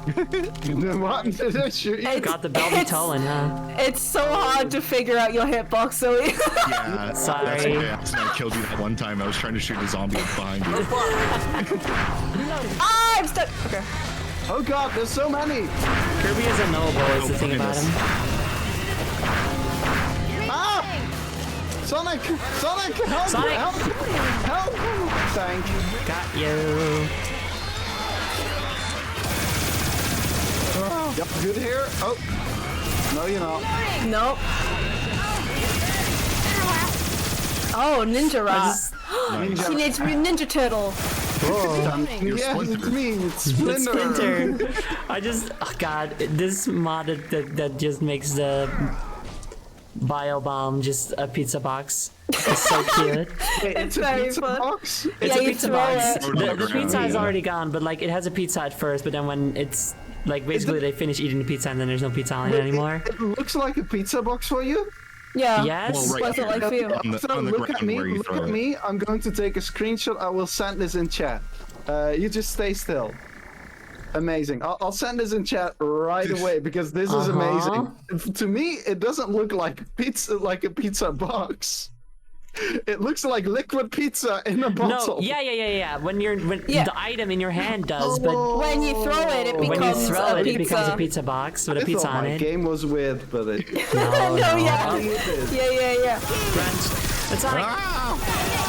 C: What did I shoot you?
E: Got the bell be tolling, huh?
D: It's so hard to figure out your hitbox, Zoe.
F: Yeah,
E: Sorry.
F: That's why I accidentally killed you that one time. I was trying to shoot a zombie behind you.
D: Ah, I'm stuck. Okay.
C: Oh god, there's so many!
E: Kirby is unknowable is the thing about him.
C: Ah! Sonic! Sonic! Help!
E: Sonic!
C: Help! Help! Thank you.
E: Got you.
C: Yep, good here. Oh. No, you're not.
D: Nope. Oh, Ninja Rat.
C: Ninja.
D: Teenage Mutant Ninja Turtle.
F: You're
C: Yes, it's
F: Splinter.
C: me. It's Splinter.
E: Splinter. I just, oh god, this mod that just makes the Biobomb just a pizza box. It's so cute.
C: Wait, it's a
D: very
C: pizza
D: fun.
C: box?
E: It's
D: Yeah,
E: a
D: you
E: pizza
D: throw
E: box.
D: it.
E: The pizza is
F: Yeah.
E: already gone, but like it has a pizza at first, but then when it's like basically they finish eating the pizza and then there's no pizza on it anymore.
C: It looks like a pizza box for you?
D: Yeah.
E: Yes.
F: Well, right
D: What's it
F: here.
D: like for you?
F: On the
C: Look at
F: ground
C: me.
F: where you
C: Look
F: throw
C: at
F: it.
C: me. I'm going to take a screenshot. I will send this in chat. You just stay still. Amazing. I'll send this in chat right away because this is amazing. To me, it doesn't look like pizza, like a pizza box. It looks like liquid pizza in a bottle.
E: No, yeah. When
D: Yeah.
E: the item in your hand does, but
D: When you throw it, it
E: when you
D: becomes
E: throw
D: a
E: it,
D: pizza.
E: it becomes a pizza box with a
C: I
E: pizza
C: thought
E: on
C: my
E: it.
C: game was weird, but it.
E: No,
D: No, yeah.
C: it is.
D: Yeah.
E: Grant. It's Sonic.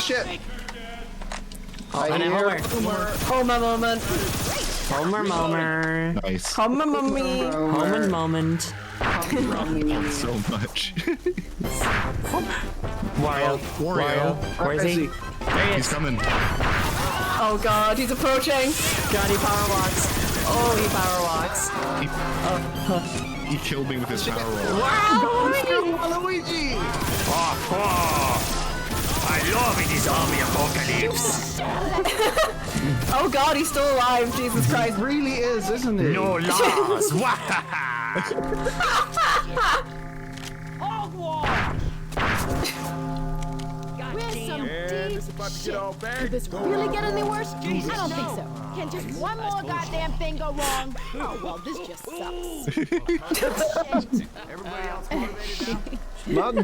C: Shit.
E: And then Homer.
D: Homer moment.
E: Homer Momer.
F: Nice.
D: Homer mummy.
E: Homer moment.
F: So much.
E: Wario.
F: Wario.
E: Where is he? There he
F: He's
E: is.
F: coming.
D: Oh god, he's approaching.
E: God, he power walks. Oh, he power walks.
F: He killed me with his power roll.
C: Luigi!
H: I love it, zombie apocalypse.
D: Oh god, he's still alive. Jesus
C: It
D: Christ.
C: really is, isn't it?
H: No laws.
B: We're some deep shit. Could this really get any worse? I don't think so. Can just one more goddamn thing go wrong? Oh, well, this just sucks.
C: Mud.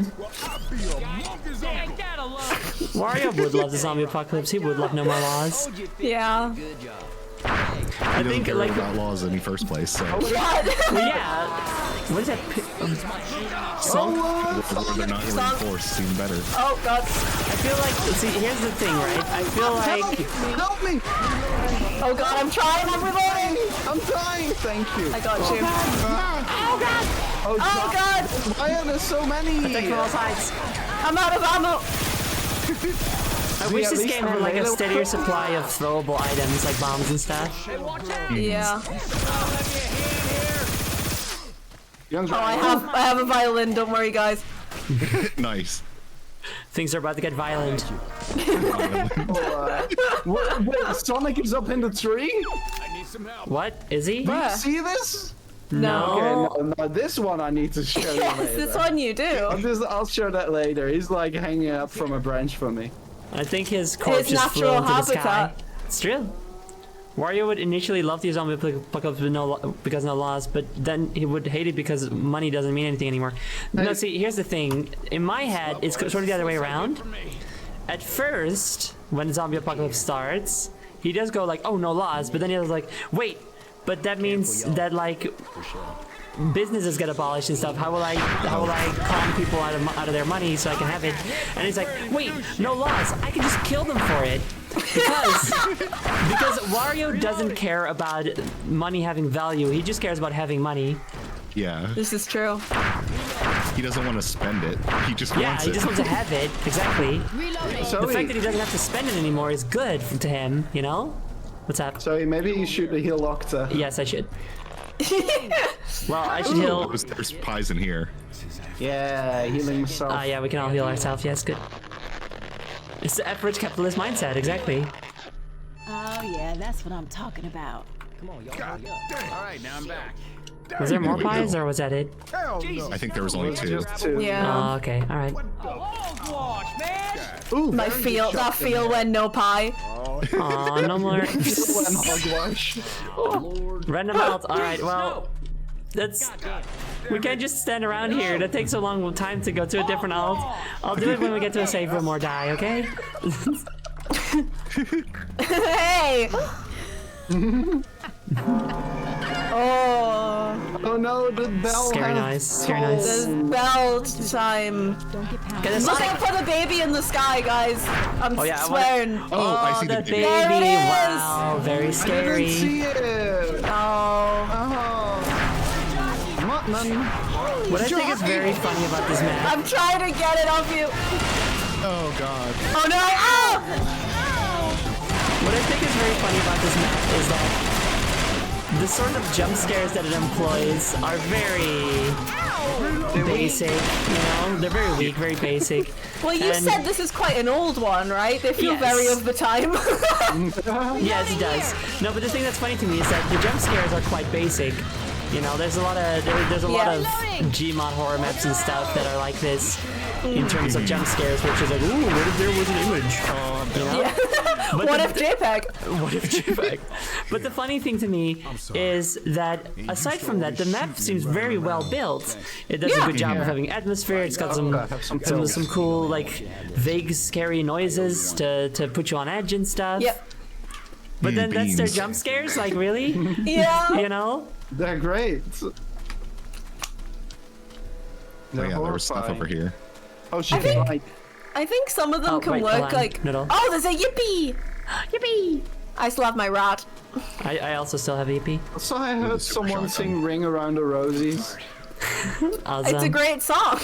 E: Wario would love the zombie apocalypse. He would love no more laws.
D: Yeah.
F: He doesn't care about laws in the first place, so
E: Well, yeah. What is that? Song?
F: where they're not reinforced, even better.
D: Oh god.
E: I feel like, see, here's the thing, right? I feel like,
C: Help me!
D: Oh god, I'm trying. I'm reloading.
C: I'm dying! Thank you.
D: I got you.
C: Oh god!
D: Oh god.
C: Why are there so many?
E: attack from all sides.
D: I'm out of ammo.
E: I wish
C: at
E: this
C: least
E: game
C: have
E: had
C: a
E: like a
C: melee
E: steadier supply of throwable items, like bombs and stuff.
D: Yeah.
C: Young's
D: Oh, I have a violin. Don't worry, guys.
F: Nice.
E: Things are about to get violent.
C: Wait, Sonic is up in the tree?
E: What? Is he?
D: Where?
C: See this?
E: No.
C: Okay, no, this one I need to show you
D: Yes,
C: later.
D: this one you do.
C: I'll show that later. He's like hanging up from a branch from me.
E: I think his corpse
D: His
E: just flew
D: natural
E: into the sky.
D: habitat.
E: It's true. Wario would initially love the zombie apocalypse with because no laws, but then he would hate it because money doesn't mean anything anymore. No, see, here's the thing. In my head, it's sort of the other way around. At first, when the zombie apocalypse starts, he does go like, "Oh, no laws," but then he was like, "Wait, but that means that like businesses get abolished and stuff. How will I con people out of their money so I can have it?" And he's like, "Wait, no laws. I can just kill them for it." Because Wario doesn't care about money having value. He just cares about having money.
F: Yeah.
D: This is true.
F: He doesn't want to spend it. He just
E: Yeah,
F: wants
E: he
F: it.
E: just wants to have it. Exactly.
C: So
E: The fact that he doesn't have to spend it anymore is good to him, you know? What's up?
C: So maybe you should heal Octa.
E: Yes, I should. Well, I should heal.
F: There's pies in here.
C: Yeah, healing myself.
E: Yeah, we can all heal ourselves. Yes, good. It's the average capitalist mindset, exactly.
B: Oh, yeah, that's what I'm talking about.
E: Was there more pies, or was that it?
F: I think there was only two.
C: Just two.
D: Yeah.
E: Oh, okay, all right.
H: Hogwash, man.
C: Ooh,
D: My
C: very good
D: feel,
C: shot
D: that feel when no pie.
E: Aw, no more.
C: when hogwash.
E: Random out. Alright, well, that's. We can't just stand around here. That takes a long time to go to a different alt. I'll do it when we get to a safe room or die, okay?
D: Hey! Oh,
C: Oh no, the bell.
E: Scary
C: has
E: noise. Scary noise.
D: this bell time.
A: Don't get past
E: Get this
D: Look
E: Sonic.
D: out for the baby in the sky, guys. I'm
E: Oh, yeah, I
D: swearing.
F: Oh, I see the
E: that
F: baby.
E: baby.
D: There it is.
E: Wow, very
C: I
E: scary.
C: didn't see it.
D: Oh.
C: What, man?
E: What I think is very funny about this map.
D: I'm trying to get it off you.
F: Oh god.
D: Oh no! Oh!
E: What I think is very funny about this map is that the sort of jump scares that it employs are very basic, you know? They're very weak, very basic.
D: Well, you
E: And-
D: said this is quite an old one, right? They feel
E: Yes.
D: very of the time.
E: Yes, it does. No, but the thing that's funny to me is that the jump scares are quite basic. You know, there's a lot of there's a lot
D: Yeah.
E: of Gmod horror maps and stuff that are like this in terms of jump scares, which is like, ooh, what if there was an image? You know? But
D: What
E: the-
D: if JPEG?
E: What if JPEG? But the funny thing to me is that aside from that, the map seems very well built. It does a good job of having atmosphere. It's got some cool like vague scary noises to put you on edge and stuff.
D: Yep.
E: But then that's their
F: Beans.
E: jump scares, like really?
D: Yeah.
E: You know?
C: They're great.
F: Oh yeah, there was stuff over here.
C: Oh shit!
D: think-
C: Like,
D: I think some of them
E: Oh,
D: can
E: wait,
D: work
E: hold on.
D: like.
E: Noodle.
D: Oh, there's a yippee!
E: Yippee!
D: I still have my rat.
E: I also still have EP.
C: so I heard
F: super
C: someone
F: shotgun.
C: sing "Ring Around the Rosies."
E: Awesome.
D: It's a great song.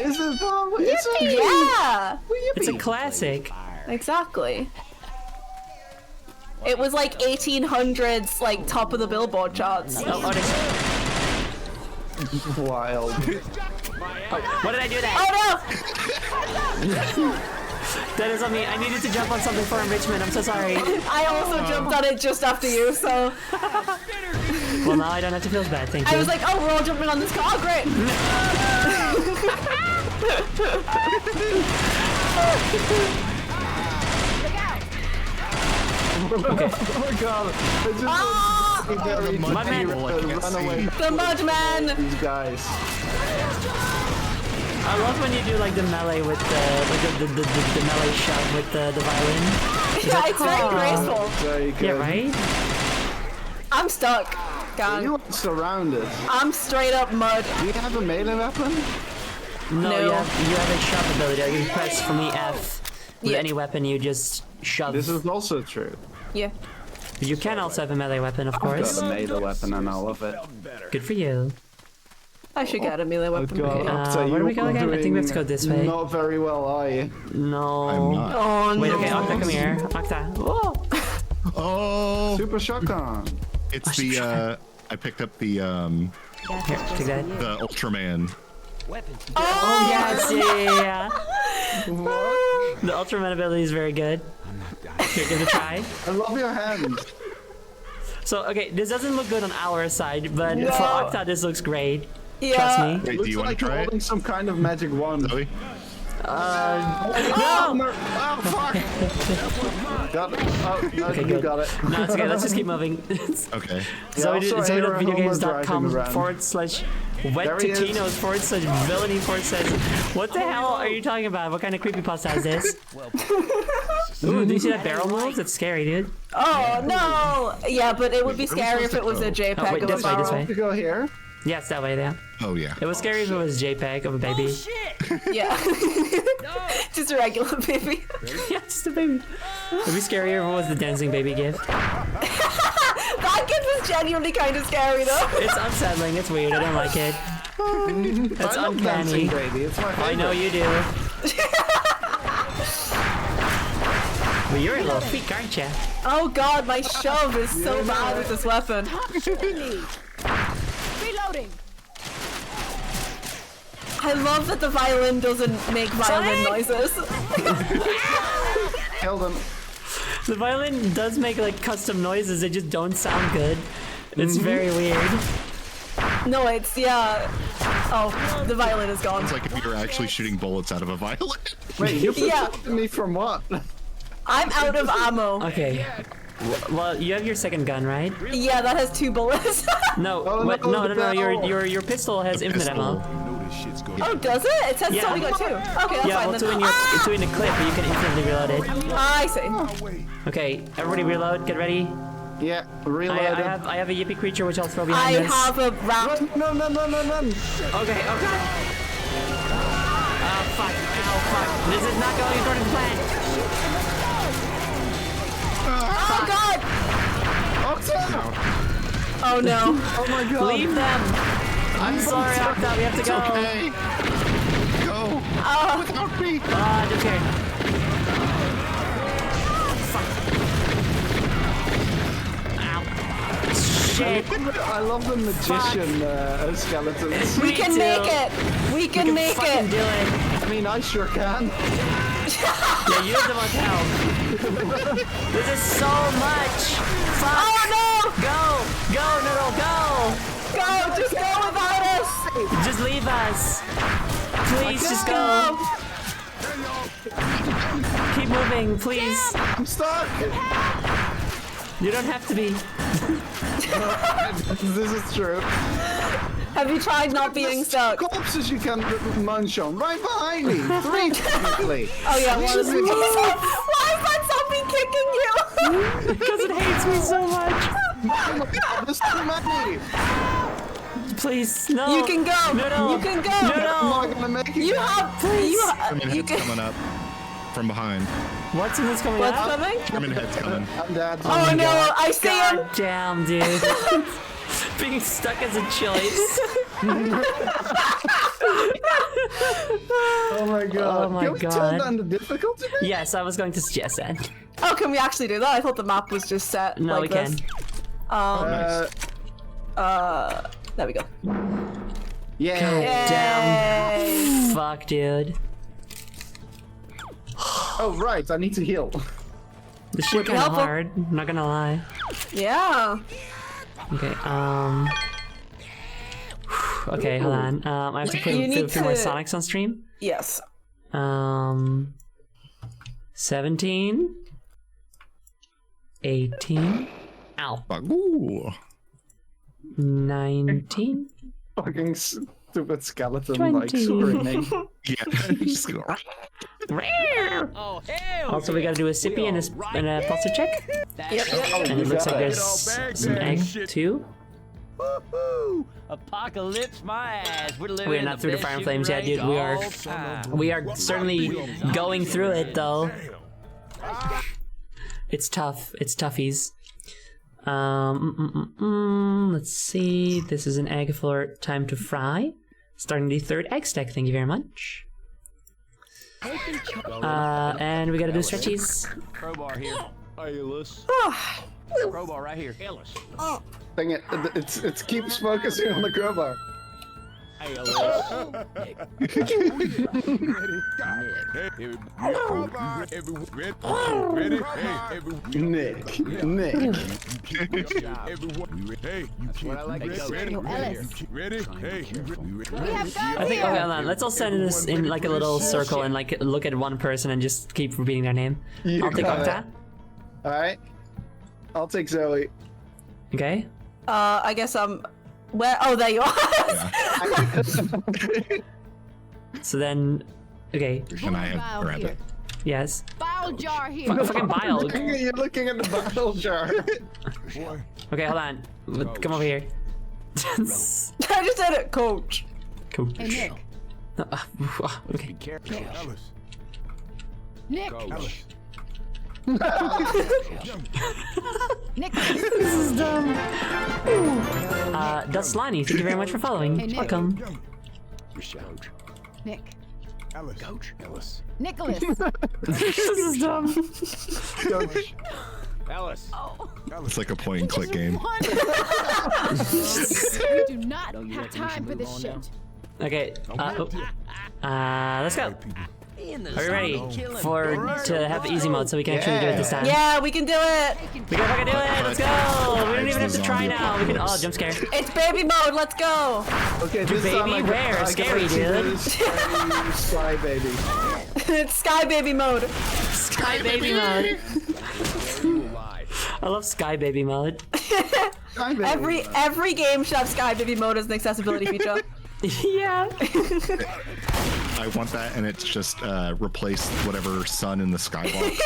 C: Is it though? Is it?
D: Yeah,
E: It's a classic.
D: exactly. It was like 1800s, like top of the Billboard charts.
E: Oh, there's-
C: Wild.
E: what did I do that?
D: Oh
E: That is on me. I needed to jump on something for enrichment. I'm so sorry.
D: no! I also jumped on it just after you, so
E: Well, now I don't have to feel bad. Thank
D: I
E: you.
D: was like, oh, we're all jumping on this car, great!
C: Oh my god! It's just
D: Ah!
C: very
E: My man.
C: run away
D: The Mudman!
C: from these guys.
E: I love when you do like the melee with the melee shove with the violin.
D: Yeah, it's very graceful.
C: Very good.
E: Yeah, right?
D: I'm stuck. Gang.
C: You are surrounded.
D: I'm straight up mud.
C: Do you have a melee weapon?
E: No,
D: No.
E: you have a shove ability. You can press from the F with
D: Yeah.
E: any weapon. You just shove.
C: This is also true.
D: Yeah.
E: You can also have a melee weapon, of course.
C: Got a melee weapon and all of it.
E: Good for you.
D: I should get a melee
C: Oh
D: weapon.
C: god.
E: Uh, where do we go again? I think we have to go this way.
C: Not very well, are you?
E: No.
F: I'm not.
D: Oh
E: Wait,
D: no.
E: okay, Octa, come here. Octa. Whoa.
F: Oh,
C: Super shotgun.
F: it's the I picked up the
E: Here, take that.
F: the Ultraman.
E: Oh, yes, yeah. The Ultraman ability is very good. Here, give it a try.
C: I love your hand.
E: So, okay, this doesn't look good on our side, but
D: No.
E: for Octa, this looks great.
D: Yeah.
E: Trust me.
F: Wait, do
C: Looks
F: you want
C: like
F: to
C: you're
F: try
C: holding
F: it,
C: some kind of magic wand.
F: Zoe?
C: Oh, no. Oh, fuck. Got it. Oh, no,
E: Okay,
C: you
E: good.
C: got it.
E: No, it's okay, let's just keep moving.
F: Okay.
C: also Ada
E: Zoe.videogames.com
C: Homer driving around.
E: /
C: There he is.
E: wet-tatinos / villainy / what the hell are you talking about? What kind of creepypasta is this? Ooh, do you see that barrel move? That's scary, dude.
D: Oh no! Yeah, but it would be scary if it was a JPEG
E: Oh, wait,
D: of a
E: this way, this
D: barrel.
E: way.
C: To go here.
E: Yeah, it's that way, yeah.
F: Oh yeah.
E: It was scary if it was JPEG of a baby.
D: Yeah. Just a regular baby.
E: Yeah, just a baby. It'd be scarier if it was the dancing baby gift.
D: That kid was genuinely kind of scary though.
E: It's unsettling, it's weird, I don't like it. It's
C: I love dancing
E: uncanny.
C: baby. It's my favorite.
E: I know you do. Well, you're a little freak, aren't you?
D: Oh god, my shove is so bad with this weapon.
B: Reloading.
D: I love that the violin doesn't make violin noises.
C: Killed him.
E: The violin does make like custom noises, they just don't sound good. It's very weird.
D: No, it's, yeah. Oh, the violin is gone.
F: It's like if you're actually shooting bullets out of a violin.
C: Wait, you're
D: Yeah.
C: protecting me from what?
D: I'm out of ammo.
E: Okay. Well, you have your second gun, right?
D: Yeah, that has 2 bullets.
E: No,
C: Oh,
E: what?
C: no,
E: No, no, no.
C: no.
E: Your pistol has infinite
F: pistol.
E: ammo.
G: You know this shit's going
D: Oh, does it? It says
E: Yeah.
D: it's only got 2. Okay, that's
E: Yeah,
D: fine
E: well,
D: then.
E: two in the clip, but you can infinitely reload it.
D: I see.
E: Okay, everybody reload. Get ready.
C: Yeah,
E: I
C: reloaded.
E: have a yippee creature which I'll throw
D: I
E: behind this.
D: have a rat.
C: No.
E: Okay. Oh fuck! Ow! Fuck! This is not going according to plan.
D: Oh god! Oh no.
C: Oh my god.
E: Leave them. I'm sorry, Octa. We have to
F: It's
E: go.
F: okay. Go. Without me.
E: I don't care. Ow. Shit.
C: I love the magician skeletons.
D: We can
E: too.
D: make it! We can make
E: Fucking
D: it!
E: do it.
C: I mean, I sure can.
E: Yeah, use them on help. This is so much. Fuck.
D: Oh
E: Go. Go, Noodle, go.
D: no! Go! Just go without us!
E: Just leave us. Please, just go. Keep moving, please.
C: I'm stuck.
E: You don't have to be.
C: This is true.
D: Have you tried not being stuck?
C: Corpses you can munch on right behind me. 3 technically.
D: Oh yeah, one of them. Why is that zombie kicking you?
E: Because it hates me so much.
C: There's too many.
E: Please, no.
D: You can go!
E: Noodle.
D: You can go!
C: I'm
E: Noodle.
C: not gonna make it.
D: You have... You,
F: German
D: you
F: head's
D: can...
F: coming up from behind.
E: What's in this coming
D: What's
E: up?
D: coming?
F: German head's coming.
C: I'm dead.
D: Oh no, I see him!
E: God damn, dude. Being stuck as a choice.
C: Oh my god.
E: Oh my
C: Can we
E: God.
C: turn down the difficulty? maybe?
E: Yes, I was going to suggest that.
D: Oh, can we actually do that? I thought the map was just set
E: No,
D: like
E: we can.
D: this. There we go.
C: Yeah.
E: Damn.
D: Yay!
E: Fuck, dude.
C: Oh right, I need to heal.
E: This shit kinda
D: helpful.
E: hard, not gonna lie.
D: Yeah.
E: Okay, okay, hold on. I have to put
D: You need
E: a few more
D: to-
E: Sonics on stream.
D: Yes.
E: 17. 18. Ow.
F: Ooh.
E: 19.
C: Fucking stupid skeleton
E: 20.
C: like screaming.
F: Yeah. Just go.
H: Oh, hell
E: Also, we gotta do a sippy and a posture check.
D: Yep, yep.
E: And it looks like
C: got it.
E: there's some egg too.
H: Woo-hoo! Apocalypse my ass. We're living
E: We're
H: in
E: not
H: the
E: through the
H: best
E: Fire and
H: shooting
E: Flames yet, dude.
H: range
E: We
H: all
E: are
H: time.
E: certainly going through it though. It's tough. It's toughies. Let's see. This is an egg for time to fry. Starting the 3rd egg stack. Thank you very much. And we gotta do stretchies.
H: Crowbar here. Hey, Ellis. Crowbar right here. Ellis.
C: Dang it, it keeps focusing on the crowbar.
H: Hey, Ellis.
C: Nick.
H: What I like to go.
E: I think. Okay, hold on. Let's all stand in this in like a little circle and like look at one person and just keep repeating their name.
C: You
E: I'll take
C: got
E: Octa.
C: Alright. I'll take Zoe.
E: Okay.
D: I guess where? Oh, there you are.
E: So then, okay.
F: Can I have grab it?
E: Yes.
B: Bile jar here.
E: Fucking bile.
C: You're looking at the bottle jar.
E: Okay, hold on. Come over here.
D: I just said it, coach.
E: Cool.
B: Hey, Nick.
E: Okay.
B: Nick. Nick.
E: Dustlani, thank you very much for following.
B: Hey, Nick.
E: Welcome.
B: Nick.
G: Coach Ellis.
B: Nicholas.
E: This is dumb.
C: Coach.
H: Ellis.
F: It's like a point and click game.
B: We do not have time for this shit.
E: Okay. Let's go. Are we ready to have easy mode so we can actually do it this time?
D: Yeah, we can do it.
E: We can fucking do it. Let's go. We don't even have to try now. We can. Oh, jump scare.
D: It's baby mode. Let's go.
C: Okay, this
E: Baby,
C: time
E: where? Scary, dude.
C: Sky baby.
D: It's Sky Baby mode.
E: Sky baby mode. I love Sky baby mode.
C: Sky baby.
D: Every game should have Sky Baby mode as an accessibility feature.
E: Yeah.
F: I want that, and it's just replace whatever sun in the skywalk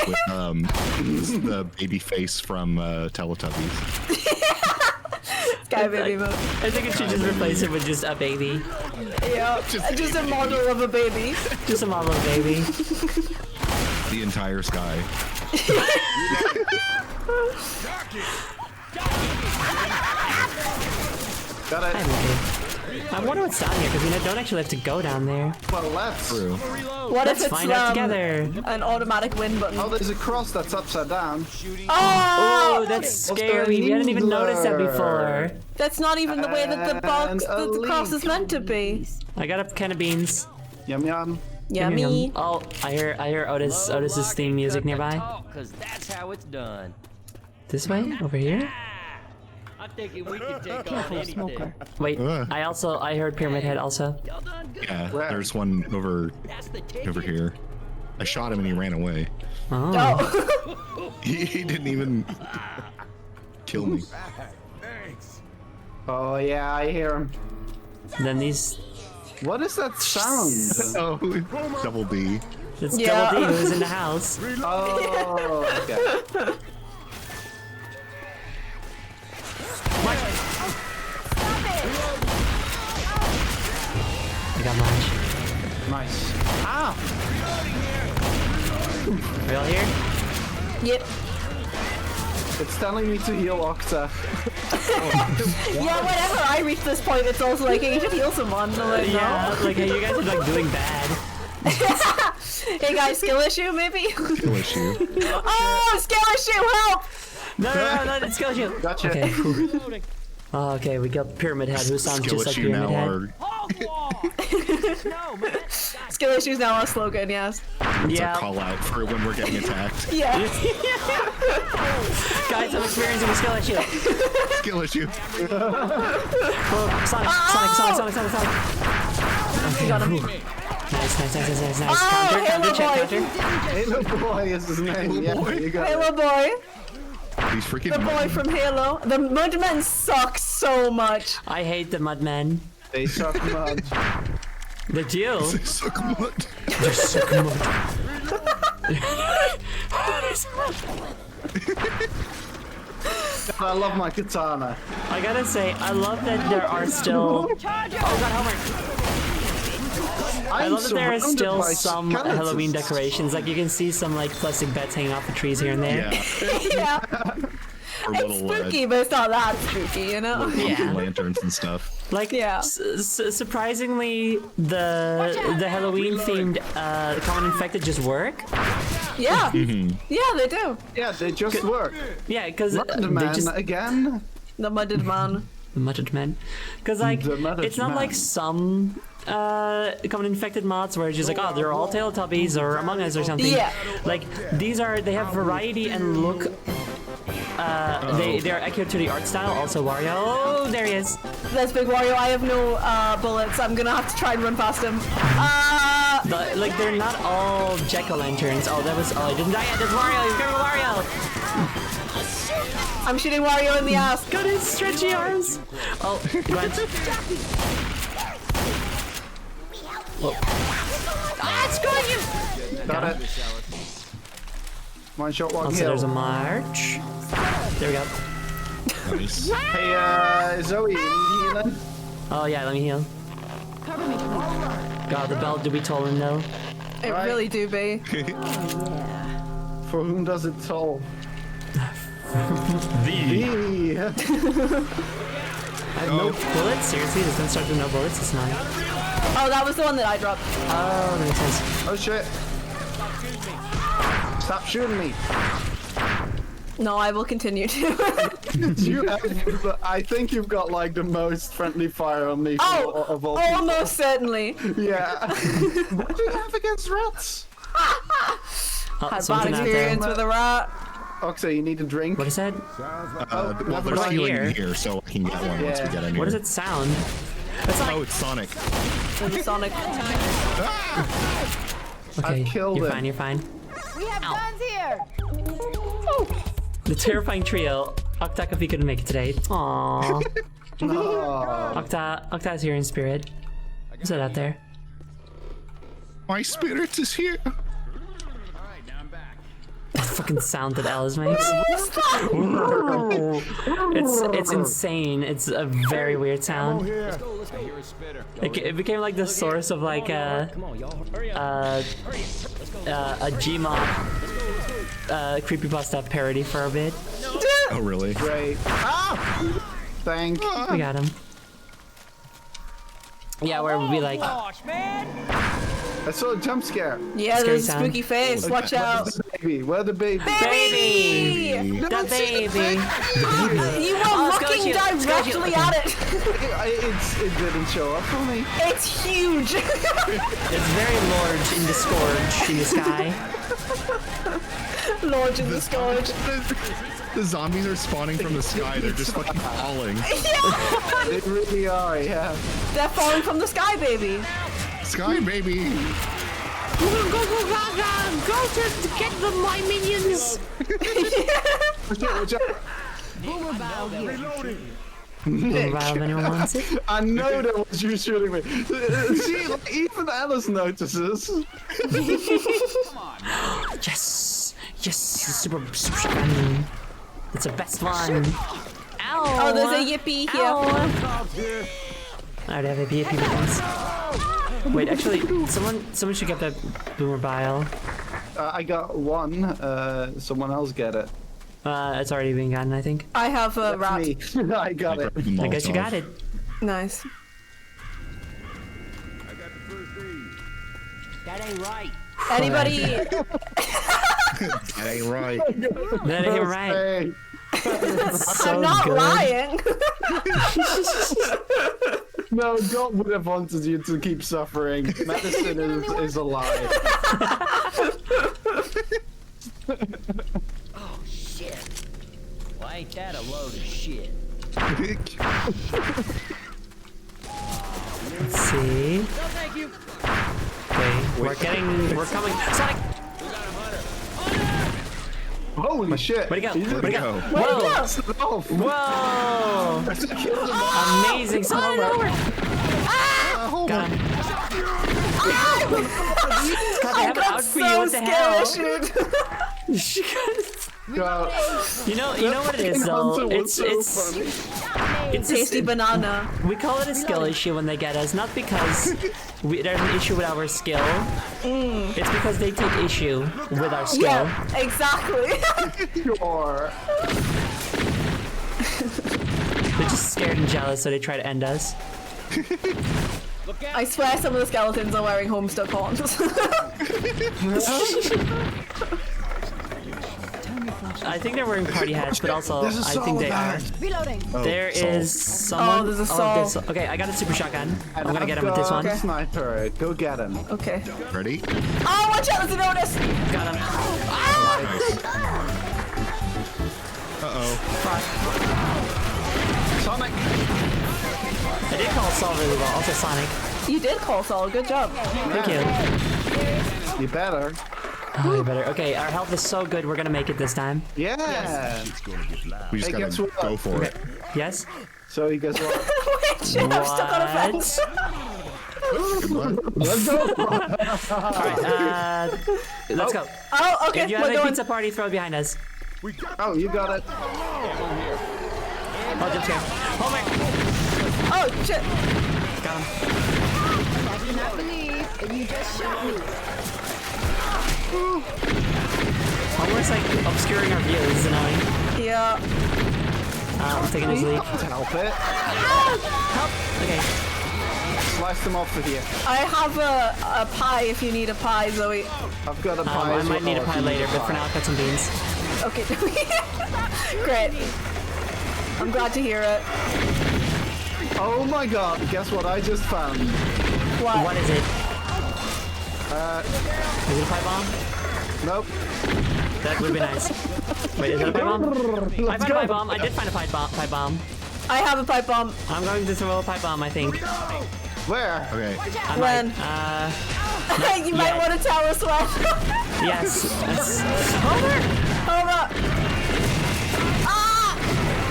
F: with the baby face from Teletubbies.
D: Sky Baby mode.
E: I think it should just replace it with just a baby.
D: Yeah, just a model of a baby.
E: Just a model of a baby.
F: The entire sky.
C: Got
E: I
C: it.
E: love it. I wonder what's down here because we don't actually have to go down there.
C: Well, let's.
F: True.
D: What
E: Let's
D: if it's
E: find out together.
D: an automatic win button?
C: Oh, there's a cross that's upside down.
E: Oh, that's scary. We hadn't even noticed that before.
D: That's not even the way that the box,
C: And
D: that the
C: a
D: cross is
C: leaf.
D: meant to be.
E: I got a can of beans.
C: Yum yum.
D: Yummy.
E: Oh, I hear Otis's theme music nearby.
H: Cause that's how it's done.
E: This way? Over here?
H: I'm thinking we can take on
A: Careful,
H: anything.
A: smoker.
E: Wait, I heard Pyramid Head also.
H: Y'all done good.
F: Yeah,
C: Where?
F: there's one over
H: That's the ticket.
F: over here. I shot him and he ran away.
E: Oh.
D: Oh.
F: He didn't even kill me.
C: Oh yeah, I hear him.
E: Then these.
C: What is that sound?
F: Oh, double D.
E: It's
D: Yeah.
E: Double D who's in the house.
C: Oh, okay.
E: I got lunch.
C: Nice. Ah!
E: Are we all here?
D: Yep.
C: It's telling me to heal Octa.
D: Yeah, whenever I reach this point, it's also like, hey, you should heal someone. I'm like,
E: Yeah, like hey, you guys are like doing bad.
D: no. Hey guys, skill issue maybe?
F: Kill issue.
D: Oh, skill issue, help!
E: No, it's skill issue.
C: Gotcha.
E: Okay. Whew. Oh, okay, we got Pyramid Head, who sounds
F: Skill
E: just like
F: issue
E: Pyramid
F: now
E: Head.
F: are
H: Hog wall. No, man.
D: Skill issue is now a slogan, yes.
E: Yeah,
F: call out for when we're getting attacked.
D: Yeah.
E: guys, I'm experiencing a skill issue.
F: Skill issue.
E: Oh, Sonic. Okay,
D: Got him.
E: whew. Nice.
D: Oh,
E: Counter, check,
D: Halo
E: counter.
C: Halo Boy is his name. Yeah, you got
D: Halo
C: it.
D: boy.
F: These freaking
D: The boy from Halo. The Mudmen suck so much.
E: I hate the Mudmen.
C: They suck mud.
E: They do.
F: suck mud.
E: They're so
C: I love my katana.
E: I gotta say, I love that there are still. Oh god, Homer! I love that there are still some Halloween decorations. Like you can see some like plastic beds hanging off the trees here and there.
F: Yeah.
D: Yeah.
F: Or
D: It's
F: little
D: spooky, but it's not that spooky, you know?
E: Yeah.
F: lanterns and stuff.
E: Like
D: Yeah.
E: surprisingly, the Halloween themed Common Infected just work.
D: Yeah. Yeah, they do.
C: Yeah, they just work.
E: Yeah, because
C: Mud
E: they
C: Man
E: just
C: again.
D: The Mudded Man.
E: Muttered men. Because like
C: The Muttered
E: it's not
C: Man.
E: like some Common Infected mods where it's just like, oh, they're all Teletubbies or Among Us or something.
D: Yeah.
E: Like these they have variety and look. They are accurate to the art style. Also Wario. Oh, there he is.
D: That's Big Wario. I have no bullets. I'm gonna have to try and run past him.
E: Like they're not all jack-o'-lanterns. Oh, that was. Oh, he didn't die yet. There's Wario. He's coming, Wario.
D: I'm shooting Wario in the ass.
E: Got his stretchy arms. Oh, run. Ah, it's going you.
C: Got it. One shot, one
E: Also,
C: kill.
E: there's a march. There we go.
F: Nice.
C: Hey, Zoe, you need healing?
E: Oh yeah, let me heal.
A: Cover me.
E: God, the bell do be tolling though.
D: It
C: Right.
D: really do be.
C: For whom does it toll?
E: The.
C: The.
E: I have no bullets. Seriously, this one starts with no bullets. It's not.
D: Oh, that was the one that I dropped.
E: Oh, that makes sense.
C: Oh shit. Stop shooting me.
D: No, I will continue to.
C: I think you've got like the most friendly fire on me of all.
D: Almost certainly.
C: Yeah. What do you have against rats?
E: Oh,
D: Had bad
E: something out there.
D: experience with a rat.
C: Oxa, you need a drink.
E: What is that?
F: Well,
C: never
F: there's
E: mind.
F: healing
E: Here.
F: in here, so I can get one once we
C: Yeah.
F: get in here.
E: What does it sound? It's
F: Oh,
E: like
F: it's Sonic.
D: There's a Sonic.
E: okay.
C: killed
E: You're
C: him.
E: fine. You're fine.
B: We have guns here.
E: The terrifying trio. Octa Coffee couldn't make it today. Aww.
C: Oh,
E: Octa is here in spirit. Who's that out there?
F: My spirit is here.
E: That fucking sound that Alice makes. It's insane. It's a very weird sound.
H: I hear a spitter.
E: It became like the source of like a Gmod creepypasta parody for a bit.
F: Oh, really?
C: great. Thank.
E: We got him. Yeah, where we'd be like,
H: Gosh, man!
C: I saw a jump scare.
D: Yeah,
E: Scary
D: there's a
E: sound.
D: spooky face. Watch out.
C: Baby, where the baby?
E: baby, the baby.
D: You were
E: Oh,
D: looking
E: Scotia,
D: directly
E: Scotia.
D: at it.
C: It didn't show up for me.
D: It's huge.
E: It's very large in the scourge in the sky.
D: Lodge in the scourge.
F: The zombies are spawning from the sky. They're just fucking falling.
C: They really are, yeah.
D: They're falling from the sky, baby.
F: Sky baby.
E: Go to get the my minions.
C: Watch out.
A: Boomer bow here.
E: If anyone wants it.
C: I know that was you shooting me. See, like, even Alice notices.
E: Yes, yes, super shotgun. It's the best one. Ow!
D: Oh, there's a yippee here.
E: I already have a yippee weapons. Wait, actually, someone should get that boomer bile.
C: I got one. Someone else get it.
E: It's already been gotten, I think.
D: I have a rat.
C: Me. I got it.
E: I guess you got it.
D: Nice.
H: That ain't right.
D: Anybody?
F: That ain't right.
E: That ain't right.
C: Hey,
E: So
D: I'm not
E: good.
D: lying.
C: no, God would have wanted you to keep suffering. Medicine is a lie.
H: Oh, shit. Well, ain't that a load of shit?
E: Let's see.
H: No, thank you.
E: Okay, we're coming. Sonic!
C: Holy shit.
E: Where'd he go?
C: You
E: Where'd he
C: did
E: go?
C: it.
E: Whoa!
C: Oh,
E: Whoa! Amazing song. Got him. God, they have an out for you. What the hell?
C: God.
E: You know what it is though.
C: Hunter was
E: It's
C: so funny.
E: it's
D: Tasty banana.
E: we call it a skill issue when they get us, not because there's an issue with our skill. It's because they take issue with our skill.
D: Yeah, exactly.
C: Sure.
E: They're just scared and jealous, so they try to end us.
D: I swear some of the skeletons are wearing Homestuck horns.
E: I think they're wearing party hats, but also
C: There's a
E: I
C: saw
E: think they
C: with
E: are.
C: that.
B: Reloading.
E: There is someone.
D: there's a saw.
E: Okay, I got a super shotgun. I'm gonna
C: I've
E: get him with this
C: got
E: one.
C: Sniper. Go get him.
D: Okay.
F: Ready?
D: Oh, watch out, there's a notice!
E: Got him.
F: Uh-oh.
C: Sonic.
E: I did call Saul really well. Also Sonic.
D: You did call Saul, good job.
E: Thank you.
C: You better.
E: Oh, you better. Okay, our health is so good. We're gonna make it this time.
C: Yeah.
F: We just
C: Hey, guess
F: gotta
C: what?
F: go for it.
E: Yes.
C: So you guys what?
D: Wait, shit, I'm stuck on a fence.
C: Let's go.
E: Alright, let's go.
D: Oh, okay,
E: If you
D: we're
E: have a
D: going.
E: pizza party, throw it behind us.
C: Oh, you got it.
E: Oh, jump scare. Oh my.
D: Oh, shit.
E: Got him.
B: I cannot believe that you just shot me.
E: Almost like obscuring our view. This is annoying.
D: Yeah.
E: I'm taking his lead.
C: Help it.
E: Help. Okay.
C: Slice them off with you.
D: I have a pie if you need a pie, Zoe.
C: I've got a pie.
E: I
C: as
E: might need a
C: well if
E: pie
C: you
E: later, but for
C: pie.
E: now, I've got some beans.
D: Okay. Great. I'm glad to hear it.
C: Oh my god, guess what I just found?
E: What is it? Is it a pipe bomb?
C: Nope.
E: That would be nice. Wait, is that a pipe bomb? I found a pipe bomb. I did find a pipe bomb.
D: I have a pipe bomb.
E: I'm going to throw a pipe bomb, I think.
C: Where?
F: Okay.
E: I
D: When?
E: might,
D: You might want to tell us when.
E: yes.
D: Hold up.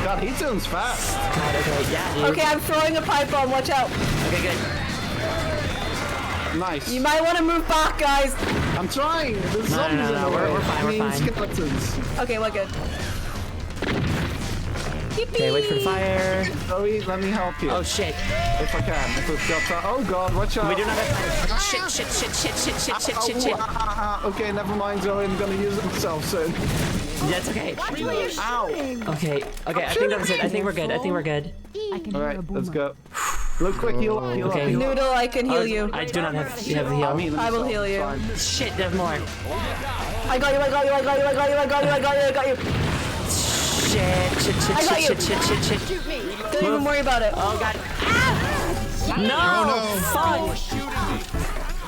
C: God, he turns fast.
E: God, okay, yeah, dude.
D: Okay, I'm throwing a pipe bomb. Watch out.
E: Okay, good.
C: Nice.
D: You might want to move back, guys.
C: I'm trying. There's
E: No,
C: zombies
E: no,
C: in
E: no,
C: the way.
E: we're fine,
C: I
E: we're
C: mean,
E: fine.
C: skeletons.
D: Okay, we're good.
E: Okay, wait for the fire.
C: Zoe, let me help you.
E: Oh shit.
C: If I can. If we've got time. Oh god, watch out.
E: We do not have time. Shit.
C: Okay, never mind, Zoe. I'm gonna use it myself soon.
E: That's okay.
C: Ow.
E: Okay, I think that's it. I think we're good.
B: I can
C: Alright, let's go. Look quick, heal up.
E: Okay.
D: Noodle, I can heal you.
E: I do not have the heal.
C: I'm healing
D: I will
C: myself,
D: heal you.
C: it's fine.
E: Shit, there's more.
D: I got you.
E: Shit.
B: shoot me.
D: Don't even worry about it.
E: Oh god. No!
F: Oh, no.
E: Fuck!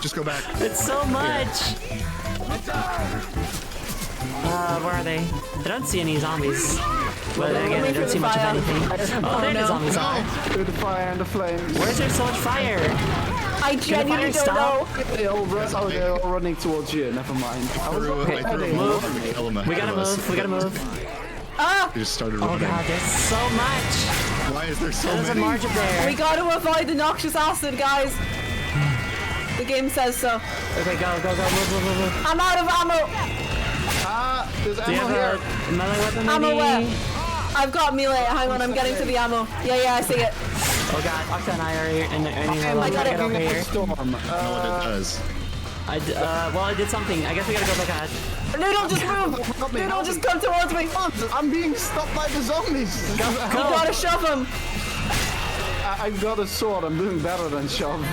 F: Just go back.
E: It's so much! Where are they? I don't see any zombies. But then again, I don't see much of anything. Oh, there the zombies are.
C: Through the fire and the flames.
E: Where is there so much fire?
D: I genuinely don't know.
C: They're all running towards you. Never mind.
F: I threw a
E: move.
F: element
E: We gotta move.
D: Ah!
F: They just started
E: Oh
F: running.
E: god, there's so much!
F: Why is there so
E: There's a
F: many?
E: march up there.
D: We got to avoid the noxious acid, guys. The game says so.
E: Okay, go, move.
D: I'm out of ammo.
C: There's
E: Do you
C: ammo
E: have
C: here.
E: a melee weapon
D: Ammo
E: maybe?
D: where? I've got melee. Hang on, I'm getting to the ammo. Yeah, I see it.
E: Oh god, Octa and I are here, and
D: I got it.
E: over here.
C: Storm.
F: I know what it does.
E: Well, I did something. I guess we gotta go back out.
D: Noodle, just move. Noodle, just come towards me.
C: I'm being stopped by the zombies.
D: You gotta shove him.
C: I've got a sword. I'm doing better than shove.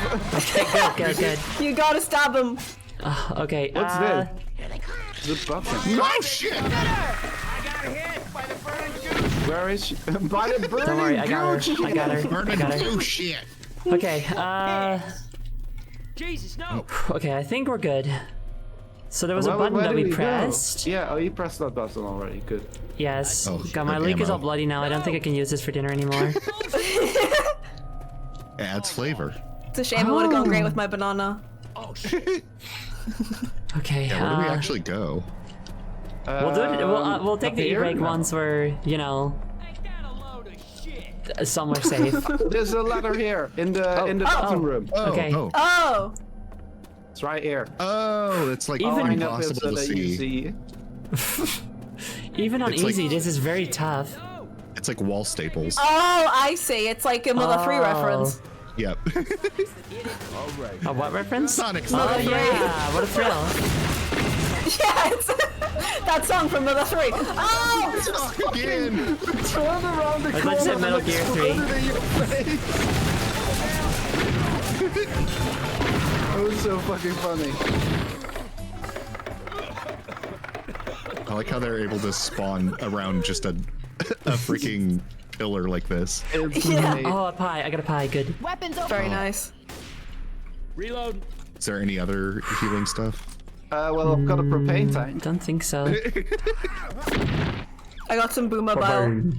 E: Okay, good.
D: You gotta stab him.
E: Okay,
C: What's this? The button.
F: No shit!
C: Where is she? By the burning
E: Don't worry, I got her.
F: Burning blue shit.
E: Okay,
H: Jesus, no!
E: okay, I think we're good. So there was
C: Well,
E: a button
C: where
E: that
C: did
E: we
C: go?
E: pressed.
C: Yeah, oh, you pressed that button already. Good.
E: Yes.
F: Oh,
E: God, my
F: good
E: leek is
F: ammo.
E: all bloody now. I don't think I can use this for dinner anymore.
F: Adds flavor.
D: It's a shame it would have gone great with my banana.
E: Okay,
F: Yeah, where do we actually go?
E: we'll do it. We'll take
C: up
E: the
C: here?
E: e-break
C: No.
E: once we're, you know,
H: Ain't that a load of shit?
E: somewhere safe.
C: There's a ladder here in the button room.
F: Oh,
E: Okay.
F: oh.
D: Oh,
C: It's right here.
F: Oh, it's like
E: Even-
C: Line up is
F: impossible to
C: that you
F: see.
E: Even on
F: It's like-
E: easy, this is very tough.
F: It's like wall staples.
D: oh, I see. It's like a Mother 3 reference.
F: Yep.
E: A what reference?
F: Sonic.
E: Oh yeah, what a thrill.
D: Yeah, it's that song from Mother 3. Oh!
F: Again.
C: Turn around the
E: I
C: corner.
E: thought you said Metal Gear 3.
C: That was so fucking funny.
F: I like how they're able to spawn around just a freaking pillar like this.
C: It's
D: Yeah.
C: great.
E: Oh, a pie. I got a pie. Good.
B: Weapons over.
D: Very nice.
H: Reload.
F: Is there any other healing stuff?
C: Well, I've got a propane tank.
E: Don't think so.
D: I got some boomabile.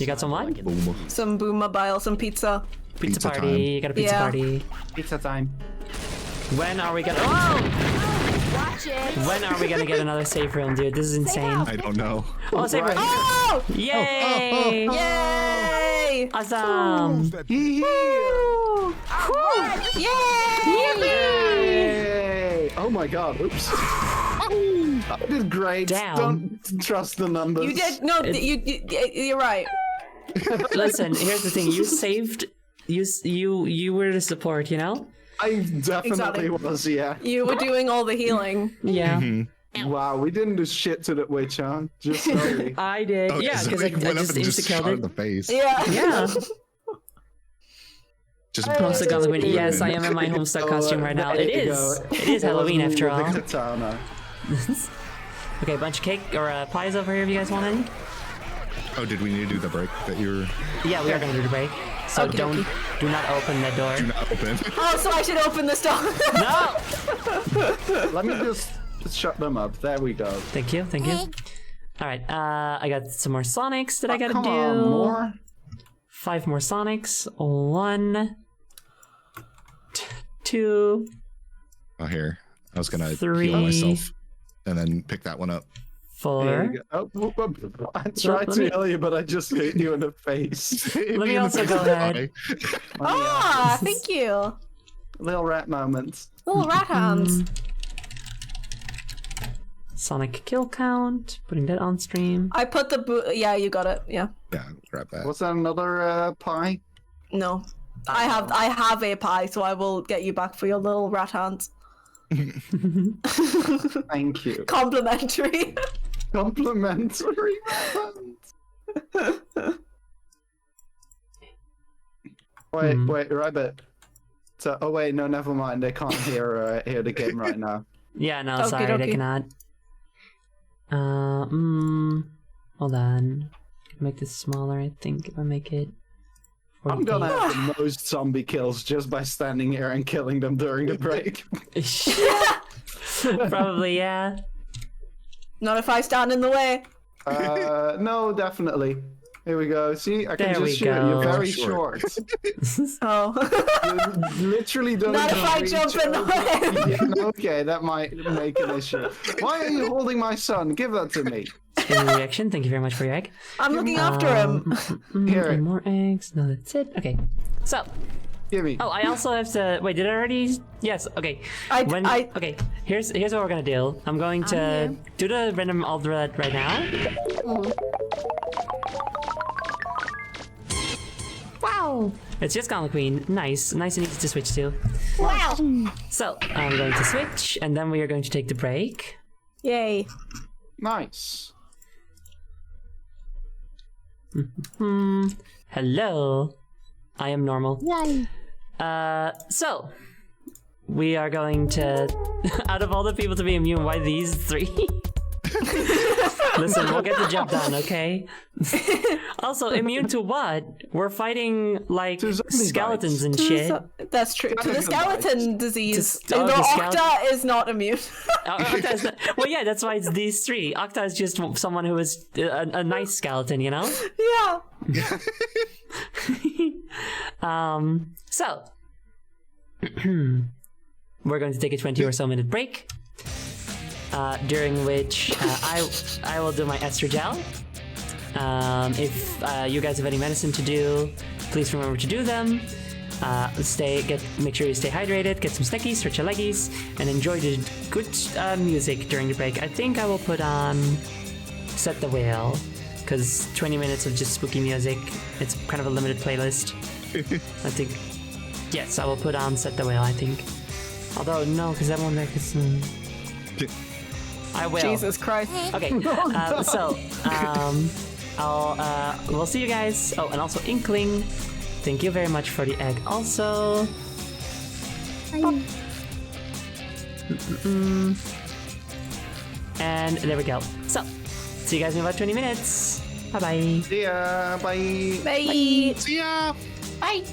E: You got some what?
F: Boom.
D: Some boomabile, some pizza.
E: Pizza
F: Pizza
E: party.
F: time.
E: You got a pizza
D: Yeah.
E: party.
C: Pizza time.
E: When are we gonna? Oh!
B: Watch it.
E: When are we gonna get another safe room, dude? This is insane.
F: I don't know.
E: Oh, safe room.
D: Oh!
E: Yay!
D: Yay!
E: Awesome.
D: Woo! Yay!
C: Yay! Oh my god, oops. I did great.
E: Damn.
C: Don't trust the numbers.
D: You did no. You're right.
E: Listen, here's the thing. You saved. You were the support. You know.
C: I definitely
D: Exactly.
C: was, yeah.
D: You were doing all the healing.
E: Yeah.
C: Wow, we didn't do shit to that witch, huh? Just sorry.
E: I did.
F: Oh,
E: yeah, because
F: Zoe
E: I
F: went up
E: just
F: and just
E: insta killed
F: shot in
E: it.
F: the face.
D: Yeah.
E: Yeah.
F: Just
E: Homestuck Halloween. Yes, I am in my Homestuck costume right now. It is. It is Halloween after all.
C: The katana.
E: Okay, bunch of cake or pies over here if you guys want any.
F: Oh, did we need to do the break that you were?
E: Yeah, we are going to do the break. So
D: Okay,
E: do not open the door.
F: Do not open.
D: Oh, so I should open this door.
E: No!
C: Let me just shut them up. There we go.
E: Thank you. All right, I got some more Sonics that I gotta
C: Come
E: do.
C: on, more.
E: 5 more Sonics. 1, 2,
F: Oh, here. I was gonna
E: 3,
F: heal myself and then pick that one up.
E: 4.
C: There you go. Oh, I tried
E: let
C: to
E: me-
C: heal you, but I just hit you in the face.
E: Let me also go ahead.
D: Ah, thank you.
C: Little rat moments.
D: Little rat hands.
E: Sonic kill count. Putting that on stream.
D: I put the yeah, you got it. Yeah.
F: Yeah, grab that.
C: Was that another pie?
D: No. I have a pie, so I will get you back for your little rat hands.
C: Thank you.
D: Complimentary.
C: Complimentary. Wait, Rabbit. So, oh wait, no, never mind. They can't hear the game right now.
E: Yeah, no,
D: Okie
E: sorry, they
D: dokie.
E: cannot. Hold on. Make this smaller, I think, if I make it.
C: I'm gonna
E: 48.
C: have the most zombie kills just by standing here and killing them during the break.
E: Probably, yeah.
D: Not if I stand in the way.
C: No, definitely. Here we go. See, I can
E: There we
C: just shoot.
E: go.
C: You're very
F: Short.
C: short.
D: Oh.
C: You literally don't
D: Not
C: even
D: if I
C: reach
D: jump in the
C: over-
D: way.
C: Yeah, okay, that might make an issue. Why are you holding my son? Give that to me.
E: Spinning reaction, thank you very much for your egg.
D: I'm looking after him.
C: Here.
E: And more eggs. No, that's it. Okay. So,
C: Give me.
E: oh, I also have to. Wait, did I already? Yes. Okay.
D: I-
E: Okay. Here's what we're gonna do. I'm going to do the random alphabet right now. Wow. It's just Gauntlet Queen. Nice and easy to switch to.
D: Wow.
E: So I'm going to switch, and then we are going to take the break.
D: Yay.
C: Nice.
E: Hello. I am normal.
B: Yay.
E: So we are going to, out of all the people to be immune, why these 3? Listen, we'll get the job done, okay? Also, immune to what? We're fighting like
C: To zombie
E: skeletons
C: bites.
E: and shit.
D: That's true. To the skeleton disease.
E: To- oh,
D: Though
E: the
D: Octa is not immune.
E: Octa is not- well, yeah, that's why it's these 3. Octa is just someone who is a nice skeleton, you know?
D: Yeah.
E: So we're going to take a 20 or so minute break, during which I will do my Ester Gel. If you guys have any medicine to do, please remember to do them. Make sure you stay hydrated, get some snackies, stretch your leggies, and enjoy the good music during the break. I think I will put on Set the Whale, because 20 minutes of just spooky music, it's kind of a limited playlist. I think, yes, I will put on Set the Whale, I think. Although, no, because that won't make it... I will.
D: Jesus Christ.
E: Okay, we'll see you guys. Oh, and also Inkling, thank you very much for the egg also. And there we go. So, see you guys in about 20 minutes. Bye-bye.
C: See ya. Bye.
D: Bye.
F: See ya!
D: Bye.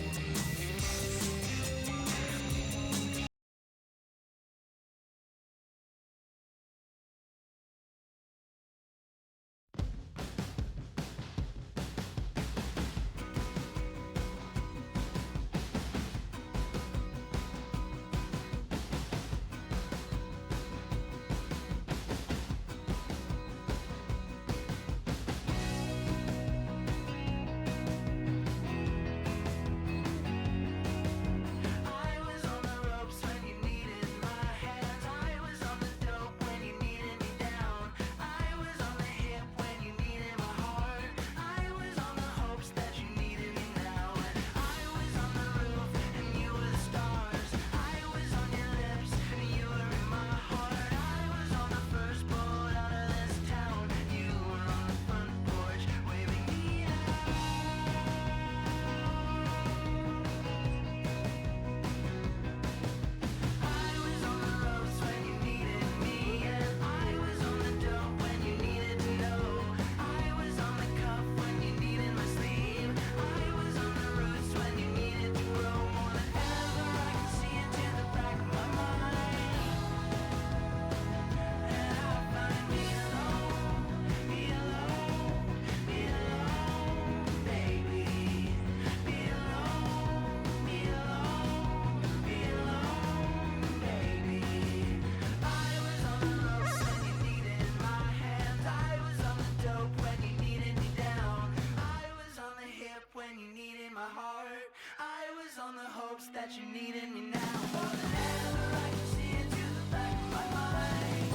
I: my heart. I was on the hopes that you needed me now. More than ever, I can see into the back of my mind.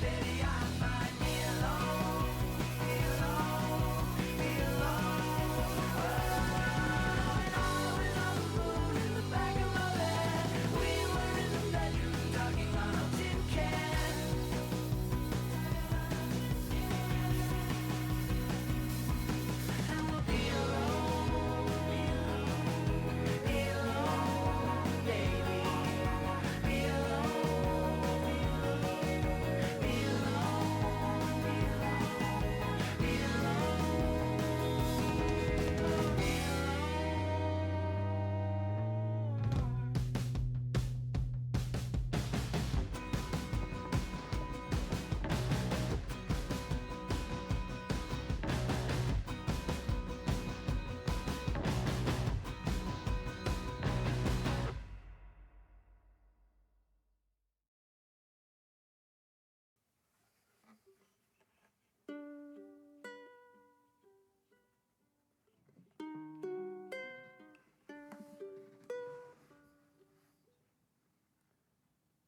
I: Baby, I find me alone, me alone, me alone. Oh, and I was on the moon in the back of my bed. We were in the bedroom talking on a tin can. And we'll be alone, be alone, baby. Be alone, be alone, be alone, be alone, be alone, be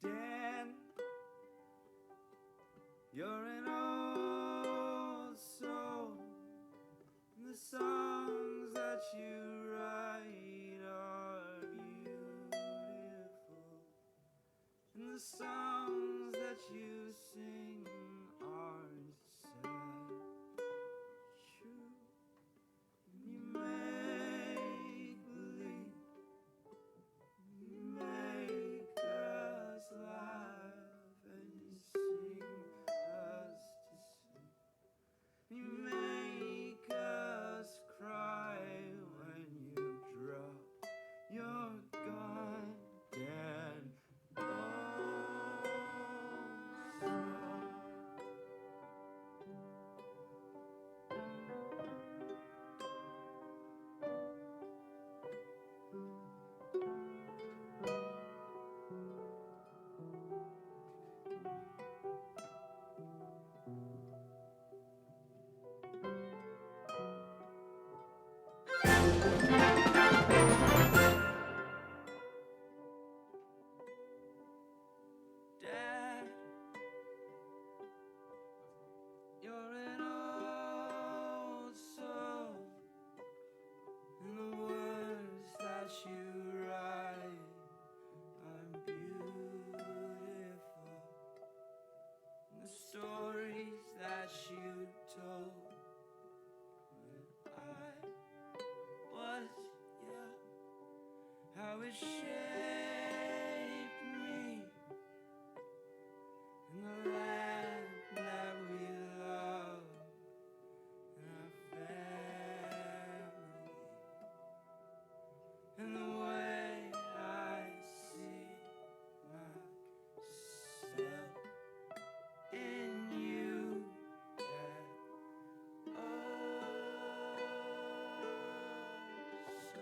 J: Dan, you're an old soul. The songs that you write are beautiful, and the songs that you sing aren't sad. True, you make believe. You make us laugh and you sing us to sleep. You make us cry when you drop your gun, Dan. Oh, Dad, you're an old soul, and the words that you write are beautiful, and the stories that you told when I was young, how it shaped me. And the land that we love, and our family, and the way I see myself in you, Dad. Oh, so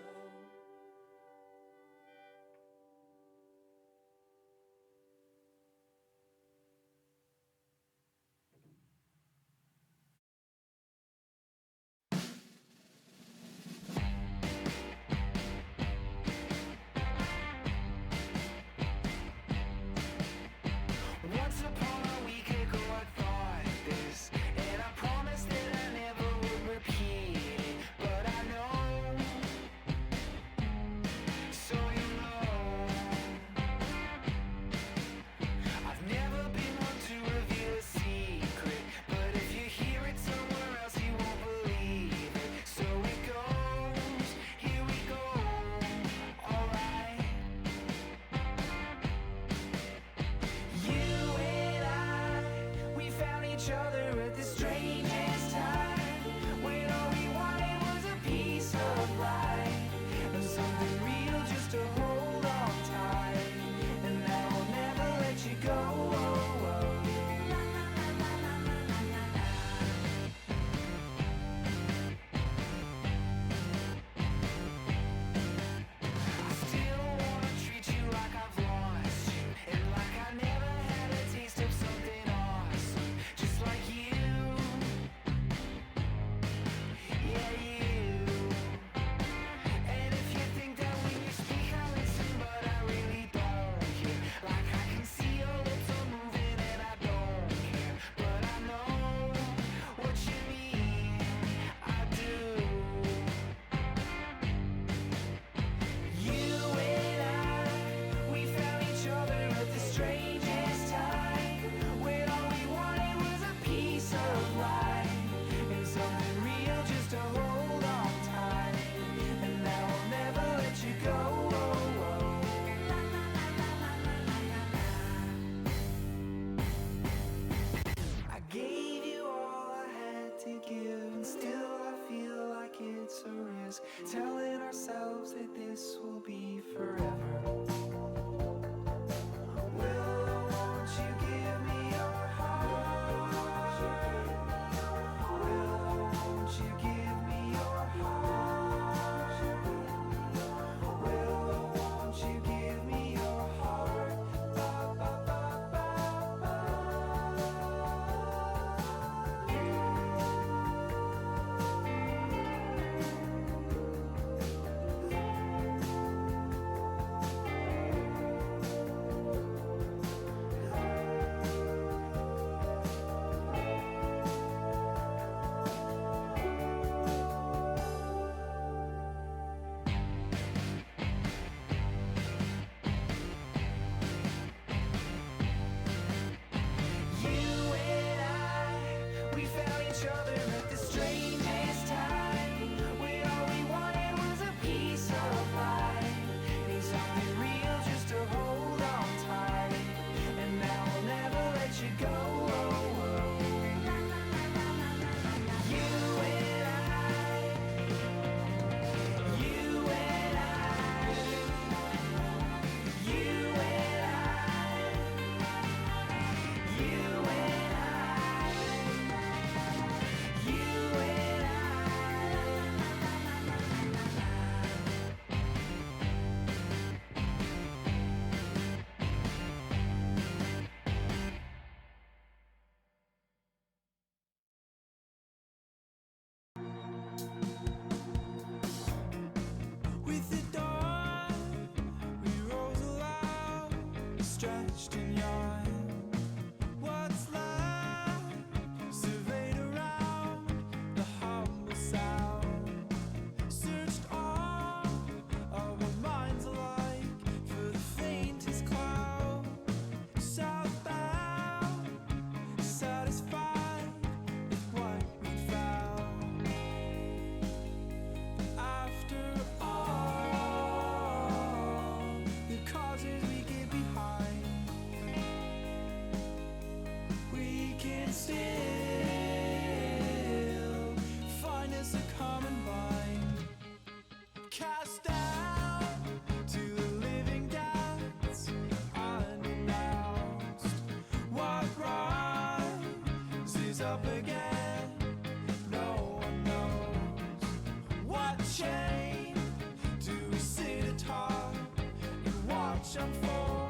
J: passion for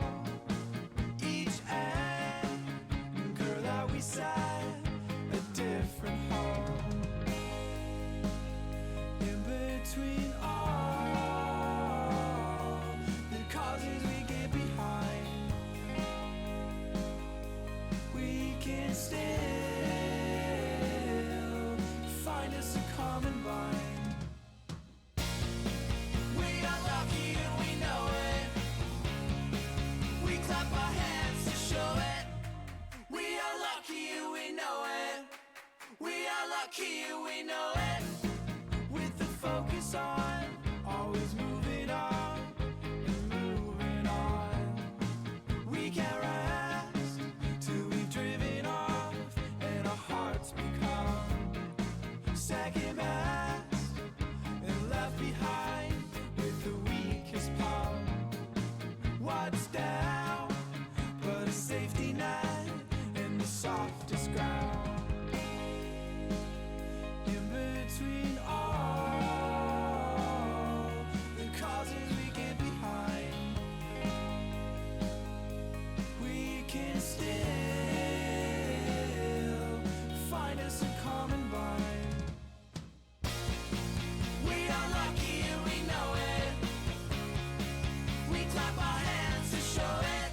J: each anchor that we set a different home. In between all the causes we get behind, we can still find us a common bind. We are lucky and we know it. We clap our hands to show it. We are lucky and we know it. We are lucky and we know it. With the focus on, always moving on and moving on. We can't rest till we've driven off and our hearts become second best and left behind with the weakest palm. What's down but a safety net in the softest ground? In between all the causes we get behind, we can still find us a common bind. We are lucky and we know it. We clap our hands to show it.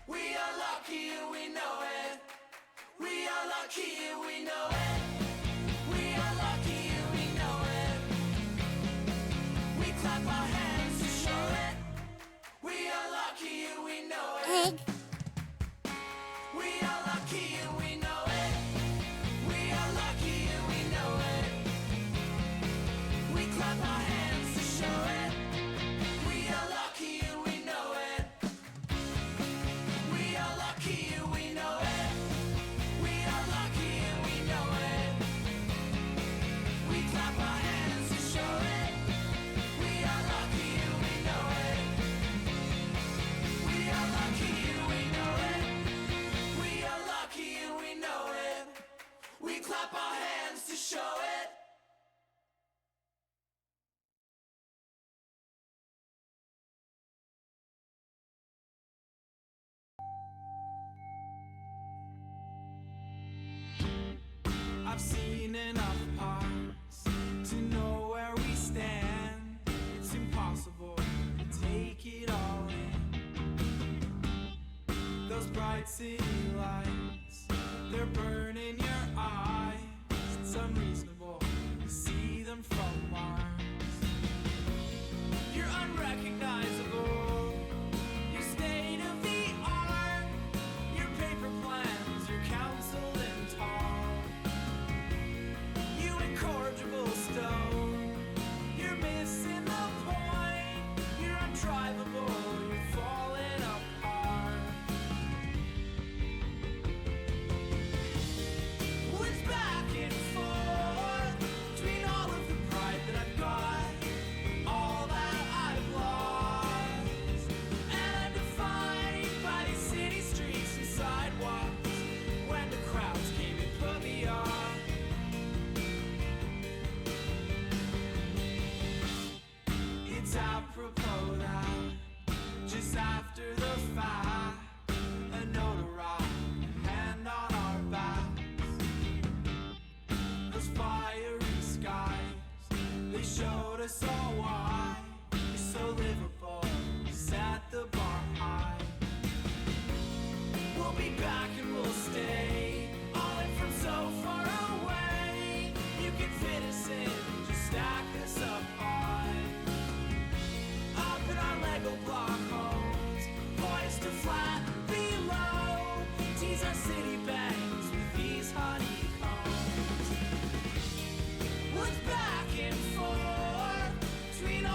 J: We are lucky and we know it. We are lucky and we know it. We are lucky and we know it. We clap our hands to show it. We are lucky and we know it. We are lucky and we know it. We are lucky and we know it. We clap our hands to show it. We are lucky and we know it. We are lucky and we know it. We are lucky and we know it. We clap our hands to show it. We are lucky and we know it. We are lucky and we know it. We are lucky and we know it. We clap our hands to show it. I've seen enough parts to know where we stand. It's impossible to take it all in. Those bright city lights, they're burning your eyes. It's unreasonable to see them from Mars. You're unrecognizable. You're state of the art. Your paper plans, your council and talk. You incorrigible stone. You're missing the point. You're undrivable. You're falling apart. What's back and forth between all of the pride that I've got, all that I've lost, and I'm defined by these city streets and sidewalks. When the crowds came and put me off, it's apropos that just after the fact, a note arrived, a hand on our backs. Those fiery skies, they showed us all why you're so livable, set the bar high. We'll be back and we'll stay, all in from so far away. You can fit us in, just stack us up high. Up in our Lego block homes, poised to flat below. Tease our city banks with these honeycombs. What's back and forth between all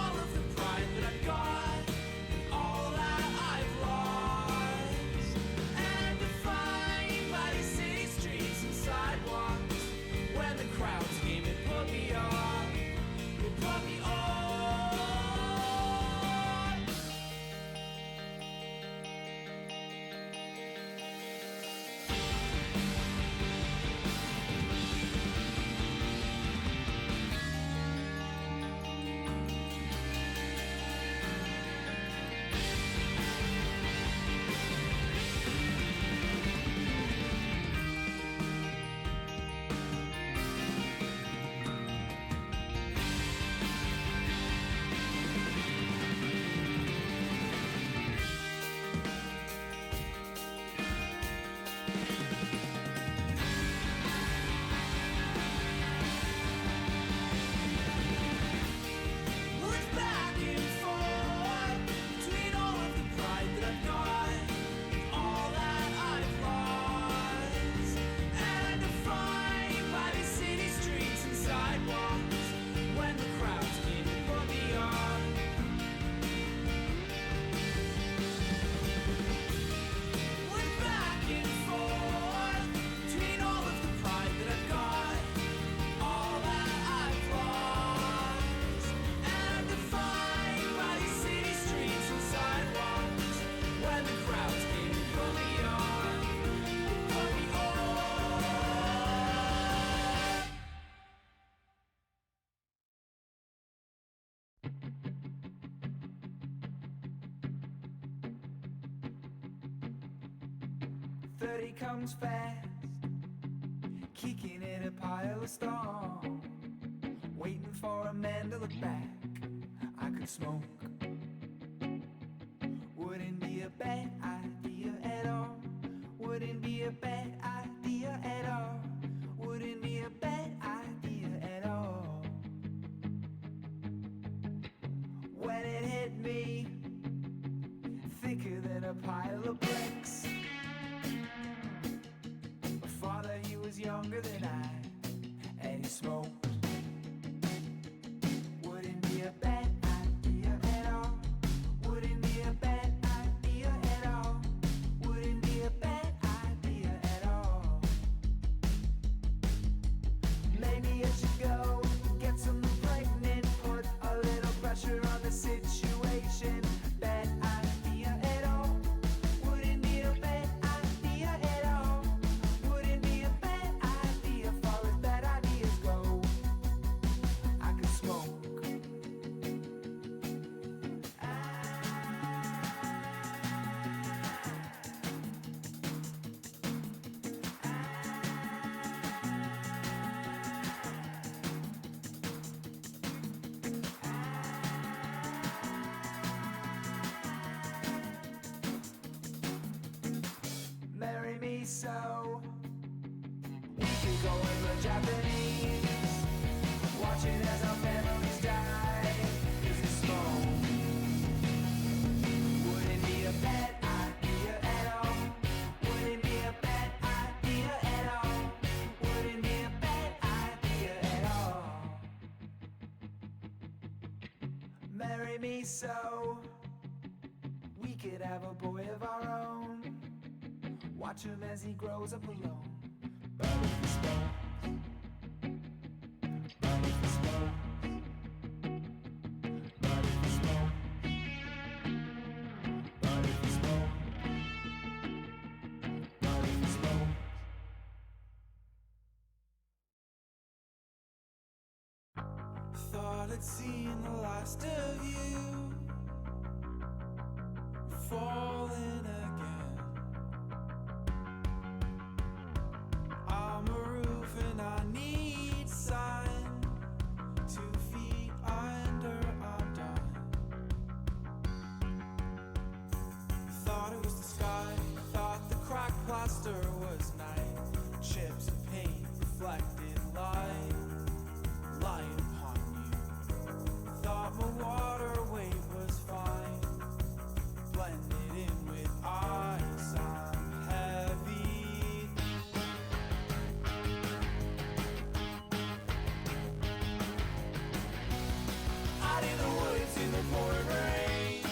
J: "30 comes fast, kicking in a pile of stone, waiting for a man to look back. I could smoke. Wouldn't be a bad idea at all. Wouldn't be a bad idea at all. Wouldn't be a bad idea at all. When it hit me, thicker than a pile of bricks. My father, he was younger than I, and he smoked. Wouldn't be a bad idea at all. Wouldn't be a bad idea at all. Wouldn't be a bad idea at all. Maybe I should go get someone pregnant, put a little pressure on the situation. Bad idea at all. Wouldn't be a bad idea at all. Wouldn't be a bad idea, far as bad ideas go. I could smoke. Marry me so we could go and learn Japanese, watching as our families die. Is it smoke? Wouldn't be a bad idea at all. Wouldn't be a bad idea at all. Wouldn't be a bad idea at all. Marry me so we could have a boy of our own. Watch him as he grows up alone. But if he smokes, but if he smokes, but if he smokes, but if he smokes, but if he smokes. Thought I'd seen the last of you, falling again. I'm a roof and I need sign. 2 feet under, I'm done. Thought it was the sky, thought the cracked plaster was night. Chips of paint reflected light, light upon you. Thought my water weight was fine, blended in with ice. I'm heavy. Out in the woods in the pouring rain.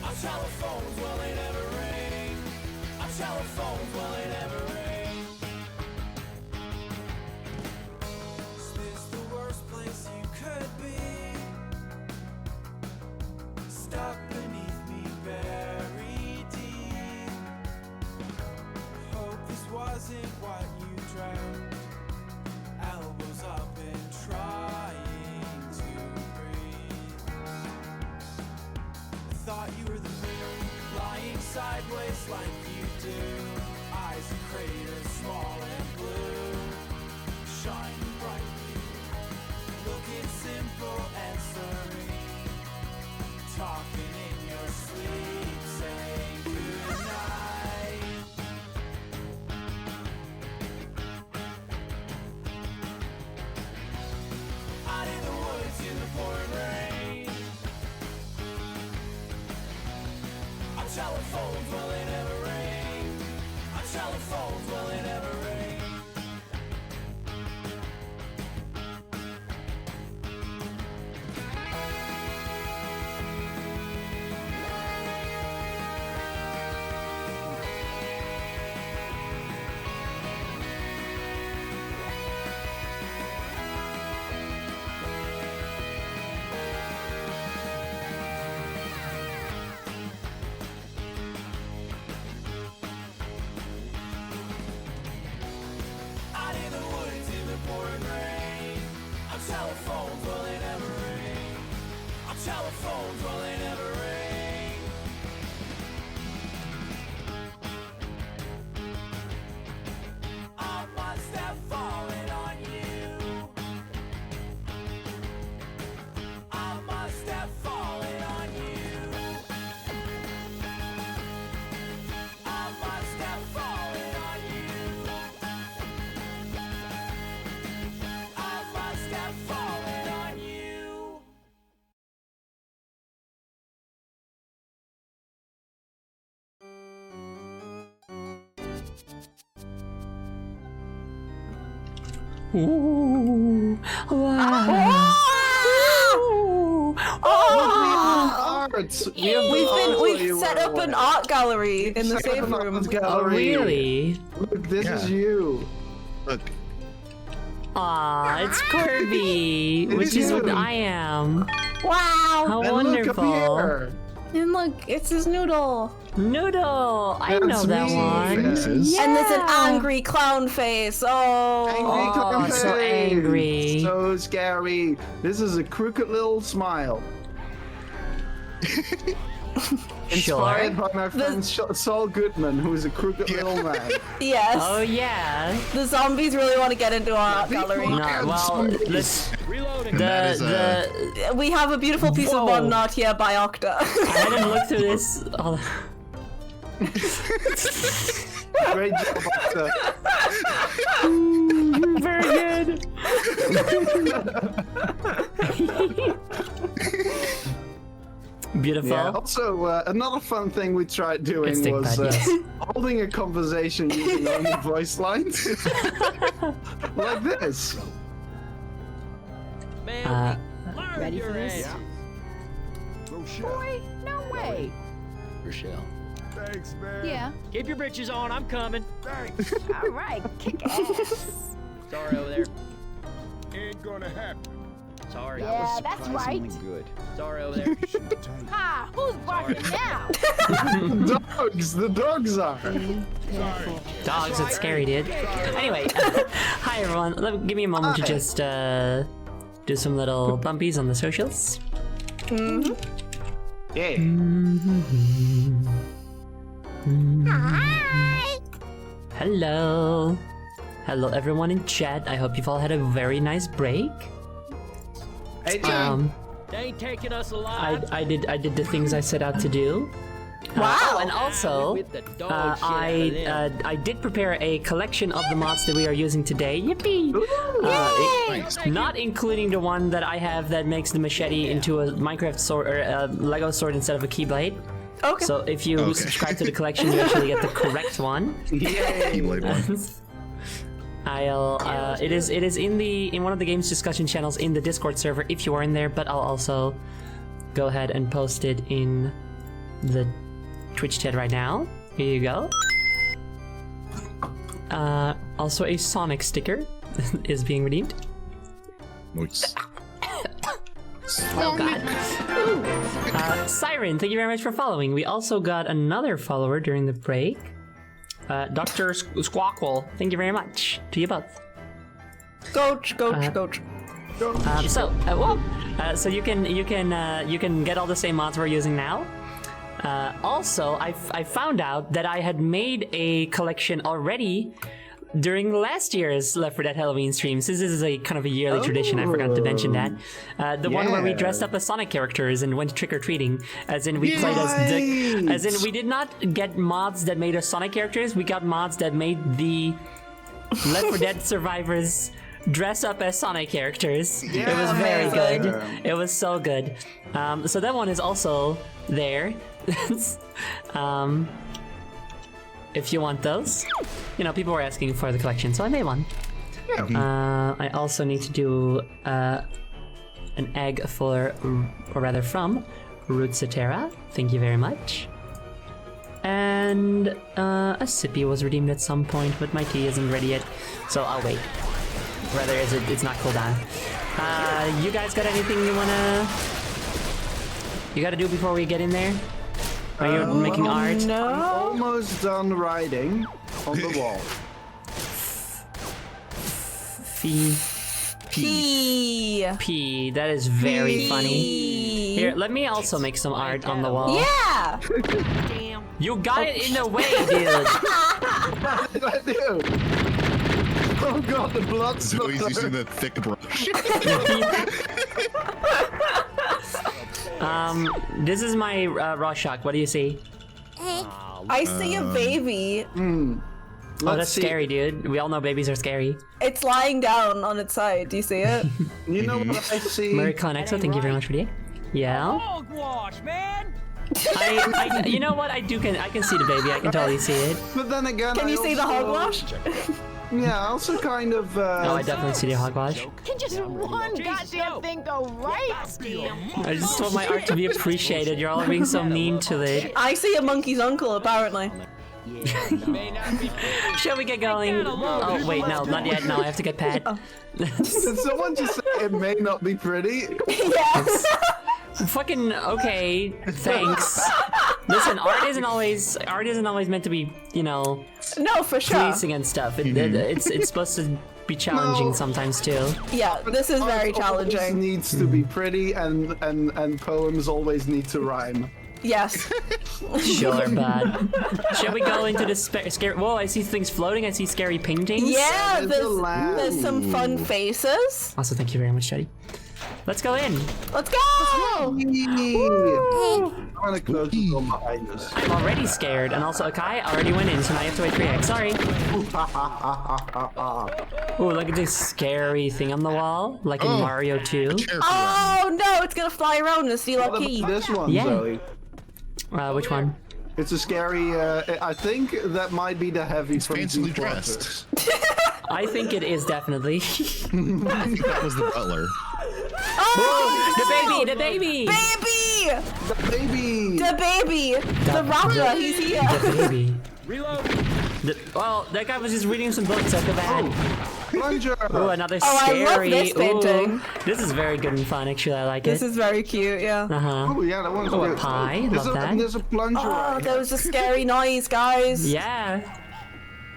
J: Our telephones, well they never ring. Our telephones, well they never ring. Is this the worst place you could be? Stuck beneath me, buried deep. Hope this wasn't what you dreamt. Elbows up and trying to breathe. I thought you were the moon, lying sideways like you do. Eyes and craters, small and blue, shining brightly, looking simple and serene, talking in your sleep, saying goodnight. Out in the woods in the pouring rain. Our telephones, well they never ring. Our telephones, well they never ring. telephones will they never ring. I must have fallen on you. I must have fallen on you. I must have fallen on you. I must have fallen on you.
E: Ooh. Wow.
C: Arts.
D: We've set up an art gallery in the save room.
E: Oh, really?
C: Look, this is
F: Yeah.
C: you.
F: Look,
E: Aw, it's Kirby, which is what
C: you.
E: I am.
D: Wow!
E: How
C: And
E: wonderful.
C: look up here.
D: And look, it's his noodle.
E: Noodle! I know
C: That's
E: that
C: me.
E: one.
F: faces.
D: And there's an
E: Yeah.
D: angry clown face. Oh.
C: Angry clown
E: so
C: face.
E: angry.
C: So scary. This is a crooked little smile. Inspired by my friend Saul Goodman, who is a crooked little man.
D: Yes.
E: Oh, yeah.
D: The zombies really want to get into our art gallery.
E: No, well, let's.
H: Reloading.
F: That is
D: We have a beautiful piece of
E: Whoa.
D: modern art here by Octa.
E: I hadn't looked through this. Oh,
C: Great job, Octa.
E: very good. Beautiful.
C: Yeah. Also, another fun thing we tried doing
E: It's
C: was
E: ThinkPad, yes.
C: holding a conversation using only voice lines. Like this.
H: Man, learn
B: Ready
H: your
B: for this?
H: ass.
B: Boy, no way.
H: Rochelle.
G: Thanks, man.
B: Yeah.
H: Keep your britches on, I'm coming.
G: Thanks.
B: All right, kick ass.
H: Sorry over there.
G: Ain't gonna happen.
H: Sorry.
B: Yeah, that's right.
H: Good. Sorry over there.
B: Ha! Who's barking now?
C: Dogs. The dogs are.
E: Dogs, it's scary, dude. Anyway, hi everyone. Give me a moment to just do some little bumpies on the socials.
C: Yeah.
E: Hello. Hello everyone in chat. I hope you've all had a very nice break.
C: Hey, John.
H: They ain't taking us alive.
E: I did the things I set out to do.
D: Wow.
E: And also,
H: With the dog shit out of them.
E: I did prepare a collection of the mods that we are using today. Yippee! Not including the one that I have that makes the machete into a Minecraft sword or a Lego sword instead of a keyblade.
D: Okay.
E: So if you subscribe to the collection, you actually get the correct one.
C: Yay.
F: Keyblade one.
E: It is in one of the games discussion channels in the Discord server if you are in there, but I'll also go ahead and post it in the Twitch chat right now. Here you go. Also a Sonic sticker is being redeemed.
F: Nice.
E: Oh god. Siren, thank you very much for following. We also got another follower during the break. Dr. Squawkle, thank you very much to you both.
D: Coach.
E: So you can get all the same mods we're using now. Also, I found out that I had made a collection already during last year's Left 4 Dead Halloween streams. This is a kind of a yearly tradition. I forgot to mention that. The one where we dressed up as Sonic characters and went trick or treating, as in we played as as in we did not get mods that made us Sonic characters. We got mods that made the Left 4 Dead survivors dress up as Sonic characters. It was very good. It was so good. So that one is also there. If you want those, people were asking for the collection, so I made one. I also need to do an egg for, or rather from, Root Cetera. Thank you very much. And a sippy was redeemed at some point, but my tea isn't ready yet, so I'll wait. Rather, it's not cooled down. You guys got anything you gotta do before we get in there? Are you making art?
C: I'm almost done writing on the wall.
D: P.
E: P. That is very funny. Here, let me also make some art on the wall.
D: Yeah.
A: Damn.
E: You got it in the way, dude.
C: What did I do? Oh god, the blood
F: Zoe's using the thick brush.
E: This is my Rorschach. What do you see?
D: I see a baby.
E: Oh, that's
C: Let's see.
E: scary, dude. We all know babies are scary.
D: It's lying down on its side. Do you see it?
C: You know what I see?
E: Mary Conexo, thank you very much for the egg. Yeah.
H: Hogwash, man.
E: I you know what? I can see the baby. I can totally see it.
C: But then again,
D: Can
C: I
D: you see the
C: also-
D: hogwash?
C: Yeah, I also kind of.
E: No, I definitely see the hogwash.
B: Can just one goddamn thing go right?
E: I just told my art to be appreciated. You're all being so mean to it.
D: I see a monkey's uncle, apparently.
H: May not be pretty.
E: Shall we get going? Oh wait, no, not yet. No, I have to get Pat.
C: Did someone just say it may not be pretty?
D: Yes.
E: Fucking okay. Thanks. Listen, art isn't always meant to be, you know,
D: No, for sure.
E: pleasing and stuff. It's supposed to be challenging
C: No.
E: sometimes too.
D: Yeah, this is very
C: Art always
D: challenging.
C: needs to be pretty, and poems always need to rhyme.
D: Yes.
E: Sure, bud. Shall we go into the scary? Whoa! I see things floating. I see scary paintings.
D: Yeah,
C: There's a lamb.
D: there's some fun faces.
E: Also, thank you very much, Jody. Let's go in.
D: Let's go!
C: I'm gonna close the door behind us.
E: I'm already scared, and also Akai already went in, so now you have to wait for X. Sorry. Ooh, look at this scary thing on the wall, like in
F: Oh.
E: Mario 2.
D: Oh no, it's gonna fly around and steal our
C: What
D: key.
C: about this one,
E: Yeah.
C: Zoe?
E: Which one?
C: It's a scary. I think that might be the heavy.
F: He's
C: from
F: fancily
C: Deep Water.
E: I
F: dressed.
E: think it is definitely.
F: I think that was the butler.
D: Oh,
E: The baby! The baby!
D: baby!
C: The baby.
D: The baby! The raptor, he's here!
E: The baby.
H: Reload.
E: Well, that guy was just reading some books. I feel bad.
C: Plunger.
E: Ooh, another
D: Oh, I
E: scary.
D: love this painting.
E: Ooh, this is very good and fun. Actually, I like
D: This
E: it.
D: is very cute, yeah.
E: Uh huh.
C: Oh yeah, that one's
E: Oh, a
C: good.
E: pie.
C: There's
E: Love that.
C: There's a plunger.
D: Oh,
C: right
D: there was a scary noise, guys.
E: Yeah.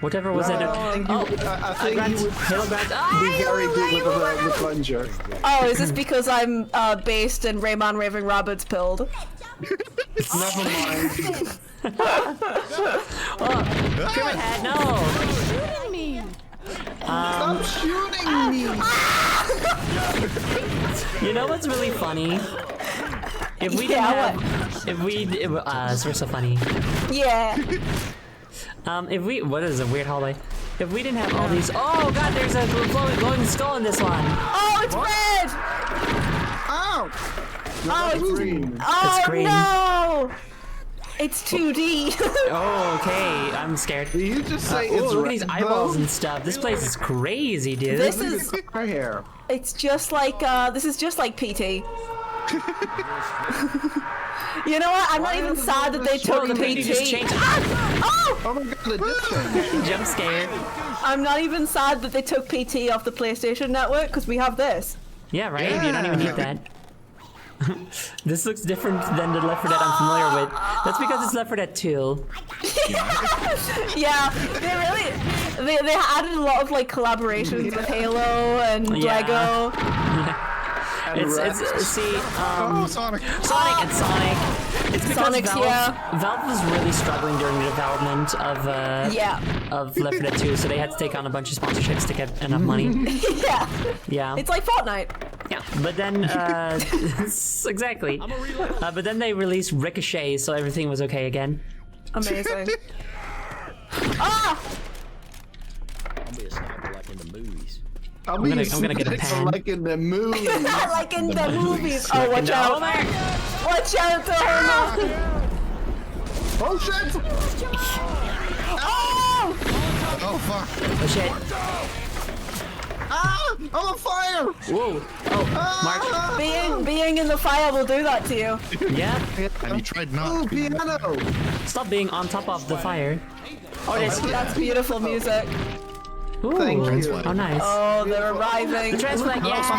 E: Whatever was it?
C: I think you,
E: Oh,
C: I think
E: Grant,
C: you would
E: Halo Grant.
C: be
E: Ah!
C: very good with the plunger.
D: Oh, is this because I'm based in Rayman Raving Rabbids pilled?
C: Never mind.
E: Kermit Head, no!
B: Shooting me.
C: Stop shooting me.
E: You know what's really funny? If we didn't
D: Yeah,
E: have, if we, we're so funny.
D: Yeah.
E: If we, what is a weird hallway? If we didn't have all these, oh god, there's a glowing skull in this one.
D: Oh, it's red!
C: Ow.
D: Oh,
C: It's green.
D: Oh
E: green.
D: no! It's 2D.
E: Oh, okay, I'm scared.
C: Did you just say
E: Oh,
C: it's
E: look at these
C: red,
E: eyeballs
C: though?
E: and stuff. This place is crazy, dude.
D: This is,
C: Right here.
D: it's just like, this is just like PT. You know what? I'm not even sad that they took
E: the lady just
D: PT.
E: changed.
D: Oh!
C: Oh my god, it did change.
E: Jump scare.
D: I'm not even sad that they took PT off the PlayStation Network because we have this.
E: Yeah, right? You don't even need that. This looks different than the Left 4 Dead I'm familiar with. That's because it's Left 4 Dead 2.
D: Yeah, they really they added a lot of like collaborations with Halo and
E: Yeah.
D: Lego.
E: It's see,
F: Oh, Sonic.
E: Sonic. It's because
D: Sonic's,
E: Valve,
D: yeah.
E: Valve was really struggling during the development of
D: Yeah.
E: of Left 4 Dead 2, so they had to take on a bunch of sponsorships to get enough money.
D: Yeah.
E: Yeah.
D: It's like Fortnite.
E: Yeah, but then, exactly. But then they released Ricochet, so everything was okay again.
D: Amazing. Ah!
H: I'll be a sniper like in the movies.
C: I'm
E: gonna get a pen.
C: like in the movie.
D: Like in the movies. Oh, watch out.
E: Homer!
D: Watch out, Homer.
C: Oh shit!
D: Oh!
F: Oh, fuck.
E: Oh shit.
C: Ah! I'm on fire!
E: Whoa. Oh, Mark.
D: Being in the fire will do that to you.
E: Yeah.
F: And he tried
C: Oh,
F: not to.
C: piano!
E: Stop being on top of the fire. Oh,
D: That's beautiful music.
E: Ooh.
C: Thank you.
E: Oh, nice.
D: Oh, they're arriving.
E: The trans flag, yes!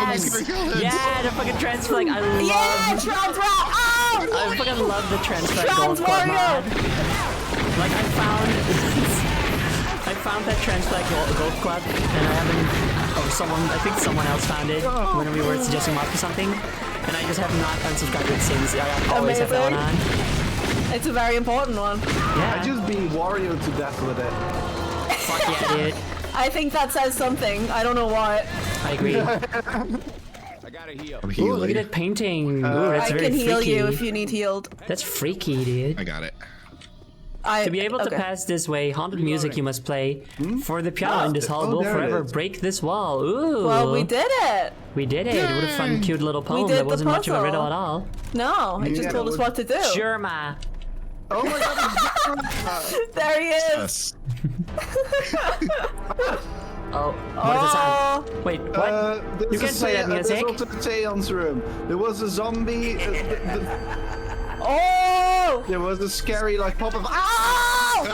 E: Yeah, the fucking trans flag. I love.
D: Yeah, trans rat. Oh!
E: I fucking love the trans flag
D: Trans
E: gold club
D: warrior.
E: mod. Like I found that trans flag gold club, and I haven't. Oh I think someone else found it when we were suggesting mod for something, and I just have not unsubscribed it since. I always have that one on.
D: It's a very important one.
E: Yeah.
C: I just beat Wario to death with it.
E: Fuck yeah, dude.
D: I think that says something. I don't know what.
E: I agree.
H: I gotta heal.
F: I'm
E: Ooh,
F: healing.
E: look at that painting. Ooh, that's
D: I
E: very
D: can heal
E: freaky.
D: you if you need healed.
E: That's freaky, dude.
F: I got it.
E: To be able to
D: okay.
E: pass this way, haunted music you must play. For the piano in this hall
C: Oh,
E: will
C: there it
E: forever
C: is.
E: break this wall. Ooh.
D: Well, we did it.
E: We did it. What a fun, cute little poem.
D: did
E: That
D: the
E: wasn't much of a
D: puzzle.
E: riddle at all.
D: No, it just
C: Yeah,
D: told us what to do.
E: Sure, ma.
C: Oh my god!
D: There he is.
F: Yes.
E: Oh, what is the sound?
D: Oh,
E: Wait, what?
C: there's
E: You
C: a
E: can't play that music.
C: There's also a seance room. There was a zombie.
D: oh!
C: There was a scary like pop of.
D: Oh!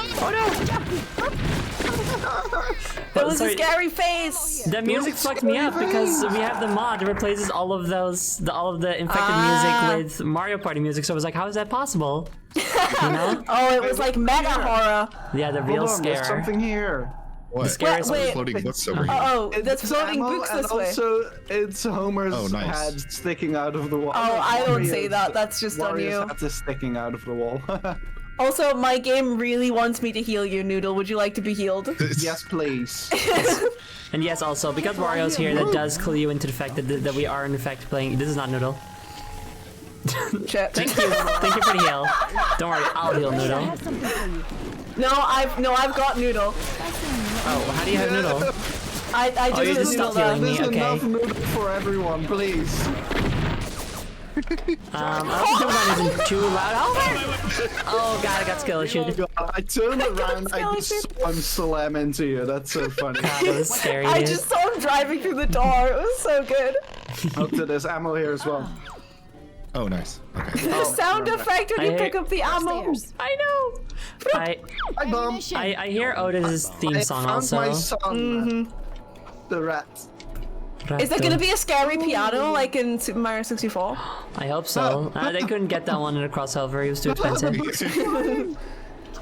D: There was
E: sorry.
D: a scary face.
E: The music fucked me up because we have the mod that replaces all of the infected music with Mario Party music. So I was like, how is that possible? You know?
D: Oh, it was like meta horror.
E: Yeah, the real
C: Hold on, there's
E: scare.
C: something here.
F: What?
E: scariest
D: Wait.
F: Floating books over here.
D: Oh, that's floating
C: ammo,
D: books
C: and
D: this way.
C: also it's Homer's
F: Oh, nice.
C: head sticking out of the wall.
D: Oh, I don't say
C: Wario's-
D: that. That's just on
C: Wario's
D: you.
C: head is sticking out of the wall.
D: Also, my game really wants me to heal you, Noodle. Would you like to be healed?
C: Yes, please.
E: And yes, also, because Wario's here, that does clue you into the fact that we are in fact playing. This is not Noodle.
D: Shit.
E: Thank you for the heal. Don't worry, I'll heal Noodle.
D: No, I've got Noodle.
E: Oh, how do you have Noodle?
D: I
E: Oh, you
D: just
E: just
D: Noodle
E: stopped healing
D: that.
E: me.
C: There's
E: Okay.
C: enough noodle for everyone, please.
E: I hope the one isn't too loud. Oh god, I got skill issued.
C: God, I turned around, I just saw him slam into you. That's so funny.
E: God, that was scary,
D: I
E: dude.
D: just saw him driving through the door. It was so good.
C: Up to there's ammo here as well.
F: Oh, nice. Okay.
D: The sound effect when you
E: I
D: pick
E: hate-
D: up the ammo. I know.
C: Hi, Bum.
E: I hear Otis's theme
C: I
E: song
C: found
E: also.
C: my song. The rat.
D: Is there gonna be a scary piano like in Super Mario 64?
E: I hope so. They couldn't get that one in a crossover. It was too expensive.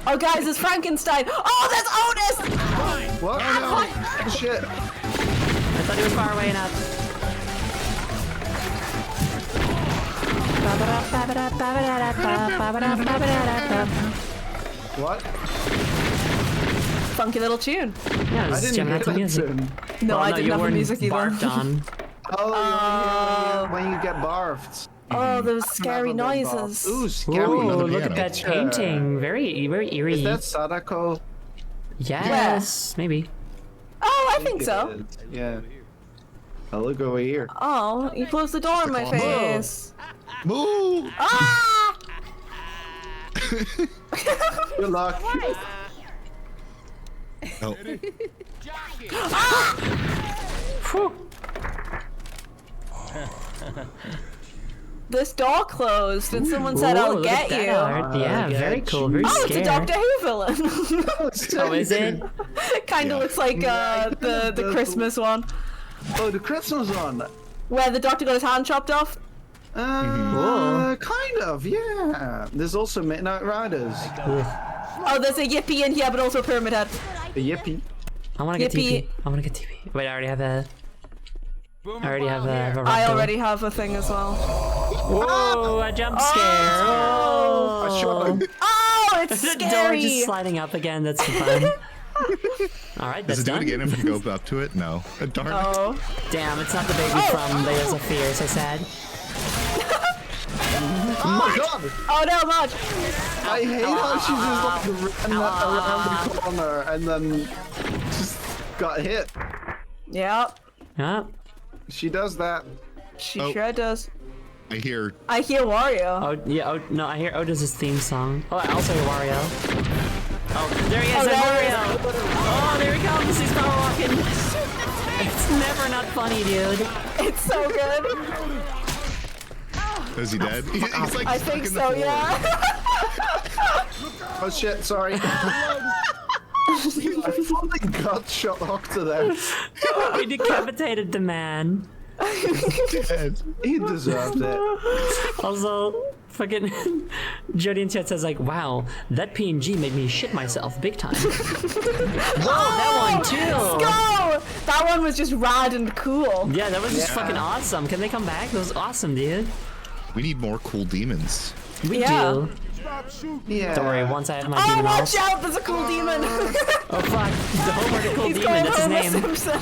D: Oh, guys, it's Frankenstein. Oh, that's Otis!
C: What? Oh, no. Shit.
E: I thought he was far away enough.
C: What?
D: Funky little tune.
E: Yeah,
C: I
E: this is
C: didn't
E: jamming
C: hear
E: out to
C: that
E: music.
C: tune.
D: No,
E: Well,
D: I didn't
E: you
D: have the
E: weren't
D: music either.
E: barked on.
C: Oh, you only hear when you get barfed.
D: Oh, those
C: I've
D: scary
C: never been
D: noises.
C: barfed. Ooh,
E: Ooh,
C: scary.
F: another
E: look at
F: piano.
E: that painting. Very, very eerie.
C: Is that Sadako?
E: Yes, maybe.
D: Oh, I think so.
C: It is, yeah. I'll look over here.
D: Oh, you closed the door in my
F: Combo.
D: face.
F: Move!
D: Ah!
C: Good luck.
F: Oh,
D: This door closed, and someone
E: Ooh,
D: said, "I'll
E: look
D: get
E: at that
D: you."
E: art. Yeah,
C: I'll
E: very
C: get
E: cool.
C: you.
E: Very
D: Oh, it's a
E: scary.
D: Doctor Who villain.
E: Oh, is it?
D: Kind of
F: Yeah.
D: looks like the Christmas one,
C: Oh, the Christmas one.
D: where the Doctor got his hand chopped off.
C: Kind of, yeah. There's also Midnight Riders.
D: Oh, there's a Yippee in here, but also a Pyramid Head.
C: A Yippee.
E: I want to get
D: Yippee.
E: TP. I want to get TP. Wait, I already have a. I already have a.
D: I already have a thing as well.
E: Whoa! A jump scare! Oh!
C: I shot him.
D: Oh, it's
E: The door
D: scary.
E: just sliding up again. That's fun. All right,
F: does
E: that's
F: it do
E: done.
F: it again if we go up to it? No. Darn it.
D: Oh.
E: Damn, it's not the baby from Layers of Fear. So sad.
C: Oh my god!
D: Oh no, Marge.
C: I hate how she just like ran around the corner and then just got hit.
D: Yep,
E: Yeah.
C: She does that.
D: she
F: Oh.
D: sure does.
F: I hear.
D: I hear Wario.
E: Oh yeah. Oh no, I hear Otis's theme song. Oh, I also hear Wario. Oh, there he is.
D: Oh,
E: There's
D: there he is.
E: Wario. Oh, there he comes. He's power walking. It's never not funny, dude.
D: It's so good.
F: Is he dead? He's like
D: I
F: stuck
D: think
F: in the
D: so,
F: floor.
D: yeah.
C: Oh shit, sorry. I fully got shot Octa there.
E: We decapitated the man.
F: Dead.
C: He deserved it.
E: Also, fucking Jody in chat says like, "Wow, that PNG made me shit myself big time." Whoa, that one too.
D: Go! That one was just rad and cool.
E: Yeah, that was just fucking awesome. Can they come back? That was awesome, dude.
F: We need more cool demons.
E: We
D: Yeah.
E: do.
C: Yeah.
E: Don't worry, once I have my
D: Oh,
E: demon
D: watch
E: house.
D: out! There's a cool demon.
E: Oh fuck, the Homer the Cool
D: He's
E: Demon,
D: going
E: that's his
D: Homer
E: name.
D: Simpson.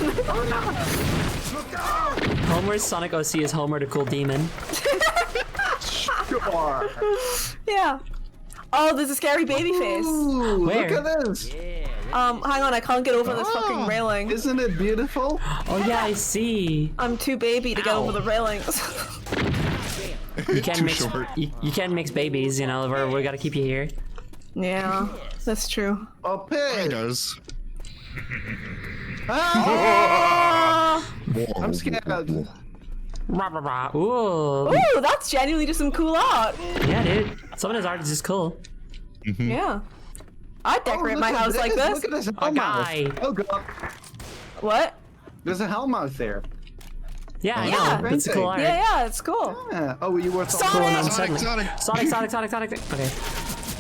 E: Homer's Sonic OC is Homer the Cool Demon.
C: Sure.
D: Yeah. Oh, there's a scary baby face.
C: Ooh,
E: Where?
C: look at this.
D: Hang on, I can't get over this fucking railing.
C: Isn't it beautiful?
E: Oh yeah, I see.
D: I'm too baby to get over the railings.
E: You can't
F: Too
E: mix.
F: short.
E: You can't mix babies. You know, we gotta keep you here.
D: Yeah, that's true.
C: A
F: He
C: pig.
F: does.
C: Ah!
F: Whoa,
C: I'm scared.
E: Rah, rah, rah. Ooh.
D: Ooh, that's genuinely just some cool art.
E: Yeah, dude. Some of his art is just cool.
D: Yeah. I'd decorate
C: Oh,
D: my
C: look at
D: house like this.
C: Look at this
E: A
C: hellmouth.
E: guy.
C: Oh god.
D: What?
C: There's a hellmouth there.
E: Yeah, I
D: Yeah.
E: know. It's a cool art.
D: Yeah, it's cool.
C: Yeah. Oh, you were
D: Sonic!
E: Cool, and I'm
F: Sonic,
E: suddenly- Sonic. Okay.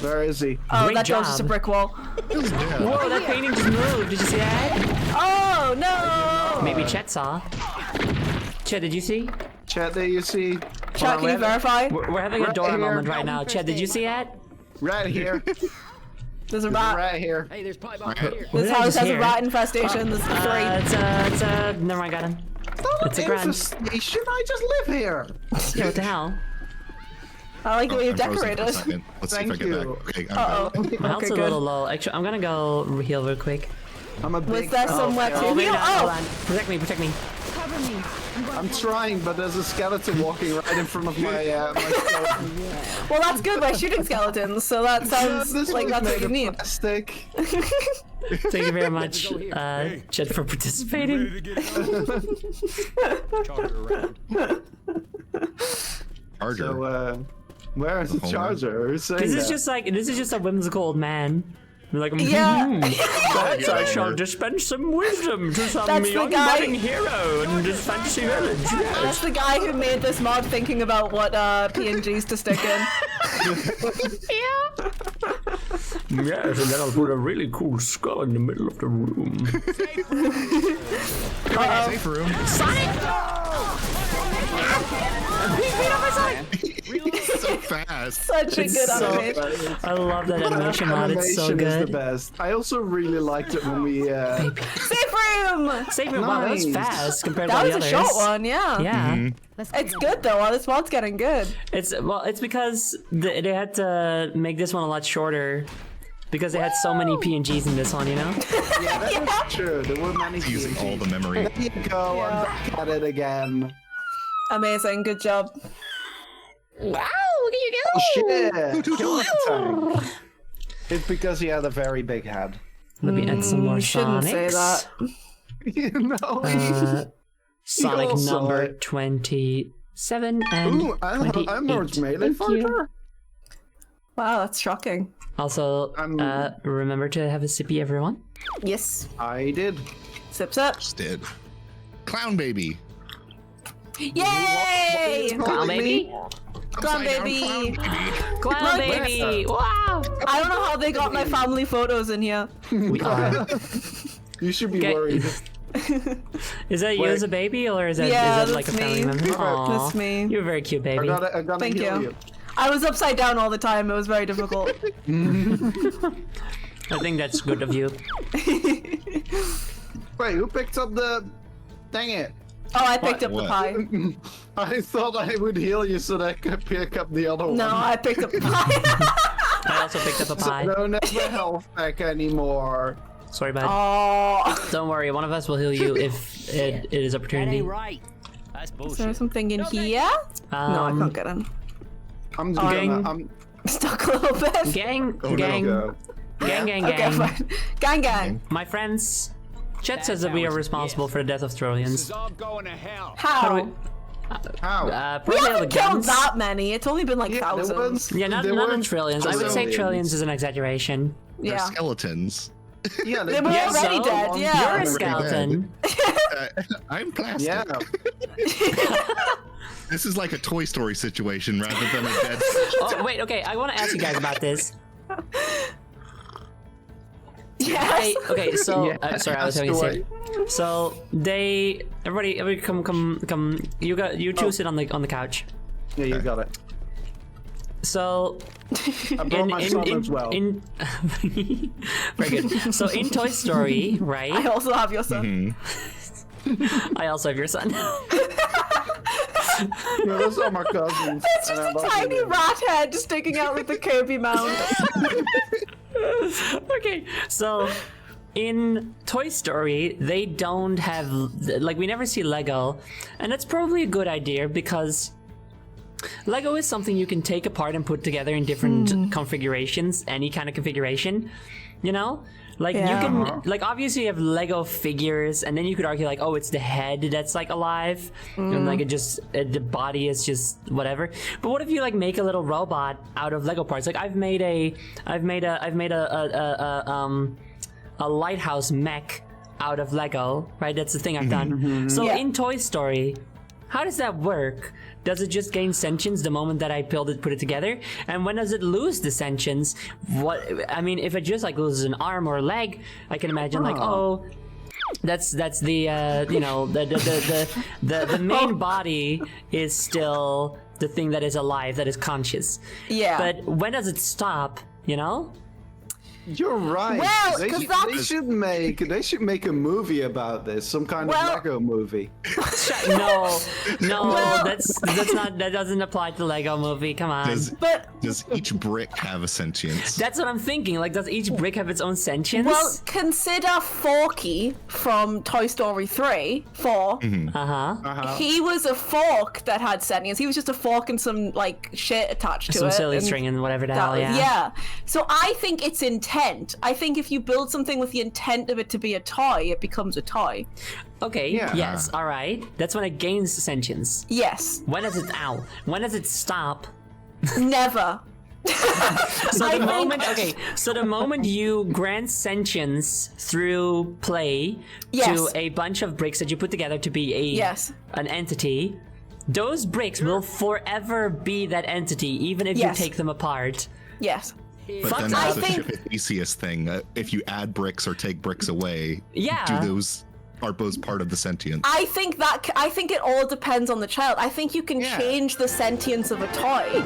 C: Where is he?
D: Oh,
E: Great
D: that door's just a
E: job.
D: brick wall.
E: Whoa, that painting just moved. Did you see that?
D: Oh, no!
E: Maybe Chet saw. Chet, did you see?
C: Chat there, you see?
D: Chat, can you verify?
E: We're having a
C: Right
E: Dora
C: here.
E: moment right now. Chet, did you see that?
C: Right here.
D: There's a rat.
C: Right here.
H: Hey, there's pipe out here.
E: What
D: This
E: did I
D: house
E: just
D: has a
E: hear?
D: rat infestation. There's three.
E: It's a. Never mind, got him. It's a grand.
C: Infestation? I just live here.
E: Yeah, what the hell?
D: I like the way you
F: I'm frozen for a
D: decorated.
F: second. Let's see if I
C: Thank
F: get
C: you.
F: back. Okay, I'm
D: Uh-oh.
F: back.
E: My health's
D: Okay,
E: a
D: good.
E: little low. Actually, I'm gonna go heal real quick.
C: I'm a
D: Was
C: big.
D: there somewhere
C: yeah.
D: to
E: Maybe
D: heal?
E: not. Hold
D: Oh!
E: on. Protect me.
B: Cover me.
C: I'm trying, but there's a skeleton walking right in front of my my skeleton.
D: Well, that's good by shooting skeletons, so that sounds
C: This
D: like
C: was
D: that's what
C: made
D: you
C: of
D: need.
C: plastic.
E: Thank you very much, Chet, for participating.
H: Charger around.
F: Charger.
C: So, where is the
F: Hold on.
C: charger? Who's saying
E: This is
C: that?
E: just a whimsical old man. They're like,
D: Yeah.
E: Perhaps I shall dispense some wisdom to some
D: That's the
E: young
D: guy-
E: budding hero in this fantasy village.
D: That's
E: Yes.
D: the guy who made this mod thinking about what PNGs to stick in.
E: Yes, and then I'll put a really cool skull in the middle of the room.
F: Safe room. So fast.
D: Such a
E: It's
D: good
E: so-
D: animation.
E: I love that animation mod. It's so
C: Animation is the
E: good.
C: best. I also really liked it when we.
D: Safe room!
E: Save it. Wow, that was
C: Nice.
E: fast compared
D: That
E: to
D: was
E: the
D: a
E: others.
D: short one, yeah.
E: Yeah.
D: It's good though. This mod's getting good.
E: It's because they had to make this one a lot shorter because they had so many PNGs in this one, you know?
C: Yeah, that's true. There were many.
F: Using all the memory.
C: There you go.
D: Yeah.
C: I'm back at it again.
D: Amazing. Good job.
C: Oh shit! Kill that tank. It's because he had a very big head.
E: Let me add some more
D: You shouldn't say
E: Sonics.
D: that.
C: You know.
E: Sonic
C: also
E: number
C: it.
E: 27 and
C: Ooh, I'm
E: 28.
C: Lord's melee
E: Thank you.
C: fighter.
D: Wow, that's shocking.
E: Also, remember to have a sippy, everyone.
D: Yes.
C: I did.
D: Sip sip.
F: Just did. Clown baby.
D: Yay!
E: Clown baby.
D: Clown
F: Upside down
D: baby.
E: Clown baby. Wow.
D: I don't know how they got my family photos in here.
E: We are.
C: You should be
E: Okay.
C: worried.
E: Is that you
C: Wait.
E: as a baby, or is that,
D: Yeah,
E: is that like a
D: that's
E: family
D: me.
E: member? Aw,
D: That's me.
E: You're a very cute
C: I
E: baby.
C: gotta
D: Thank
C: heal
D: you. I was upside down all the time. It was very difficult.
E: I think that's good of you.
C: Wait, who picked up the? Dang it!
D: Oh, I picked up the
F: What?
D: pie.
C: I thought I would heal you so that I could pick up the other one.
D: No, I picked up the pie.
E: I also picked up a pie.
C: Don't have the health back anymore.
E: Sorry, bud.
D: Oh.
E: Don't worry, one of us will heal you if it is
H: That
E: opportunity.
H: ain't right. That's
D: Is
H: bullshit.
D: there something in here? No, I can't get in.
C: I'm just
E: Gang.
C: gonna. I'm.
D: Stuck a little bit.
E: Gang,
F: Oh, no.
E: gang,
C: Go.
E: gang.
D: Okay, fine. Gang, gang.
E: My friends, Chet says that we are responsible for the death of
H: This
E: Throlians.
H: is all going to hell.
E: How do
D: How?
E: we?
C: How?
D: We
E: Probably all the
D: haven't killed
E: guns.
D: that many. It's only been like
C: Yeah, there
D: thousands.
C: was-
E: Yeah, not
C: there
E: the
C: weren't
E: trillions. I would say
C: trillions.
E: trillions is an exaggeration.
F: They're
D: Yeah.
F: skeletons.
C: Yeah,
D: They were
E: Yeah,
D: already
E: so?
D: dead,
E: You're
D: yeah.
E: a
F: Already
E: skeleton.
F: I'm plastic.
C: Yeah.
F: This is like a Toy Story situation rather than a dead.
E: Oh wait, okay. I want to ask you guys about this.
D: Yes.
E: Okay, so
C: Yeah,
E: sorry, I was having a
C: ask
E: sip. So everybody come. You choose it on the couch.
C: Yeah, you got it.
E: So
C: I brought my son as well.
E: Very good. So in Toy Story, right?
D: I also have your son.
E: I also have your son.
C: No, those are my cousins.
D: It's just a tiny rat head sticking out with the Kirby mount.
E: Okay, so in Toy Story, they don't have, like, we never see Lego, and that's probably a good idea because Lego is something you can take apart and put together in different configurations, any kind of configuration, you know? Like, you can, like, obviously you have Lego figures, and then you could argue, like, oh, it's the head that's, like, alive, and, like, the body is just whatever. But what if you, like, make a little robot out of Lego parts? Like, I've made a lighthouse mech out of Lego, right? That's the thing I've done. So in Toy Story, how does that work? Does it just gain sentience the moment that I put it together? And when does it lose the sentience? I mean, if it just like loses an arm or a leg, I can imagine like, oh, that's the you know, the main body is still the thing that is alive, that is conscious. Yeah. But when does it stop? You know?
C: You're right.
D: Well,
C: they should make a movie about this, some kind of Lego movie.
E: No, that doesn't apply to Lego movie. Come on.
F: Does each brick have a sentience?
E: That's what I'm thinking. Like, does each brick have its own sentience?
D: Well, consider Forky from Toy Story 3. He was a fork that had sentience. He was just a fork and some like shit attached to it.
E: Some silly string and whatever the hell.
D: Yeah. So I think it's intent. I think if you build something with the intent of it to be a toy, it becomes a toy.
E: Okay. Yeah. Yes. All right. That's when it gains sentience.
D: Yes.
E: When does it? Ow. When does it stop?
D: Never.
E: So the moment you grant sentience through play to a bunch of bricks that you put together to be an entity, those bricks will forever be that entity, even if you take them apart.
D: Yes.
F: But then that's the Theseus thing. If you add bricks or take bricks away, are both part of the sentience?
D: I think it all depends on the child. I think you can change the sentience of a toy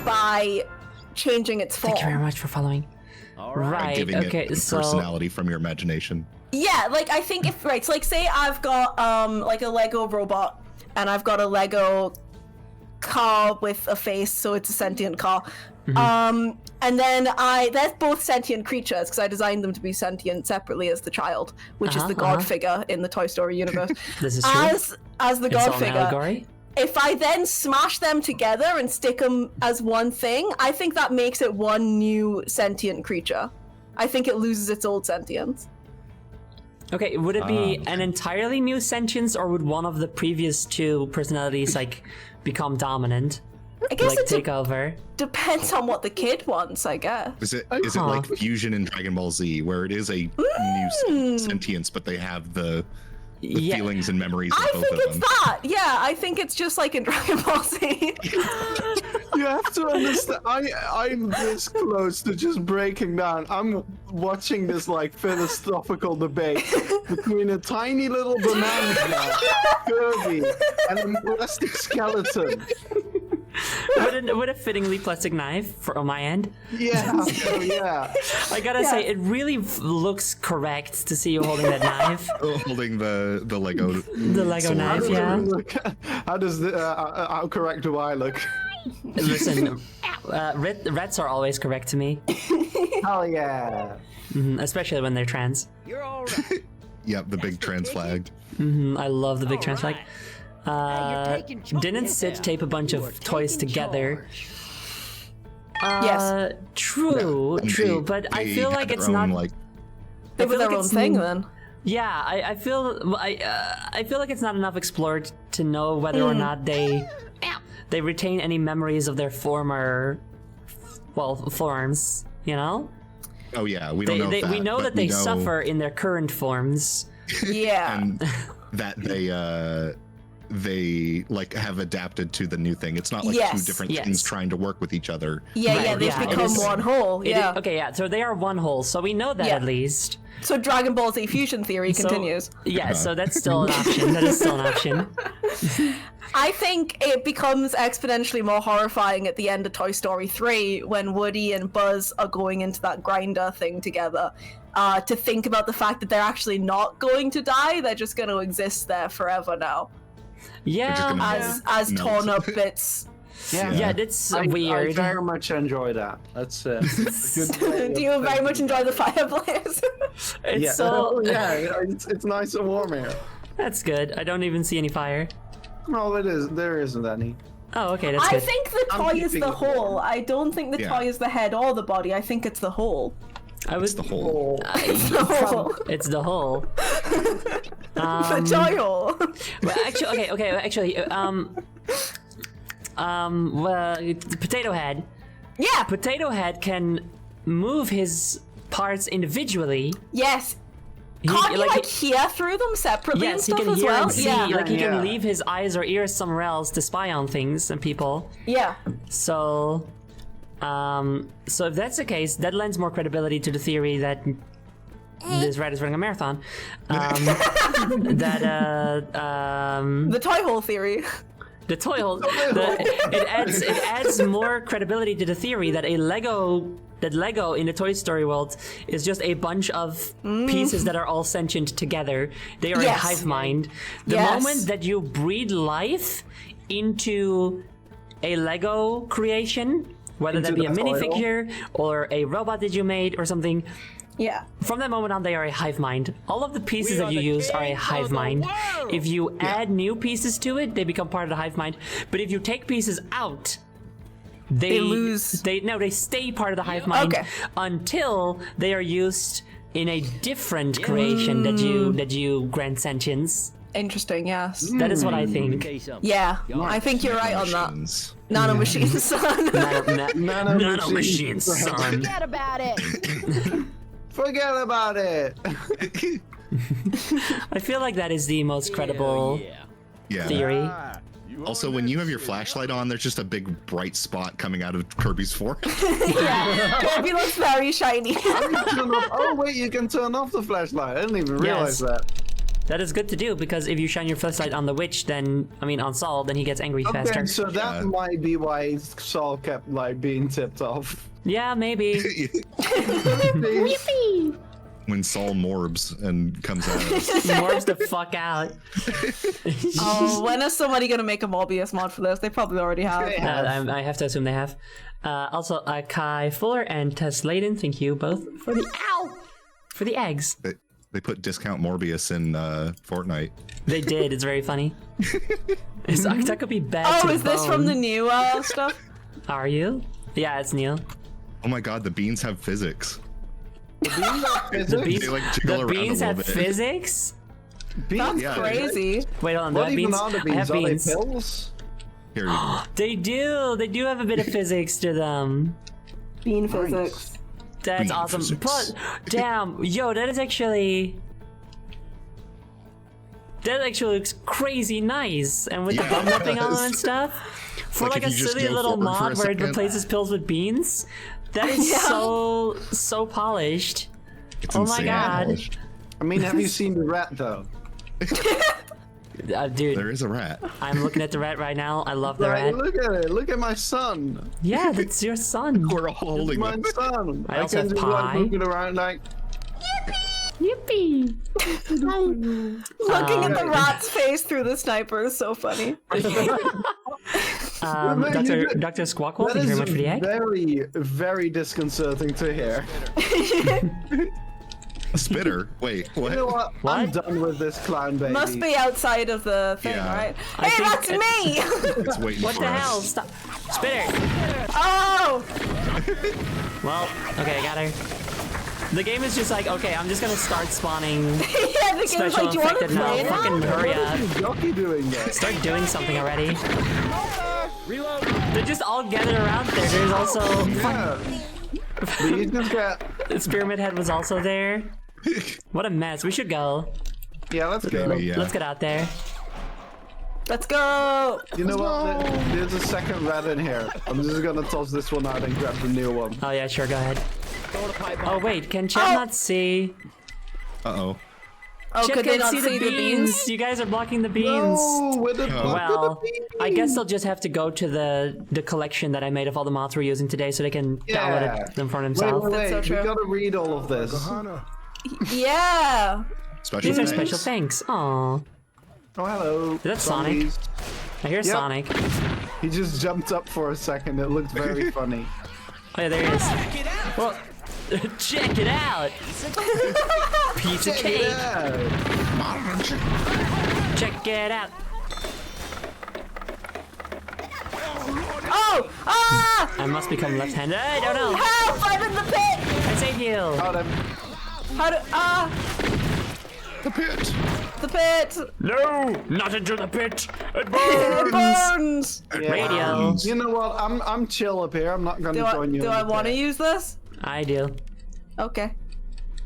D: by changing its form.
E: Thank you very much for following.
F: By giving it personality from your imagination.
D: Yeah, like I think so like say I've got like a Lego robot and I've got a Lego car with a face, so it's a sentient car. And then they're both sentient creatures because I designed them to be sentient separately as the child, which is the god figure in the Toy Story universe.
E: This is true.
D: As the god figure. If I then smash them together and stick them as one thing, I think that makes it one new sentient creature. I think it loses its old sentience.
E: Okay, would it be an entirely new sentience, or would one of the previous two personalities like become dominant?
D: I guess
E: like take over.
D: Depends on what the kid wants, I guess.
F: Is it like Fusion in Dragon Ball Z, where it is a new sentience, but they have the feelings and memories of both of them?
D: I think it's that. Yeah, I think it's just like in Dragon Ball Z.
C: You have to understand, I'm this close to just breaking down. I'm watching this like philosophical debate between a tiny little banana, Kirby, and a plastic skeleton.
E: With a fittingly plastic knife on my end.
C: Yeah,
E: I gotta say, it really looks correct to see you holding that knife.
F: Holding the Lego.
E: The Lego knife,
C: How correct do I look?
E: Listen, reds are always correct to me.
C: Hell yeah.
E: Especially when they're trans.
H: You're all right.
F: Yep, the big trans flag.
E: I love the big trans flag. Didn't Sid tape a bunch of toys together?
D: Yes.
E: True, but I feel like it's not.
D: They were their own thing then.
E: Yeah, I feel like it's not enough explored to know whether or not they retain any memories of their former, forms. You know?
F: Oh yeah, we don't know that.
E: We know that they suffer in their current forms.
D: Yeah.
F: And that they they like have adapted to the new thing. It's not like two
D: Yes.
F: different
E: Yes.
F: things trying to work with each other.
D: Yeah,
E: Right,
D: they've
E: yeah, it
D: become
E: is-
D: one whole.
E: It-
D: Yeah.
E: okay, yeah. So they are one whole. So we know that
D: Yeah.
E: at least.
D: So Dragon Ball Z fusion theory
E: So-
D: continues.
E: Yeah. So that's still an option. That is still an option.
D: I think it becomes exponentially more horrifying at the end of Toy Story 3 when Woody and Buzz are going into that grinder thing together. To think about the fact that they're actually not going to die, they're just going to exist there forever now.
E: Yeah.
F: gonna-
D: As
F: No.
D: torn up bits.
E: Yeah, that's
C: I
E: weird.
C: very much enjoy that. That's a good way
D: Do you
C: of
D: very much
C: thinking
D: enjoy the
C: about
D: fireplace?
E: It's
C: Yeah.
E: so.
C: yeah, it's nice and warm here.
E: That's good. I don't even see any fire.
C: No, it is. There isn't any.
E: Oh, okay, that's
D: I
E: good.
D: think the
C: I'm
D: toy is
C: keeping
D: the
C: it warm.
D: whole. I don't think the
F: Yeah.
D: toy is the head or the body. I think it's the whole.
E: I was
F: The whole.
D: The whole.
E: It's the whole.
D: The toy hole.
E: Well, actually, okay. Actually, well, Potato Head.
D: Yeah.
E: Potato Head can move his parts individually.
D: Yes.
E: He,
D: Can't you like
E: he-
D: hear through them separately and
E: yes, he
D: stuff
E: can
D: as
E: hear
D: well?
E: and see.
D: Yeah.
E: Like he
C: Yeah.
E: can leave his eyes or ears somewhere else to spy on things and people.
D: Yeah.
E: So, so if that's the case, that lends more credibility to the theory that this rat is running a marathon.
D: The toy hole theory.
E: The toy hole. It adds more credibility to the theory that Lego in the Toy Story world is just a bunch of pieces that are all sentient together. They are a
D: Yes.
E: hive mind. The
D: Yes.
E: moment that you breathe life into a Lego creation, whether that
C: Into
E: be a
C: the toy
E: minifigure or a robot that you made or something,
D: Yeah.
E: from that moment on, they are a hive mind. All of the pieces
H: We
E: that
H: are
E: you
H: the
E: use are a
H: kings
E: hive
H: of the
E: mind.
H: world.
E: If you add new pieces to it, they become part of the hive mind. But if you take pieces out, they
D: lose-
E: they stay part of the hive mind
D: Okay.
E: until they are used in a different creation that you grant sentience.
D: Interesting, yes.
E: That is what I think.
H: Say something.
D: Yeah. I think you're right on that.
F: Machines.
D: Nano machines, son.
E: Nano machines, son.
B: Forget about it.
C: Forget about it.
E: I feel like that is the most credible
H: Yeah.
F: Yeah.
E: theory.
H: Ah, you
F: Also,
H: wanna
F: when
H: know
F: you have your
H: so
F: flashlight on, there's just a big bright spot coming out of Kirby's forehead.
D: Kirby looks very shiny.
C: Turn off- oh wait, you can turn off the flashlight. I didn't even realize
E: Yes.
C: that.
E: That is good to do because if you shine your flashlight on the witch, then on Saul, then he gets angry faster.
C: Okay, so that
F: Yeah.
C: might be why Saul kept like being tipped off.
E: Yeah, maybe.
F: When Saul morbs and comes out.
E: Morbs the fuck out.
D: Oh, when is somebody gonna make a Morbius mod for this? They probably already have.
E: I have to assume they have. Also, Kai Fuller and Tess Layden, thank you both for the eggs.
F: They put discount Morbius in Fortnite.
E: They did. It's very funny. That could be bad.
D: Oh,
E: to
D: is this from the
E: bone.
D: new stuff?
E: Are you? Yeah, it's Neil.
F: Oh my god, the beans have physics.
E: The beans,
F: They, like, jiggle
E: the
F: around a
E: beans
F: little
E: have
F: bit.
E: physics.
D: That's
F: Yeah.
D: crazy.
E: Wait, hold on. Do I
C: What
E: have
C: even
E: beans?
C: are the
E: I
C: beans?
E: have
C: Are they
E: beans.
C: pills?
F: Here you go.
E: They do. They do have a bit of physics to them.
D: Bean physics.
E: That's
F: Bean
E: awesome.
F: physics.
E: But damn, yo, that actually looks crazy nice, and with the bum nothing on them and stuff. For
F: Like,
E: like,
F: if
E: a
F: you just
E: silly
F: go
E: little
F: forward for a
E: mod where it
F: second.
E: replaces pills with beans, that is
D: Yeah.
E: so polished.
F: It's
E: Oh my
F: insane
E: God.
F: polished.
C: I mean, have you seen the rat though?
E: Dude,
F: There is a rat.
E: I'm looking at the rat right now. I love the
C: Like,
E: rat.
C: look at it. Look at my son.
E: Yeah, that's your son.
F: We're all holding
C: My
F: them.
C: son.
E: I also
C: can
E: have
C: just
E: pie.
C: like moving around like.
E: Yippee!
D: Looking at the rat's face through the sniper is so funny.
E: Dr. Squawkwolf,
C: That
E: thank you
C: is
E: very much for the egg.
C: very, very disconcerting to hear.
F: A spitter? Wait, what?
C: You know what? I'm
E: What?
C: done with this clown baby.
D: Must be outside of the thing,
F: Yeah.
D: right?
E: I
D: Hey,
E: think
D: that's me!
F: It's waiting
E: What
F: for
E: the
F: us.
E: hell? Stop. Spitter!
D: Oh!
E: Well, okay, I got her. The game is just like, okay, I'm just gonna start spawning
D: Yeah, the game's
E: special
D: like, do you want to
E: infected now.
D: play now?
E: Fucking hurry up.
C: What is Jockey doing there?
E: Start doing something already.
H: Reload.
E: They're just all gathered around there. There's also...
C: Yeah. But you just get.
E: Pyramid Head was also there. What a mess. We should go.
C: Yeah, let's go.
F: Maybe, yeah.
E: Let's get out there.
D: Let's go.
C: You know what? There's a second red in here. I'm just gonna toss this one out and grab the new one.
E: Oh yeah, sure, go ahead. Oh wait, can chat not see?
F: Uh-oh.
D: Oh,
E: Chat
D: could they
E: can't
D: not
E: see the beans. You guys are blocking the beans.
C: No, where the fuck are
E: Well,
C: the
E: I guess
C: beans?
E: they'll just have to go to the collection that I made of all the mods we're using today, so they can download
C: Yeah.
E: them for
C: Wait,
E: themselves.
C: wait,
D: That's so
C: we
D: true.
C: gotta read all of this.
D: Yeah.
F: Special
E: These are
F: thanks.
E: special thanks. Aw.
C: Oh, hello.
E: Is that Sonic?
C: Zombies.
E: I hear
C: Yep.
E: Sonic.
C: He just jumped up for a second. It looked very funny.
E: Oh yeah, there he is. Well, check it out. Piece of cake.
C: Yeah.
E: Check it out.
D: Oh! Ah!
E: I must become left-handed. I don't know.
D: Help! I'm in the pit!
E: I saved you.
C: Got him.
D: How do... Ah!
F: The pit.
D: The pit!
E: No, not into the pit. It
D: It
E: burns.
D: burns!
C: Yeah.
E: Radio.
C: You know what? I'm chill up here. I'm not gonna join you.
D: Do
C: in
D: I
C: the
D: want to
C: pit.
D: use this?
E: I do.
D: Okay.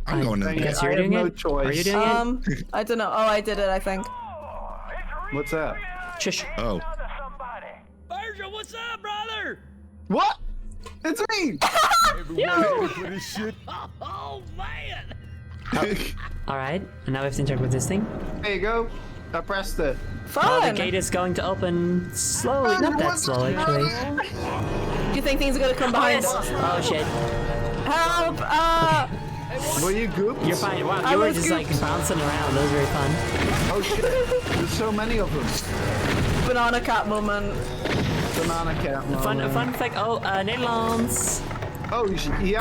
F: I'm going to the
E: Guess
F: pit.
E: you're
C: I
E: doing
C: have no
E: it.
C: choice.
E: Are you doing
D: I don't know. Oh, I did it, I think.
C: What's that?
E: it? Shush.
F: Oh.
H: Virgil, what's up, brother?
C: What? It's me.
H: Oh, man.
E: All right, and now we have to interact with this thing.
C: There you go. I pressed it.
E: Oh, the
D: Fun!
E: gate is going to open slowly. Not that slow, actually.
D: Do you think things are gonna come
E: Oh,
D: behind
E: yes.
D: us?
E: Oh shit.
D: Help!
C: Were you gooped?
E: You're fine. Wow,
D: I
E: you were
D: was
E: just like bouncing around. That was very fun.
C: Oh shit. There's so many of them.
D: Banana cat moment.
C: Banana cat.
E: Fun fact. Oh, Nederlands.
C: Oh ja.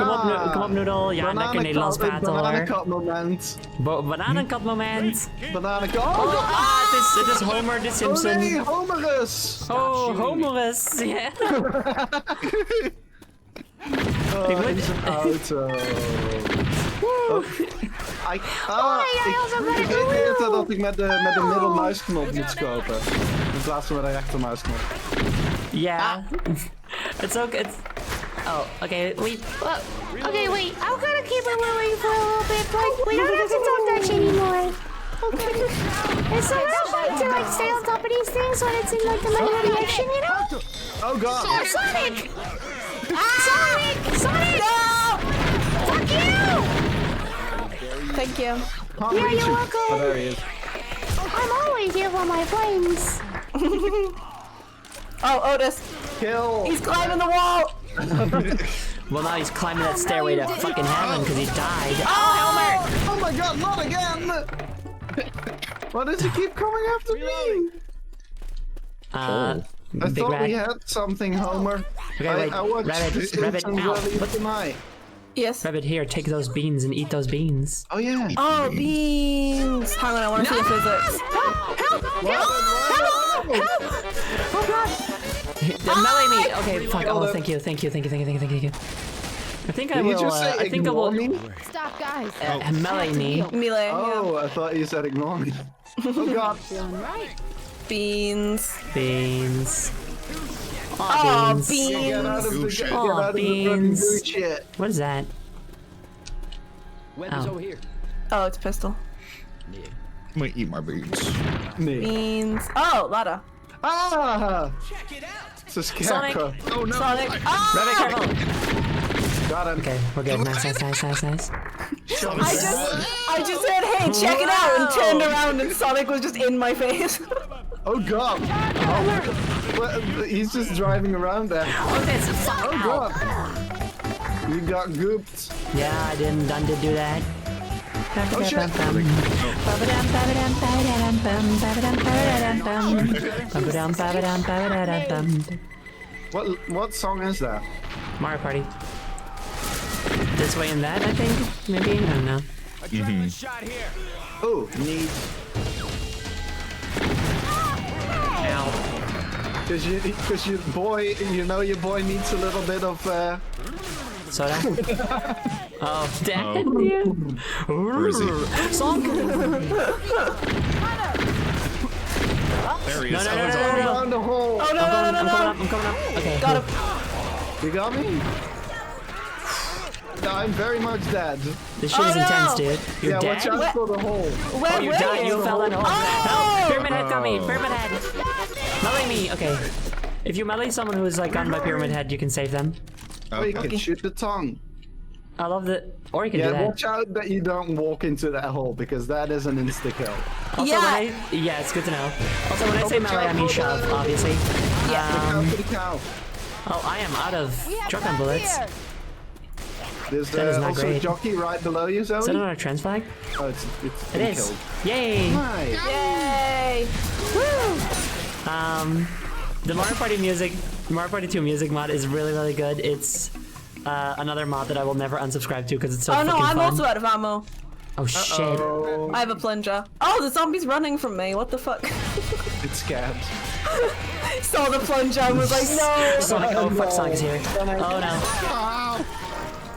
E: Kom op Noodle. Ja, lekker Nederlands praten hoor.
C: Bananenkat moment.
E: Bananenkat moment.
C: Bananenkat.
E: Oh, het is Homer de
C: Oh
E: Simpson.
C: nee, Homerus.
E: Oh, Homerus. Ja.
C: Oh,
E: Ik moet-
C: in zijn auto. Oh. Ik vergeet de hele tijd dat ik met de middelmuisknop moet scopen. In plaats van met de rechtermuisknop.
E: Yeah. It's okay. It's. Oh, okay. Wait.
B: Okay, wait. I'm gonna keep it moving for a little bit. Like, we don't have to talk Dutch anymore. Okay. It's so much fun to like stay on top of these things when it's in like the middle of the action, you know?
C: Oh god.
B: Oh, Sonic! Sonic! Sonic! No! Fuck you!
D: Thank you.
C: Can't
B: Yeah,
C: reach
B: you're
C: him.
B: welcome.
C: Oh, there he is.
B: I'm always here for my friends.
D: Oh, Otis.
C: Kill.
D: He's climbing the wall!
E: Well, now he's climbing that stairway to fucking heaven because he died. Oh, Helmer!
C: Oh my god, not again! Why does he keep coming after me? I
E: Big
C: thought we
E: Rat.
C: had something, Homer.
E: Okay, wait.
C: I watched
E: Rabbit,
C: The
E: Rabbit,
C: Simpsons
E: ow.
C: earlier tonight.
D: Yes.
E: Rabbit, here, take those beans and eat those beans.
C: Oh yeah.
D: Oh, beans! Hang on, I want to see the physics.
B: Oh god.
E: Melee me! Okay, fuck. Oh, thank you. I think I
C: Did
E: will.
C: you just say
E: I think I
C: ignore
E: will.
C: me?
B: Stop, guys.
E: Melee me.
D: Melee.
C: Oh, I thought you said ignore me. Oh god.
B: Feeling right.
D: Yeah. Beans.
E: Beans.
D: Oh,
E: beans.
C: Get out
D: beans.
C: of the,
F: shit.
C: get
E: Aw,
C: out of the fucking
E: beans.
C: goo shit.
E: What is that?
H: Weapons
E: Oh.
H: over here.
D: Oh, it's a pistol.
F: I'm gonna eat my beans.
C: Me.
D: Beans. Oh, ladder.
C: Ah!
J: Check it out.
C: It's a scarecrow.
F: Oh no!
D: Sonic.
E: Rabbit,
D: Ah!
E: careful!
C: Got him.
E: Okay, we're good. Nice.
D: I just said, hey, check it out, and turned around, and Sonic was just in my face.
C: Oh god. Well, he's just driving around there.
E: Okay, so fuck.
C: Oh god. You got gooped.
E: Yeah, I did do that.
C: Oh shit. What song is that?
E: Mario Party. This way and that, I think. Maybe? I don't know.
H: Adrenaline shot here.
C: Oh, need.
E: Ow.
C: Cause your boy, you know your boy needs a little bit of
E: Soda? Oh, damn.
F: Where is he?
E: Song?
F: There he is.
E: No.
C: around the hole.
D: Oh, no.
E: I'm coming up. Okay.
D: Got him.
C: You got me? No, I'm very much dead.
E: This shit is
D: Oh, no.
E: intense, dude. You're
C: Yeah,
E: dead?
C: watch out for the hole.
D: Where
E: Oh, you
D: were
E: died. You fell in. Oh,
D: Oh!
E: Pyramid Head got me. Pyramid Head. Melee me. Okay. If you melee someone who is like on my pyramid head, you can save them.
C: Oh, you can shoot the tongue.
E: I love the. Or you can do
C: Yeah,
E: that.
C: watch out that you don't walk into that hole because that is an insta kill.
E: Also,
D: Yeah.
E: yeah, it's good to know. Also, when I say melee, I mean shove, obviously.
C: Cow to the cow.
E: Oh, I am out of shotgun bullets.
C: There's
E: That is not
C: also
E: great.
C: a jockey right below you, Zoe.
E: Is that another trans flag?
C: Oh, it's
E: It
C: been
E: is.
C: killed.
E: Yay!
C: Nice.
D: Yay! Woo!
E: The Mario Party music, Mario Party 2 music mod is really, really good. It's another mod that I will never unsubscribe to because it's so
D: Oh
E: fucking
D: no, I'm
E: fun.
D: also out of ammo.
E: Oh shit!
D: I have a plunger. Oh, the zombie's running from me. What the fuck?
C: It's scared.
D: Saw the plunger and was like, no.
E: Sonic, oh fuck, Sonic is here. Oh no.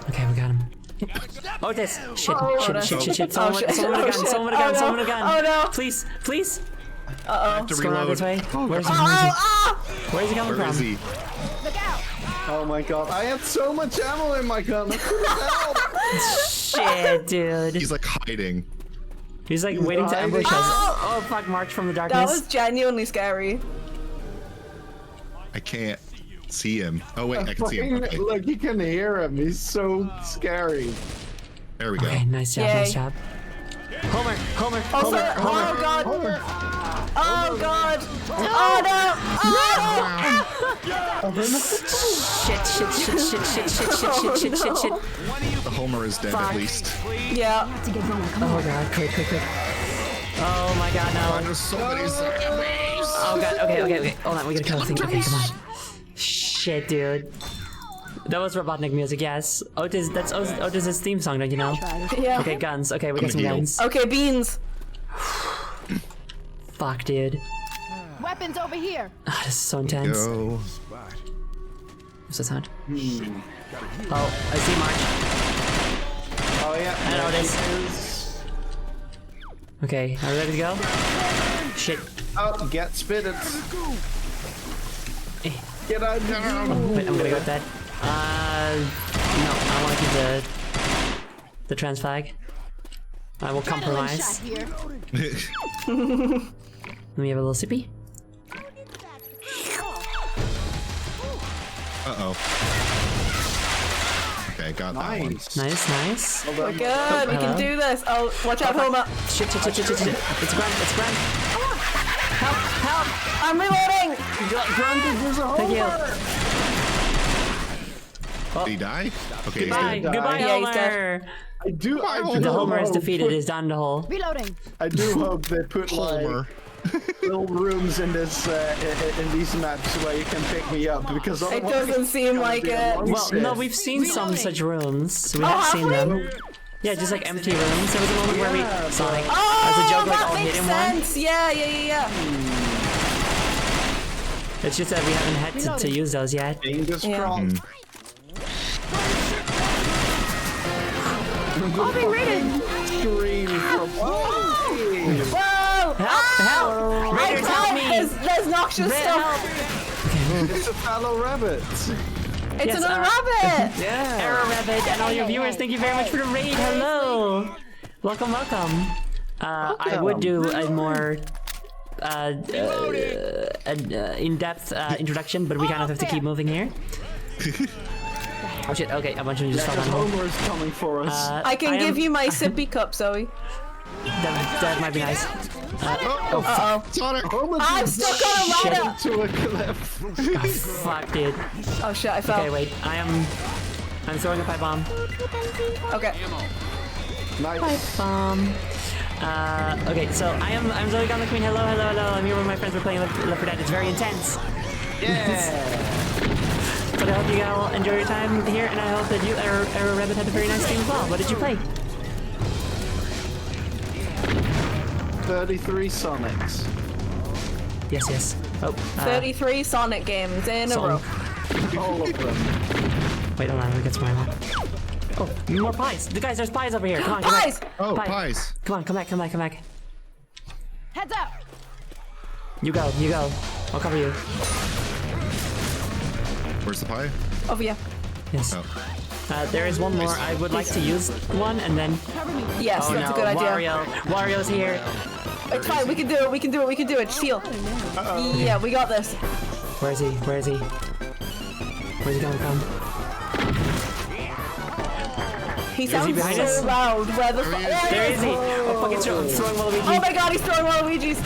E: Okay, we got him. Otis! Shit, shit. Someone with a gun, someone with a gun, someone with a gun.
D: Oh no.
E: Please, please.
F: To
E: Let's go around this way. Where's he?
D: Oh,
E: Where's he coming
F: Where is
E: from?
F: he?
C: Oh my god, I had so much ammo in my gun. I couldn't help.
E: Shit, dude.
F: He's like hiding.
E: He's like waiting to ambush us. Oh fuck, March from the
D: that
E: darkness.
D: was genuinely scary.
F: I can't see him. Oh wait, I can see him. Okay.
C: Look, you can hear him. He's so scary.
F: There we go.
E: Okay, nice job,
D: Yay.
E: nice job. Homer.
D: Oh god. Oh god. Oh no. Oh
E: Shit.
F: The Homer is dead at least.
D: yeah.
E: Oh god, quick. Oh my god, no.
F: There's so many zombies.
E: Oh god, okay. Hold on, we gotta kill the thing. Okay, come on. Shit, dude. That was Robotnik music, yes. Otis, that's Otis's theme song, don't you know?
D: Yeah.
E: Okay, guns. Okay, we got some
F: heal.
E: guns.
D: Okay, beans.
E: Fuck, dude.
A: Weapons over here.
E: Ah, this is so intense.
F: Go.
E: What's that sound? Oh, I see March.
C: Oh yeah.
E: I know
C: there
E: this.
C: he is.
E: Okay, are we ready to go? Shit.
C: Oh, get spitted. Get out.
E: Wait, I'm gonna go with that. No, I want to keep the trans flag. I will compromise.
A: Here.
E: Let me have a little sippy.
F: Uh-oh. Okay, got that one.
C: Nice.
E: Nice.
D: We're good. We can do this. Oh, watch out, Homer.
E: Shit. It's Grant.
D: Help! I'm reloading.
E: Thank you.
F: Did he die? Okay, he's
E: Goodbye,
F: dead.
E: goodbye,
D: Yeah, he's dead.
E: Homer. The Homer is defeated. Is down the hole.
A: Reloading.
C: I do hope they put
F: Homer.
C: like little rooms in this in these maps where you can pick me up because
D: It
C: otherwise
D: doesn't seem like it.
E: Well, no, we've seen some such rooms. We
D: Oh,
E: have
D: have
E: seen
D: we?
E: them. Yeah, just like empty rooms. There was a moment where we Sonic,
D: Oh,
E: as a joke, like
D: that
E: all hit
D: makes
E: in one.
D: sense. Yeah.
E: It's just that we haven't had to use those yet.
C: fingers
D: Yeah.
C: crossed.
A: I'll be rated.
C: Scream from
D: Whoa!
E: Help! Raiders, help me!
D: There's noxious stuff.
C: It's a fellow rabbit.
D: It's
E: Yes,
D: another rabbit.
C: Yeah.
E: Arrow Rabbit and all your viewers, thank you very much for the raid. Hello! Welcome. I would do a more in-depth introduction, but we kind of have to keep moving here. Oh shit, okay, a bunch of them just fell down the hole.
C: Homer is coming for us.
D: I can give you my sippy cup, Zoe.
E: That might be nice.
D: Uh-oh.
F: Sonic!
D: I'm stuck on a ladder.
C: to a cliff.
E: Fuck, dude.
D: Oh shit, I fell.
E: Okay, wait, I'm throwing a pipe bomb.
D: Okay.
C: Nice.
E: Bomb. Okay, so I'm Zoe Gun the Queen. Hello. I'm here with my friends. We're playing Left 4 Dead. It's very intense.
C: Yeah.
E: But I hope you all enjoy your time here, and I hope that you, Arrow Rabbit, had a very nice game as well. What did you play?
C: 33 Sonics.
E: Yes. Oh,
D: 33 Sonic games in a row.
C: All of them.
E: Wait, hold on. Let me get some more. Oh, more pies. Guys, there's pies over here. Come on,
D: Pies!
F: Oh, pies.
E: Come on, come back.
A: Heads up.
E: You go. I'll cover you.
F: Where's the pie?
D: Over here.
E: Yes.
F: Oh.
E: There is one more. I would like to use one, and then.
D: Yes,
E: Oh
D: that's
E: no,
D: a good idea.
E: Wario's here.
D: It's fine. We can do it. We can do it. We can do it. Just heal. Yeah, we got this.
E: Where is he? Where is he? Where's he coming from?
D: He sounds
E: behind
D: so
E: us?
D: loud. Where the fuck?
E: There is he! Oh fuck, it's throwing Waluigi.
D: Oh my god, he's throwing Waluigi's.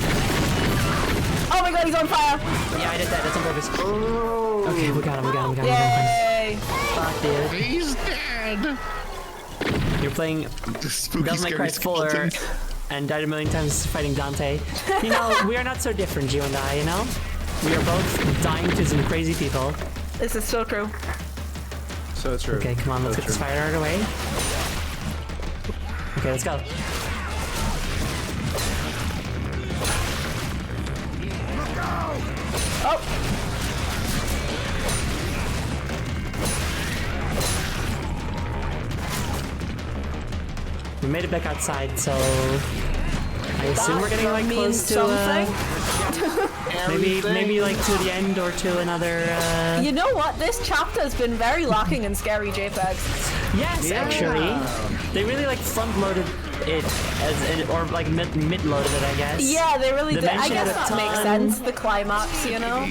D: Oh my god, he's on fire.
E: Yeah, I did that. That's on purpose. Okay, we got him. We got him. We got him.
D: Yay.
E: Fuck, dude.
F: He's dead.
E: You're playing
F: Spooky,
E: Devil May Cry
F: scary
E: 4
F: skeleton.
E: and died a million times fighting Dante. You know, we are not so different, you and I, you know? We are both dying to some crazy people.
D: This is so true.
C: So true.
E: Okay, come on, let's get this fire art away. Okay, let's go.
D: Oh.
E: We made it back outside, so I assume we're getting like
D: means
E: close to
D: something.
E: maybe like to the end or to another.
D: You know what? This chapter has been very lacking in scary JPEGs.
E: Yes, actually, they really like front loaded it or like mid loaded it, I guess.
D: Yeah, they really
E: They
D: did. I
E: mentioned
D: guess
E: it a
D: that makes
E: ton.
D: sense. The climax, you know.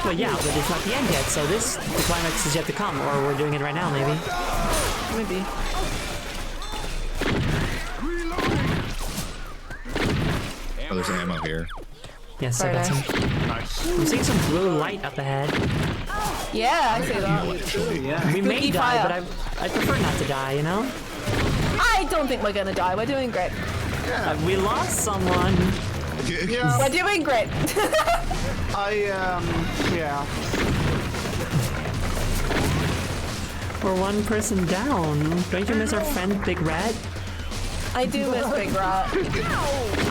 E: Well, yeah, but it's not the end yet, so the climax is yet to come, or we're doing it right now, maybe.
D: Maybe.
F: Oh, there's ammo here.
E: Yes, I got some. I'm seeing some blue light up ahead.
D: Yeah, I see that.
E: We may
D: Spooky
E: die,
D: fire.
E: but I prefer not to die, you know?
D: I don't think we're gonna die. We're doing great.
E: We lost someone.
D: We're doing great.
C: Yeah.
E: We're one person down. Don't you miss our friend Big Rat?
D: I do miss Big Rat.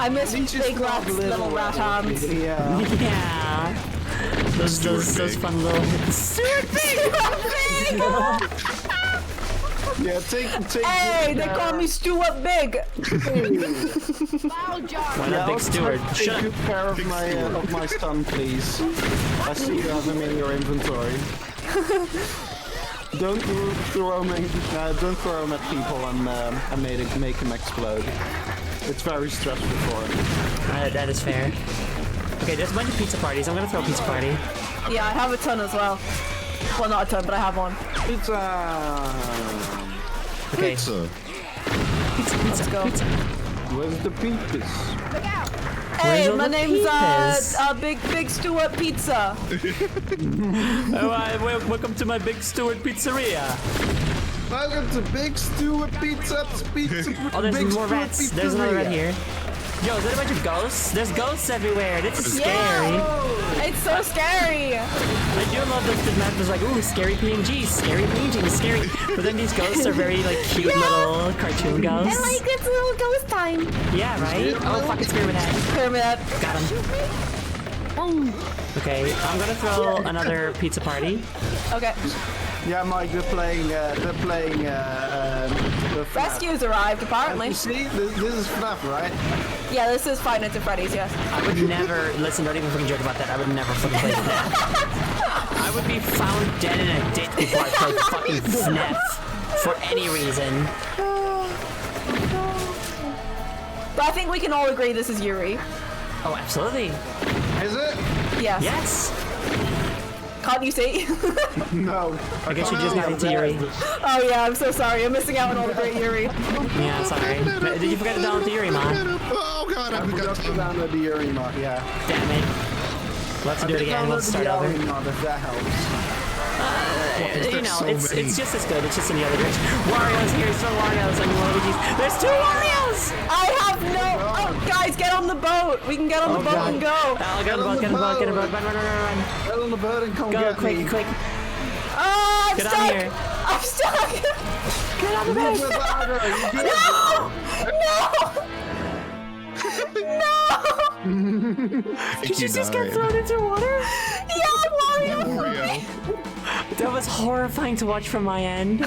D: I miss Big Rat's little rat arms.
C: Yeah.
E: Yeah. Those fun little Stuart Big!
C: Yeah, take
D: Hey, they call me Stuart Big.
A: Foul jar.
E: Why not Big Stewart?
C: Take
E: Shut
C: good
E: up.
C: care of my son, please. I see you have him in your inventory. Don't throw him at people and make him explode. It's very stressful for him.
E: That is fair. Okay, there's a bunch of pizza parties. I'm gonna throw a pizza party.
D: Yeah, I have a ton as well. Well, not a ton, but I have one.
C: Pizza.
E: Okay.
F: Pizza.
D: Let's go.
C: Where's the pizzas?
A: Look out.
D: Hey,
E: all
D: my
E: the
D: name's
E: pizzas?
D: Big Stuart Pizza.
E: Welcome to my Big Stewart Pizzeria.
C: Welcome to Big Stewart Pizza.
E: Oh, there's
C: Big
E: more
C: Stewart
E: rats. There's another rat
C: Pizzeria.
E: here. Yo, is that a bunch of ghosts? There's ghosts everywhere. This is scary.
D: Yeah, it's so scary.
E: I do love that the map is like, ooh, scary PNGs, scary. But then these ghosts are very like cute little cartoon ghosts.
B: And like it's little ghost time.
E: Yeah, right? Oh, fuck, it's Pyramid Head.
D: Pyramid Head.
E: Got him. Okay, I'm gonna throw another pizza party.
D: Okay.
C: Yeah, Mike, they're playing the FNAF.
D: Rescues arrived, apparently.
C: You see, this is FNAF, right?
D: Yeah, this is Five Nights at Freddy's, yes.
E: I would never, listen, don't even fucking joke about that. I would never fucking play FNAF. I would be found dead in a ditch before I played fucking FNAF. For any reason.
D: But I think we can all agree this is Yuri.
E: Oh, absolutely.
C: Is it?
D: Yes.
E: Yes.
D: Can't you see?
C: No.
E: I guess you just got into Yuri.
D: Oh yeah, I'm so sorry. I'm missing out on all the great Yuri.
E: Yeah, sorry. Did you forget to download the Yuri mod?
F: Oh god,
C: I
F: I've
C: forgot
F: got
C: to download the Yuri mod, yeah.
E: Damn it. Let's do it again. Let's start over.
C: Yuri mod, if that helps.
E: You know,
F: so
E: it's
F: many?
E: just as good. It's just in the other direction. Wario's here. So Wario's and Luigi's. There's 2 Warios!
D: I have no. Oh, guys, get on the boat. We can get on the boat and go.
E: I'll get on the boat, get on the boat, get on the boat. Run.
C: Get on the boat and come
E: Go,
C: get
E: quick.
C: me.
D: Ah, I'm
E: Get on
D: stuck.
E: here.
D: I'm stuck.
E: Get on the boat.
F: Did
E: you just get thrown into water?
D: Yeah, Wario.
F: Wario.
E: That was horrifying to watch from my end.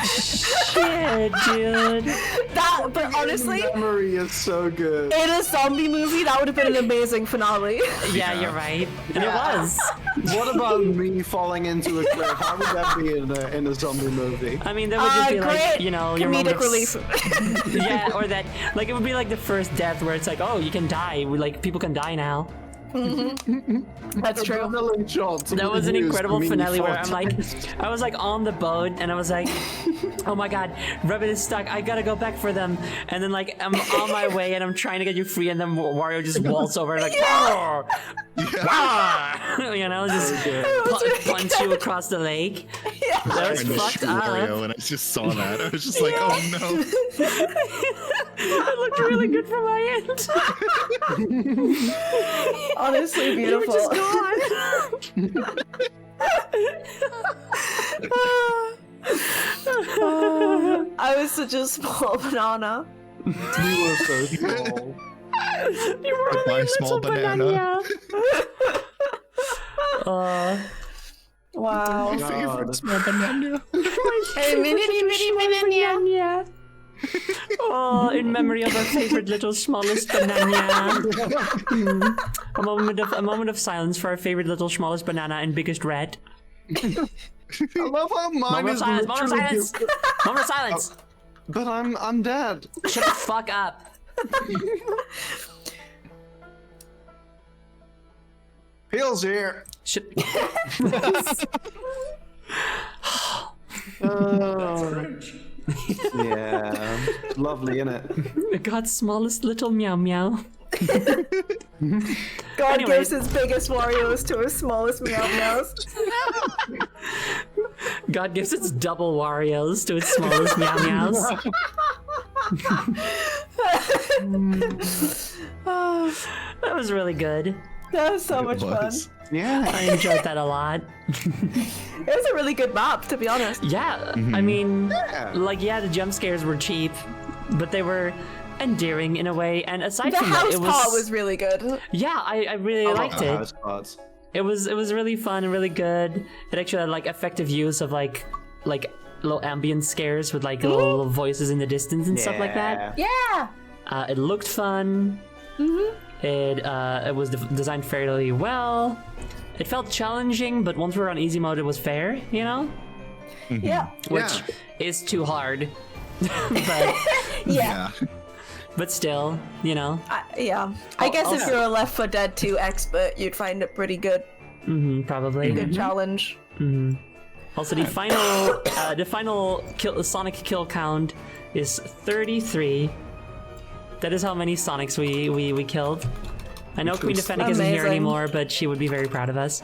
E: Shit, dude.
D: That, but honestly,
C: Memory is so good.
D: in a zombie movie, that would have been an amazing finale.
E: Yeah, you're right. And it was.
C: What about me falling into a cliff? How would that be in a zombie movie?
E: I mean, there would just be like,
D: Great
E: you know, your moment
D: comedic
E: of
D: relief.
E: yeah, or that, like, it would be like the first death where it's like, oh, you can die. Like, people can die now.
D: That's true.
E: That was an incredible finale where I'm like, I was like on the boat and I was like, oh my god, Rabbit is stuck. I gotta go back for them. And then like I'm on my way and I'm trying to get you free, and then Wario just waltz over and like, "Roar!" You know, just punch you across the lake. That was
F: And
E: fucked
F: Wario,
E: up.
F: and I just saw that. I was just like, oh no.
E: It looked really good from my end.
D: Honestly,
E: You were
D: beautiful.
E: just gone.
D: I was such a small banana.
C: You were so small.
E: You were only
F: Goodbye,
E: a
F: small
E: little
F: banana.
D: Wow.
F: My favorite small banana.
B: Hey, mini banana.
E: Oh, in memory of our favorite little smallest banana. A moment of silence for our favorite little smallest banana and biggest rat.
C: I love how mine
E: Moment of
C: is
E: silence. Moment of
C: literally-
E: silence. Moment of silence.
C: But I'm dead.
E: Shut the fuck up.
C: Feels here.
E: Shut.
C: Yeah, lovely, innit?
E: God's smallest little meow meow.
D: God
E: Anyway.
D: gives his biggest Warriors to his smallest meow meows.
E: God gives its double Wario's to its smallest meow meows. That was really good.
D: That was so
F: It
D: much
F: was.
D: fun.
C: Yeah.
E: I enjoyed that a lot.
D: It was a really good map, to be honest.
E: Yeah, I mean,
C: Yeah.
E: like, yeah, the jump scares were cheap, but they were endearing in a way. And aside
D: The
E: from that,
D: house
E: it
D: part was really good.
E: yeah, I really liked it.
C: House spots.
E: It was really fun and really good. It actually had like effective use of like little ambient scares with like little voices in the distance and stuff like that.
D: Yeah.
E: It looked fun. It was designed fairly well. It felt challenging, but once we were on easy mode, it was fair, you know,
D: Yeah.
E: which is too hard. but
F: Yeah.
E: but still, you know,
D: Yeah. I guess if
E: also-
D: you're a Left 4 Dead 2 expert, you'd find it pretty good.
E: probably.
D: Good challenge.
E: Also, the final Sonic kill count is 33. That is how many Sonics we killed. I know Queen Defending isn't here
D: amazing.
E: anymore, but she would be very proud of us.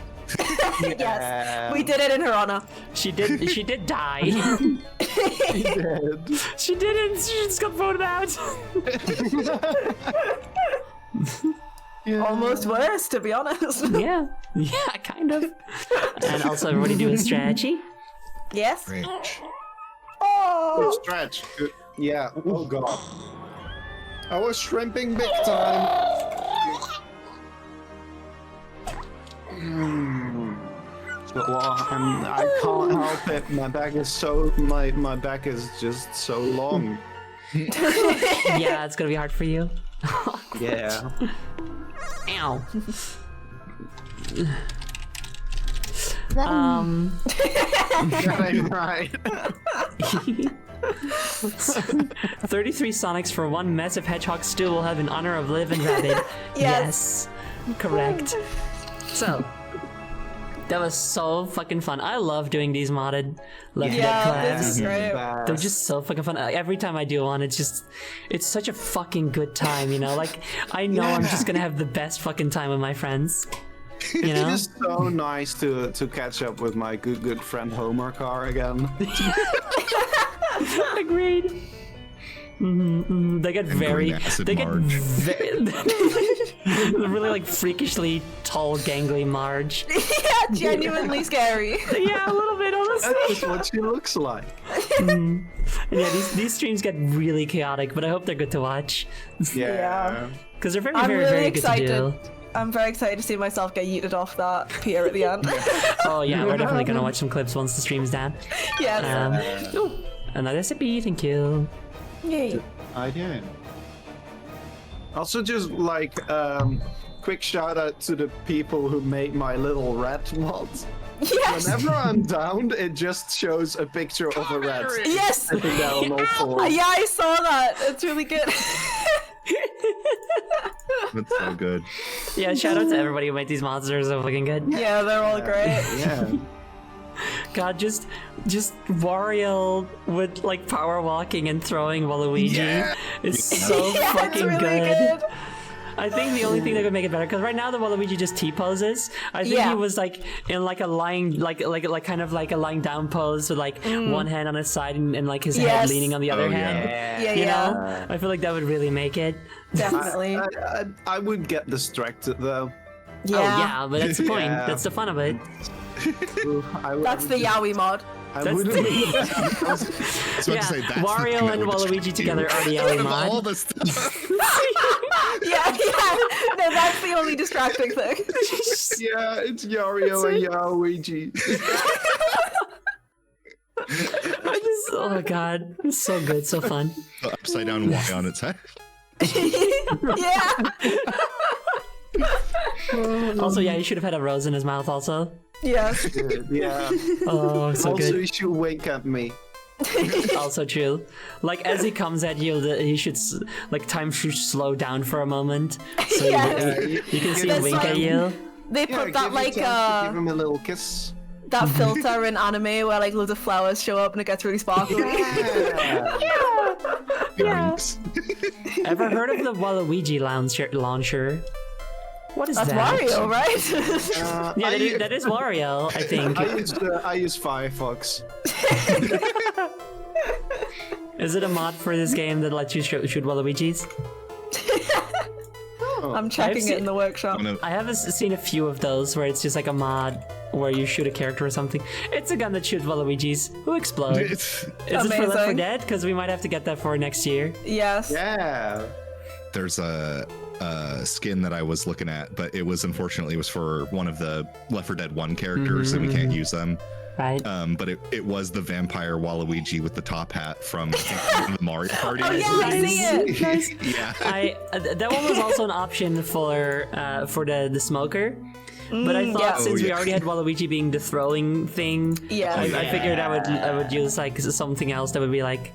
D: Yes. We did it in her honor.
E: She did die.
C: Dead.
E: She didn't. She just got voted out.
D: Almost worse, to be honest.
E: yeah, kind of. And also, everybody do a strategy.
D: Yes.
F: Great.
D: Oh.
C: Stretch. Good. Yeah. Oh god. I was shrimping big time. But well, I can't help it. My back is just so long.
E: Yeah, it's gonna be hard for you.
C: Yeah.
E: Ow.
C: Right.
E: 33 Sonics for one massive hedgehog stew will have in honor of Liv and Rabbit.
D: Yes.
E: Correct. So, that was so fucking fun. I love doing these modded Left 4 Dead
D: Yeah, this
E: collabs.
D: is great.
E: They're just so fucking fun. Every time I do one, it's such a fucking good time, you know? Like, I know I'm just gonna have the best fucking time with my friends. You know?
C: It is so nice to catch up with my good friend Homer Car again.
E: Agreed. They get very,
F: going acid
E: they get
F: Marge.
E: very, really like freakishly tall, gangly Marge.
D: Yeah, genuinely scary.
E: Yeah, a little bit, honestly.
C: That's just what she looks like.
E: And yeah, these streams get really chaotic, but I hope they're good to watch
D: Yeah.
E: because they're very,
D: I'm
E: very,
D: really
E: very
D: excited.
E: good to do.
D: I'm very excited to see myself get yeeted off that pier at the end.
E: Oh yeah, we're definitely gonna watch some clips once the stream's down.
D: Yes.
E: Ooh, another sippy, thank you.
D: Yay.
C: I do. Also, just like quick shout out to the people who made my little rat mod.
D: Yes.
C: Whenever I'm down, it just shows a picture of a rat.
D: Yes.
C: Sitting down on all fours.
D: Yeah, I saw that. It's really good.
F: That's so good.
E: Yeah, shout out to everybody who made these monsters so fucking good.
D: Yeah, they're all great.
C: Yeah.
E: God, just Wario with like power walking and throwing Waluigi is so
D: Yeah,
E: fucking
D: it's really
E: good.
D: good.
E: I think the only thing that could make it better, because right now the Waluigi just T-poses. I think
D: Yeah.
E: he was like in like a lying, like kind of like a lying down pose with like one hand on his side and like his head
D: Yes.
E: leaning on the other
F: Oh, yeah.
E: hand.
D: Yeah,
E: You
D: yeah.
E: know, I feel like that would really make it.
D: Definitely.
C: I would get distracted though.
D: Yeah.
E: Oh yeah, but that's the point.
C: Yeah.
E: That's the fun of it.
D: That's the Yowie mod.
C: I
E: That's
C: wouldn't.
F: I was about
E: Yeah,
F: to say, that's the
E: Wario
F: thing that
E: and
F: would
E: Waluigi
F: distract you.
E: together are the Yowie
F: Of
E: mod.
F: all the stuff.
D: Yeah. No, that's the only distracting thing.
C: Yeah, it's Yario and Yaluigi.
E: Oh my god, it's so good, so fun.
F: The upside down Y on its head.
D: Yeah.
E: Also, yeah, he should have had a rose in his mouth. Also,
D: Yes.
C: Yeah.
E: oh, so
C: Also,
E: good.
C: you should wake up me.
E: Also true. Like as he comes at you, he should like time should slow down for a moment, so
D: Yeah.
E: you can see him
D: That's
E: wink
D: like-
E: at you.
D: They
C: Yeah,
D: put that
C: give
D: like
C: it time to give him a little kiss.
D: that filter in anime where like loads of flowers show up and it gets really sparkly.
F: Winks.
E: Ever heard of the Waluigi launcher? What is
D: That's
E: that?
D: Wario, right?
E: Yeah,
C: I,
E: that is Wario, I think.
C: I use Firefox.
E: Is it a mod for this game that lets you shoot Waluigis?
D: I'm checking
E: I've
D: it in the workshop.
E: I have seen a few of those where it's just like a mod where you shoot a character or something. It's a gun that shoots Waluigis who explode. Is it for Left 4
D: Amazing.
E: Dead? Because we might have to get that for next year.
D: Yes.
C: Yeah.
F: There's a skin that I was looking at, but it was unfortunately for one of the Left 4 Dead 1 characters, and we can't use them.
E: Right.
F: But it was the vampire Waluigi with the top hat from I think, the Mario Party.
D: Oh yeah, I see it.
F: Yeah.
E: That one was also an option for the smoker. But I thought
D: yeah.
E: since
F: Oh,
E: we
F: yeah.
E: already had Waluigi being the throwing thing,
D: Yeah.
E: I figured I would use like something else that would be like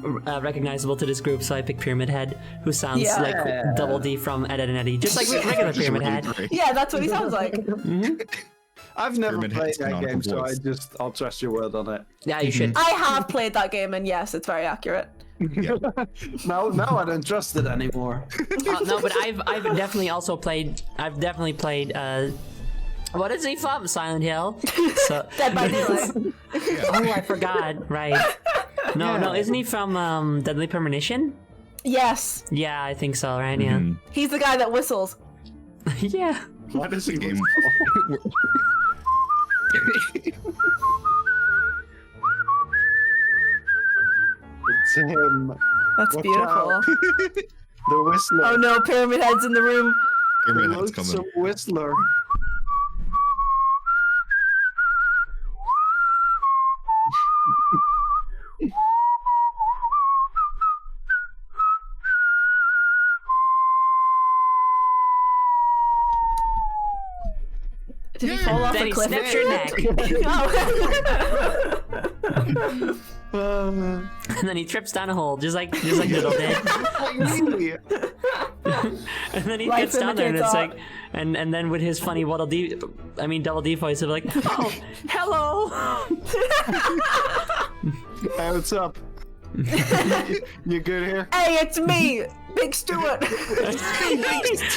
E: recognizable to this group. So I picked Pyramid Head, who sounds
D: Yeah.
E: like Double D from Ed, Edd and Eddy, just like regular
F: Just
E: Pyramid
F: really
E: Head.
F: great.
D: Yeah, that's what he sounds like.
C: I've never
F: Pyramid
C: played
F: Head's
C: that
F: canonical
C: game, so
F: voice.
C: I'll trust your word on it.
E: Yeah, you should.
D: I have played that game, and yes, it's very accurate.
C: Now I don't trust it anymore.
E: No, but I've definitely also played. I've definitely played. What is he from? Silent Hill. So,
D: Dead by Daylight.
E: oh, I forgot. Right. No, isn't he from Deadly Premonition?
D: Yes,
E: Yeah, I think so. Right? Yeah.
D: he's the guy that whistles.
E: Yeah.
C: What is
F: The game.
C: It's him.
D: That's
C: Watch
D: beautiful.
C: out. The Whistler.
D: Oh no, Pyramid Head's in the room.
F: Pyramid Head's
C: Lonesome
F: coming.
C: Whistler.
D: Did he fall off
E: Then
D: a
E: he
D: cliff?
E: snaps your neck,
D: Oh.
E: and then he trips down a hole, just like Diddle did. And then he
D: Life
E: gets down there, and
D: imitates
E: it's
D: art.
E: like, and then with his funny Double D voice, he'll be like, "Oh, hello."
C: Hey, what's up? You good here?
D: Hey, it's me, Big Stuart.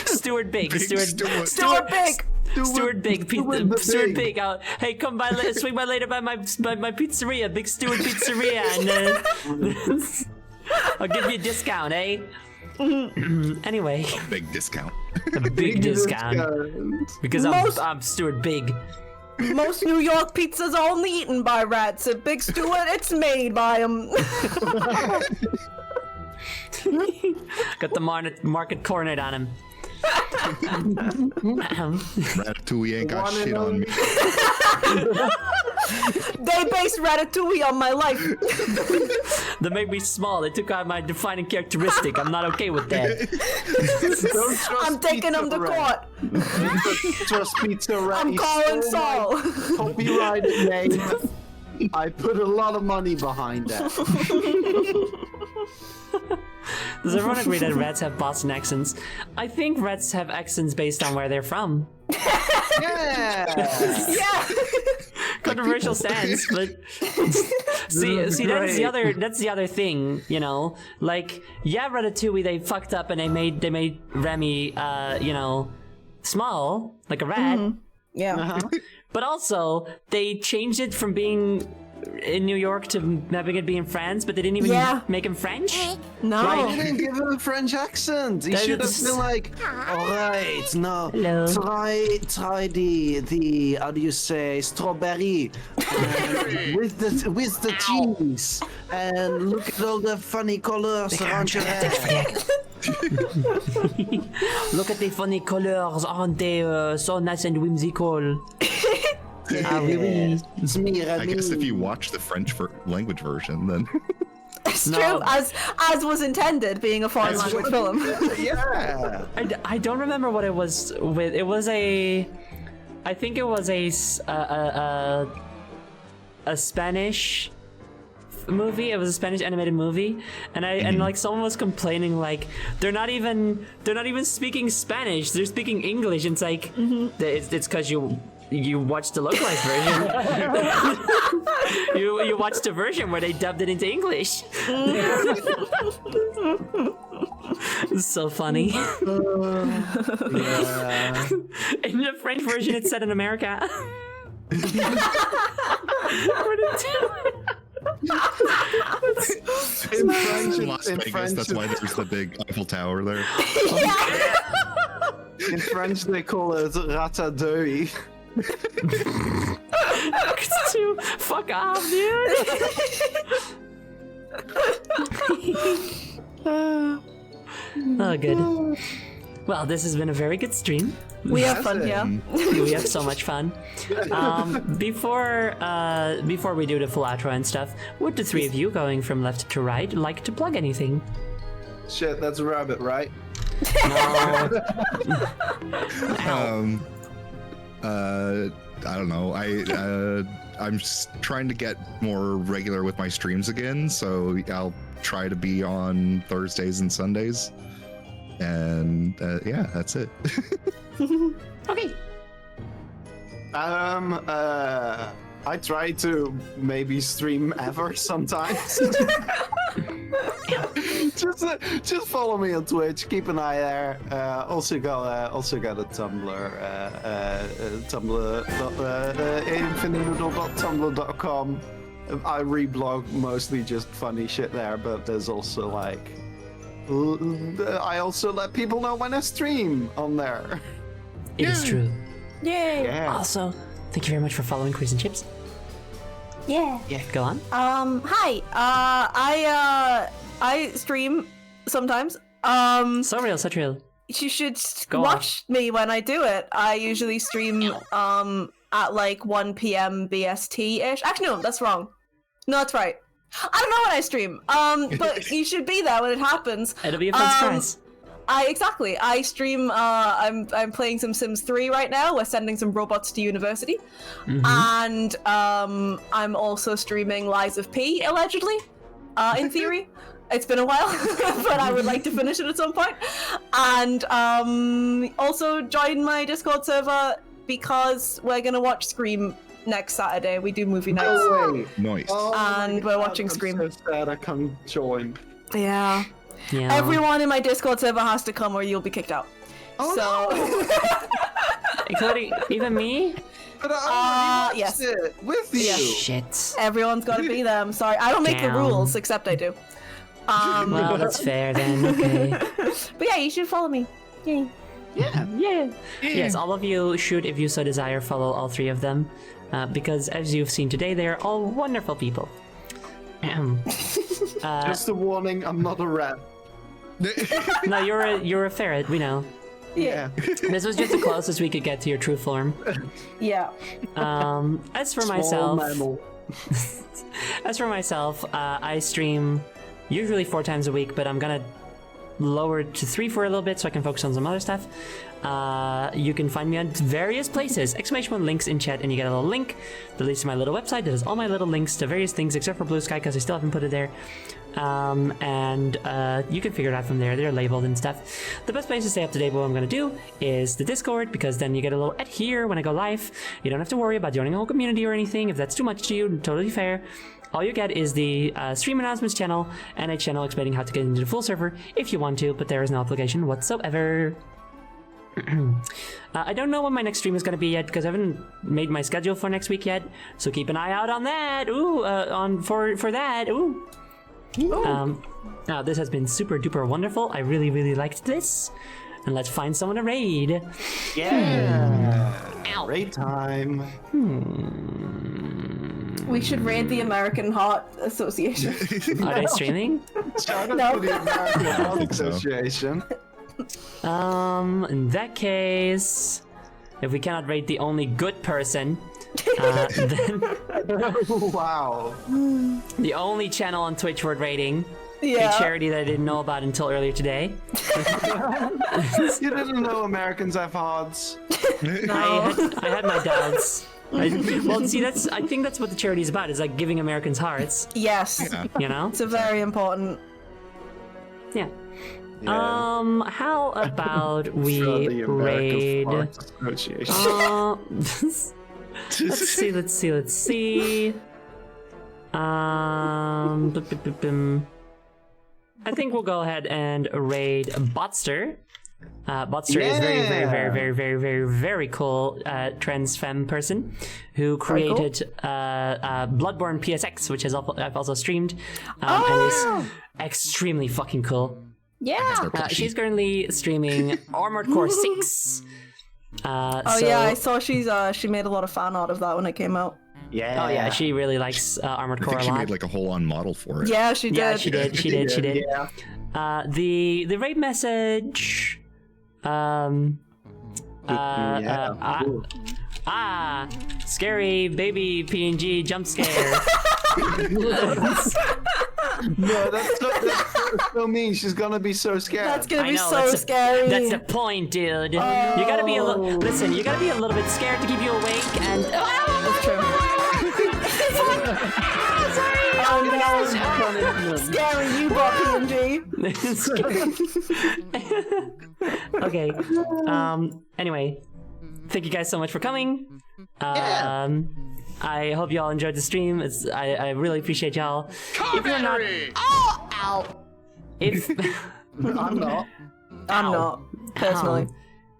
E: Stuart Big,
F: Stuart.
D: Stuart Big.
E: Stuart Big,
C: Stuart the
E: Stuart
C: Big.
E: Big. Hey, come by, swing by later by my pizzeria, Big Stuart Pizzeria, and I'll give you a discount, eh? Anyway,
F: Big discount.
E: a big discount because I'm Stuart Big.
D: Most New York pizzas are only eaten by rats. At Big Stuart, it's made by them.
E: Got the market cornered on him.
F: Ratatouille ain't got
C: One and
F: shit on me.
D: They based Ratatouille on my life.
E: That made me small. They took out my defining characteristic. I'm not okay with that.
C: Don't trust
D: I'm taking
C: Pizza
D: him to
C: Rat.
D: court.
C: Trust Pizza Rat.
D: I'm
C: He
D: calling
C: stole my
D: Saul.
C: Copyrighted name. I put a lot of money behind that.
E: Does everyone agree that rats have Boston accents? I think rats have accents based on where they're from.
C: Yeah.
D: Yeah.
E: Controversial stance, but see, that's the other thing, you know. Like, yeah, Ratatouille, they fucked up and they made Remy, small, like a rat.
D: Yeah.
E: But also, they changed it from being in New York to having it be in France, but they didn't even make him French.
D: No.
C: I didn't give him a French accent. He should have been like, all right, now
E: Hello.
C: try the how do you say strawberry with the cheese and look at all the funny colors around your head.
E: Look at the funny colors, aren't they so nice and whimsical? Oui, oui.
C: It's me, Remy.
F: I guess if you watch the French language version, then
D: It's
E: No.
D: true, as was intended, being a foreign language film.
C: Yeah.
E: I don't remember what it was with. It was I think it was a Spanish movie. It was a Spanish animated movie, and and like someone was complaining like they're not even speaking Spanish. They're speaking English. And it's like it's because you watched the localized version. you watched the version where they dubbed it into English. It's so funny. In the French version, it's set in America.
C: In French,
F: in Las Vegas, that's why there's the big Eiffel Tower there.
C: in French they call it ratatouille.
E: Fuck off, dude. Oh, good. Well, this has been a very good stream.
D: We have fun here.
E: We have so much fun. Before we do the full outro and stuff, would the three of you, going from left to right, like to plug anything?
C: Shit, that's a rabbit, right?
E: No.
F: I don't know. I'm just trying to get more regular with my streams again, so I'll try to be on Thursdays and Sundays. And yeah, that's it.
E: Okay.
C: I try to maybe stream ever sometimes. just follow me on Twitch. Keep an eye there. Also got a Tumblr. infinitenoodle.tumblr.com. I reblog mostly just funny shit there, but there's also like I also let people know when I stream on there.
E: It is true.
D: Yay.
C: Yeah.
E: Also, thank you very much for following Chris and Chips.
D: Yeah.
E: Go on.
D: Hi. I stream sometimes.
E: So real.
D: You should
E: Go
D: watch me when I do it. I usually stream at like 1 p.m. BST-ish. Actually, no, that's wrong. No, that's right. I don't know when I stream. But you should be there when it happens.
E: It'll be a fun surprise.
D: I stream. I'm playing some Sims 3 right now. We're sending some robots to university, and I'm also streaming Lies of P allegedly, in theory. It's been a while, but I would like to finish it at some point. And also join my Discord server because we're gonna watch Scream next Saturday. We do movie nights.
C: No way.
F: Nice.
C: Oh
D: And
C: my
D: we're
C: God,
D: watching
C: I'm
D: Scream.
C: so sad I can't join.
D: Yeah.
E: Yeah.
D: Everyone in my Discord server has to come or you'll be kicked out.
E: Including even me.
C: But I already
D: yes.
C: watched it with you.
E: Shit.
D: Everyone's gotta be there. I'm sorry. I don't make the
E: Damn.
D: rules, except I do.
E: Well, that's fair then. Okay.
D: But yeah, you should follow me. Yay.
E: Yeah. Yes, all of you should, if you so desire, follow all three of them, because as you've seen today, they are all wonderful people.
C: Just a warning, I'm not a rat.
E: No, you're a ferret. We know.
D: Yeah.
E: This was just the closest we could get to your true form.
D: Yeah.
E: As for
C: Small
E: myself,
C: mammal.
E: I stream usually 4 times a week, but I'm gonna lower it to 3 for a little bit so I can focus on some other stuff. You can find me on various places. ! Links in chat, and you get a little link that leads to my little website that has all my little links to various things except for Blue Sky because I still haven't put it there. And you can figure it out from there. They're labeled and stuff. The best place to stay up to date with what I'm going to do is the Discord, because then you get a little at here when I go live. You don't have to worry about joining a whole community or anything. If that's too much to you, totally fair. All you get is the stream announcements channel and a channel explaining how to get into the full server if you want to, but there is no obligation whatsoever. I don't know when my next stream is going to be yet because I haven't made my schedule for next week yet, so keep an eye out on that. For that. Now this has been super duper wonderful. I really liked this, and let's find someone to raid.
C: Yeah. Raid time.
D: We should raid the American Heart Association.
E: Are they streaming?
C: Shout out
D: No.
C: to the American Heart
F: think so.
C: Association.
E: In that case, if we cannot rate the only good person, then
C: Wow.
E: the only channel on Twitch worth rating,
D: Yeah.
E: a charity that I didn't know about until earlier today.
C: You didn't know Americans have hearts.
E: I had my doubts. Well, see, I think that's what the charity is about. Is like giving Americans hearts.
D: Yes.
E: You know?
D: It's a very important.
E: Yeah. How about we
C: For the American
E: raid?
C: Heart Association.
E: Let's see. I think we'll go ahead and raid Botster. Botster is very cool trans femme person who created Bloodborne PSX, which I've also streamed, and is extremely fucking cool.
D: Yeah.
E: She's currently streaming Armored Core 6.
D: Yeah, I saw she made a lot of fan art of that when it came out.
C: Yeah.
E: Oh yeah, she really likes Armored
F: I
E: Core
F: think
E: a
F: she
E: lot.
F: made like a whole on model for it.
D: Yeah, she did.
E: Yeah, she did.
C: Yeah.
E: The raid message. Scary baby PNG jump scare.
C: No, that's so mean. She's gonna be so scared.
D: That's gonna
E: I
D: be
E: know,
D: so
E: that's
D: scary.
E: That's the point, dude. You gotta be a little. Listen, you gotta be a little bit scared to keep you awake, and.
D: That's true. Oh no! Scary, you brought PNG.
E: Okay. Anyway, thank you guys so much for coming. I hope you all enjoyed the stream. I really appreciate y'all. If you're not, if
C: I'm not.
D: I'm not personally.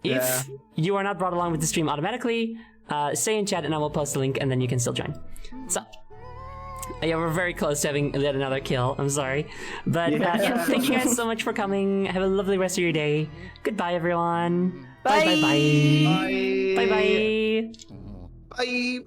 E: if you are not brought along with the stream automatically, stay in chat and I will post a link, and then you can still join. So. Yeah, we're very close to having yet another kill. I'm sorry. But thank you guys so much for coming. Have a lovely rest of your day. Goodbye, everyone.
D: Bye.
E: Bye. Bye. Bye. Bye.
C: Bye.